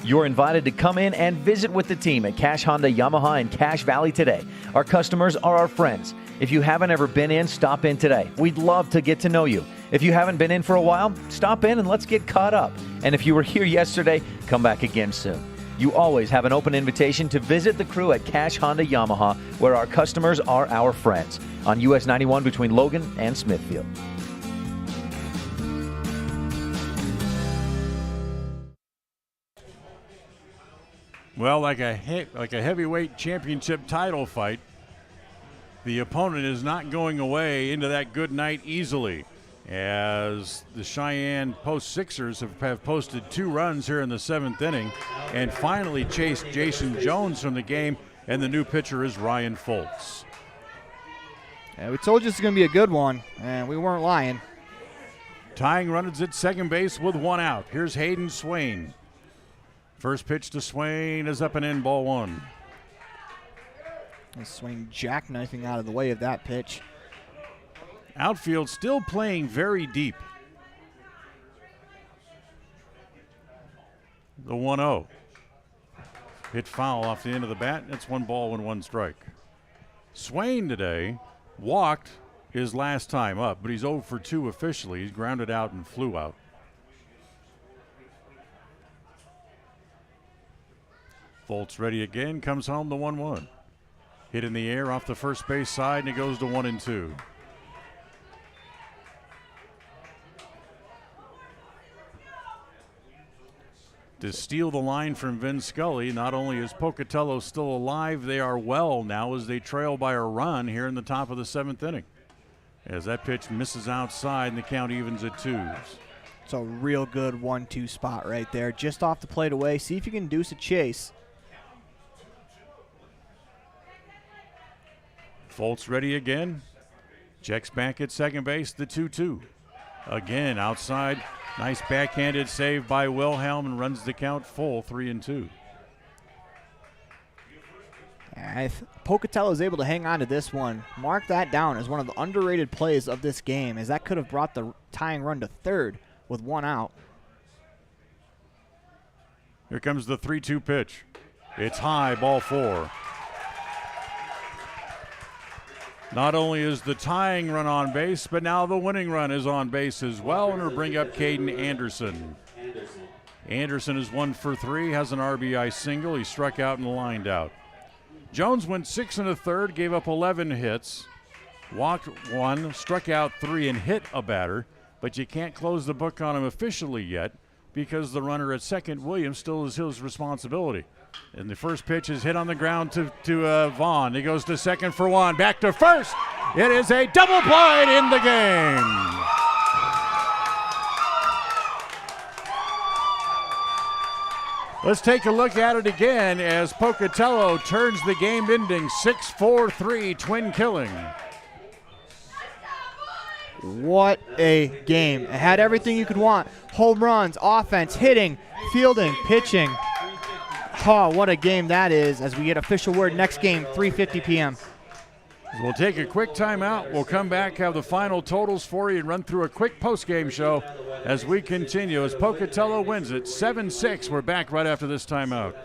You're invited to come in and visit with the team at Cash Honda Yamaha in Cache Valley today. Our customers are our friends. If you haven't ever been in, stop in today. We'd love to get to know you. If you haven't been in for a while, stop in and let's get caught up. And if you were here yesterday, come back again soon. You always have an open invitation to visit the crew at Cash Honda Yamaha, where our customers are our friends, on US 91 between Logan and Smithfield. Well, like a heavyweight championship title fight, the opponent is not going away into that good night easily, as the Cheyenne Post-Sixers have posted 2 runs here in the 7th inning and finally chased Jason Jones from the game, and the new pitcher is Ryan Foltz. Yeah, we told you it's going to be a good one, and we weren't lying. Tying runners at second base with 1 out. Here's Hayden Swain. First pitch to Swain is up and in, ball 1. And Swain jackknifing out of the way of that pitch. Outfield still playing very deep. The 1-0. Hit foul off the end of the bat. It's 1 ball and 1 strike. Swain today walked his last time up, but he's 0 for 2 officially. He's grounded out and flew out. Foltz ready again, comes home, the 1-1. Hit in the air off the first base side, and it goes to 1-2. To steal the line from Vin Scully, not only is Pocatello still alive, they are well now as they trail by a run here in the top of the 7th inning. As that pitch misses outside and the count evens at 2s. It's a real good 1-2 spot right there. Just off the plate away. See if you can induce a chase. Foltz ready again. Checks back at second base, the 2-2. Again, outside. Nice backhanded save by Wilhelm and runs the count full, 3-2. Pocatello is able to hang on to this one. Mark that down as one of the underrated plays of this game, as that could have brought the tying run to third with 1 out. Here comes the 3-2 pitch. It's high, ball 4. Not only is the tying run on base, but now the winning run is on base as well, and it'll bring up Caden Anderson. Anderson is 1 for 3, has an RBI single. He struck out and lined out. Jones went 6 1/3, gave up 11 hits, walked 1, struck out 3, and hit a batter, but you can't close the book on him officially yet because the runner at second, Williams, still is his responsibility. And the first pitch is hit on the ground to Vaughn. He goes to second for 1. Back to first. It is a double play in the game. Let's take a look at it again as Pocatello turns the game ending 6-4-3 twin killing. What a game. It had everything you could want. Home runs, offense, hitting, fielding, pitching. Oh, what a game that is as we get official word next game, 3:50 p.m. We'll take a quick timeout. We'll come back, have the final totals for you, and run through a quick post-game show as we continue. As Pocatello wins it 7-6. We're back right after this timeout.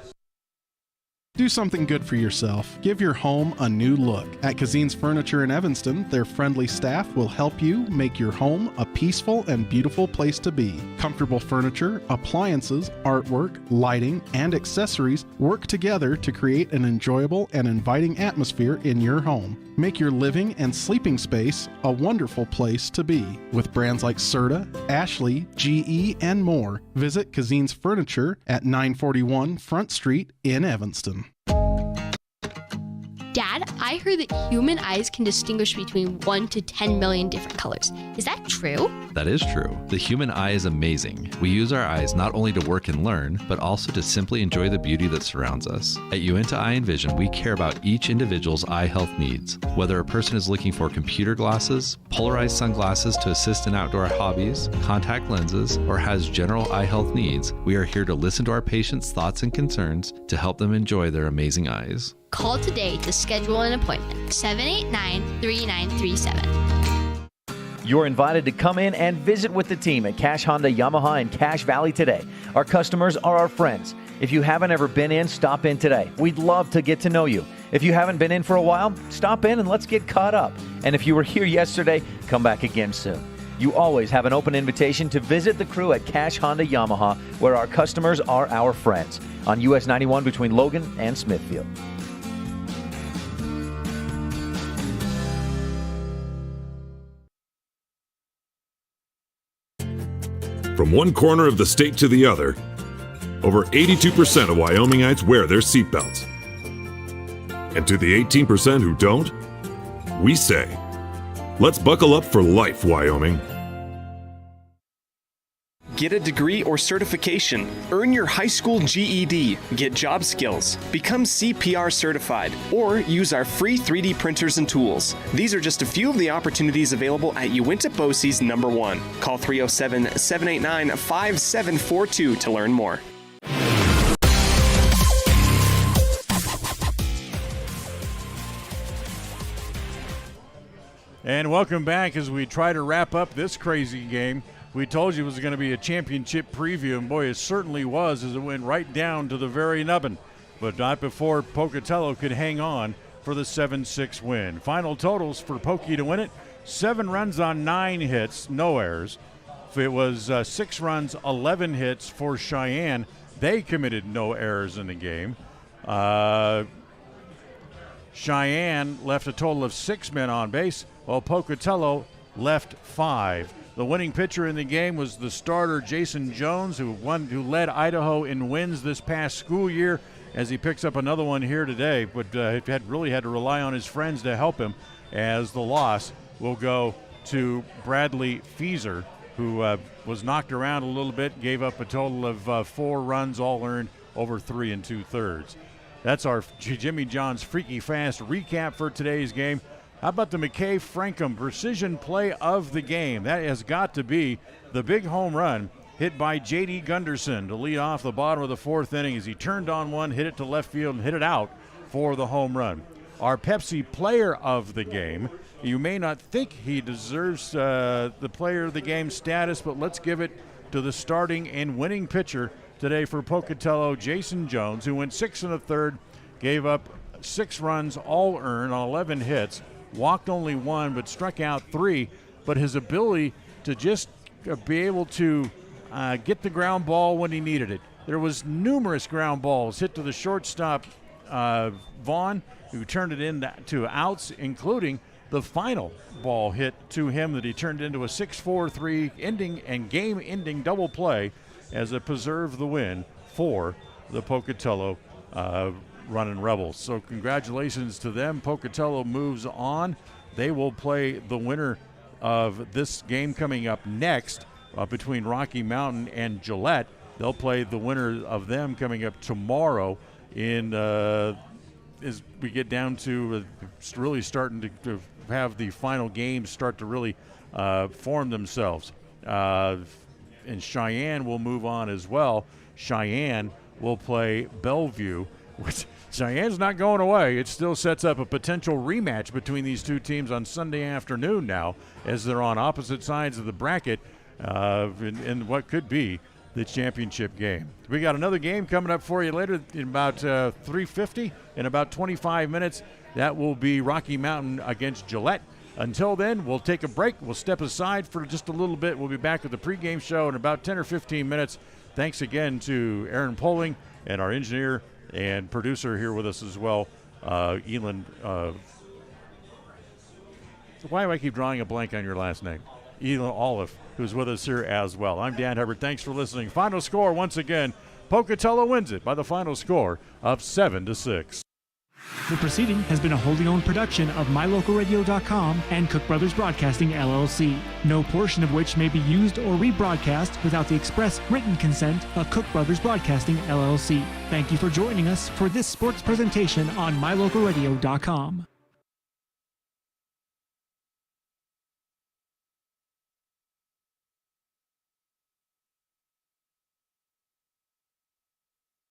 Do something good for yourself. Give your home a new look. At Kazin's Furniture in Evanston, their friendly staff will help you make your home a peaceful and beautiful place to be. Comfortable furniture, appliances, artwork, lighting, and accessories work together to create an enjoyable and inviting atmosphere in your home. Make your living and sleeping space a wonderful place to be. With brands like Serta, Ashley, GE, and more, visit Kazin's Furniture at 941 Front Street in Evanston. Dad, I heard that human eyes can distinguish between 1 to 10 million different colors. Is that true? That is true. The human eye is amazing. We use our eyes not only to work and learn, but also to simply enjoy the beauty that surrounds us. At Uinta Eye and Vision, we care about each individual's eye health needs. Whether a person is looking for computer glasses, polarized sunglasses to assist in outdoor hobbies, contact lenses, or has general eye health needs, we are here to listen to our patients' thoughts and concerns to help them enjoy their amazing eyes. Call today to schedule an appointment. 789-3937. You're invited to come in and visit with the team at Cash Honda Yamaha in Cache Valley today. Our customers are our friends. If you haven't ever been in, stop in today. We'd love to get to know you. If you haven't been in for a while, stop in and let's get caught up. And if you were here yesterday, come back again soon. You always have an open invitation to visit the crew at Cash Honda Yamaha, where our customers are our friends, on US 91 between Logan and Smithfield. From one corner of the state to the other, over 82% of Wyomingites wear their seatbelts. And to the 18% who don't, we say, let's buckle up for life, Wyoming. Get a degree or certification, earn your high school GED, get job skills, become CPR certified, or use our free 3D printers and tools. These are just a few of the opportunities available at Uinta BOCES number 1. Call 307-789-5742 to learn more. And welcome back as we try to wrap up this crazy game. We told you it was going to be a championship preview, and boy, it certainly was, as it went right down to the very nubbin. But not before Pocatello could hang on for the 7-6 win. Final totals for Pokey to win it: 7 runs on 9 hits, no errors. It was 6 runs, 11 hits for Cheyenne. They committed no errors in the game. Cheyenne left a total of 6 men on base, while Pocatello left 5. The winning pitcher in the game was the starter Jason Jones, who led Idaho in wins this past school year, as he picks up another one here today, but really had to rely on his friends to help him, as the loss will go to Bradley Feeser, who was knocked around a little bit, gave up a total of 4 runs, all earned over 3 2/3. That's our Jimmy John's Freaky Fast recap for today's game. How about the McKay-Frankham precision play of the game? That has got to be the big home run hit by J.D. Gunderson to lead off the bottom of the 4th inning as he turned on one, hit it to left field, and hit it out for the home run. Our Pepsi player of the game, you may not think he deserves the player of the game status, but let's give it to the starting and winning pitcher today for Pocatello, Jason Jones, who went 6 1/3, gave up 6 runs, all earned on 11 hits, walked only 1, but struck out 3. But his ability to just be able to get the ground ball when he needed it. There was numerous ground balls hit to the shortstop, Vaughn, who turned it into outs, including the final ball hit to him that he turned into a 6-4-3 ending and game-ending double play as it preserved the win for the Pocatello Runnin Rebels. So congratulations to them. Pocatello moves on. They will play the winner of this game coming up next between Rocky Mountain and Gillette. They'll play the winner of them coming up tomorrow as we get down to really starting to have the final games start to really form themselves. And Cheyenne will move on as well. Cheyenne will play Bellevue, which Cheyenne's not going away. It still sets up a potential rematch between these two teams on Sunday afternoon now, as they're on opposite sides of the bracket in what could be the championship game. We got another game coming up for you later in about 3:50. In about 25 minutes, that will be Rocky Mountain against Gillette. Until then, we'll take a break. We'll step aside for just a little bit. We'll be back with the pregame show in about 10 or 15 minutes. Thanks again to Aaron Poling and our engineer and producer here with us as well, Elin. Why do I keep drawing a blank on your last name? Elin Olive, who's with us here as well. I'm Dan Hubbard. Thanks for listening. Final score, once again, Pocatello wins it by the final score of 7-6. The proceeding has been a wholly owned production of MyLocalRadio.com and Cook Brothers Broadcasting, LLC. No portion of which may be used or rebroadcast without the express written consent of Cook Brothers Broadcasting, LLC. Thank you for joining us for this sports presentation on MyLocalRadio.com.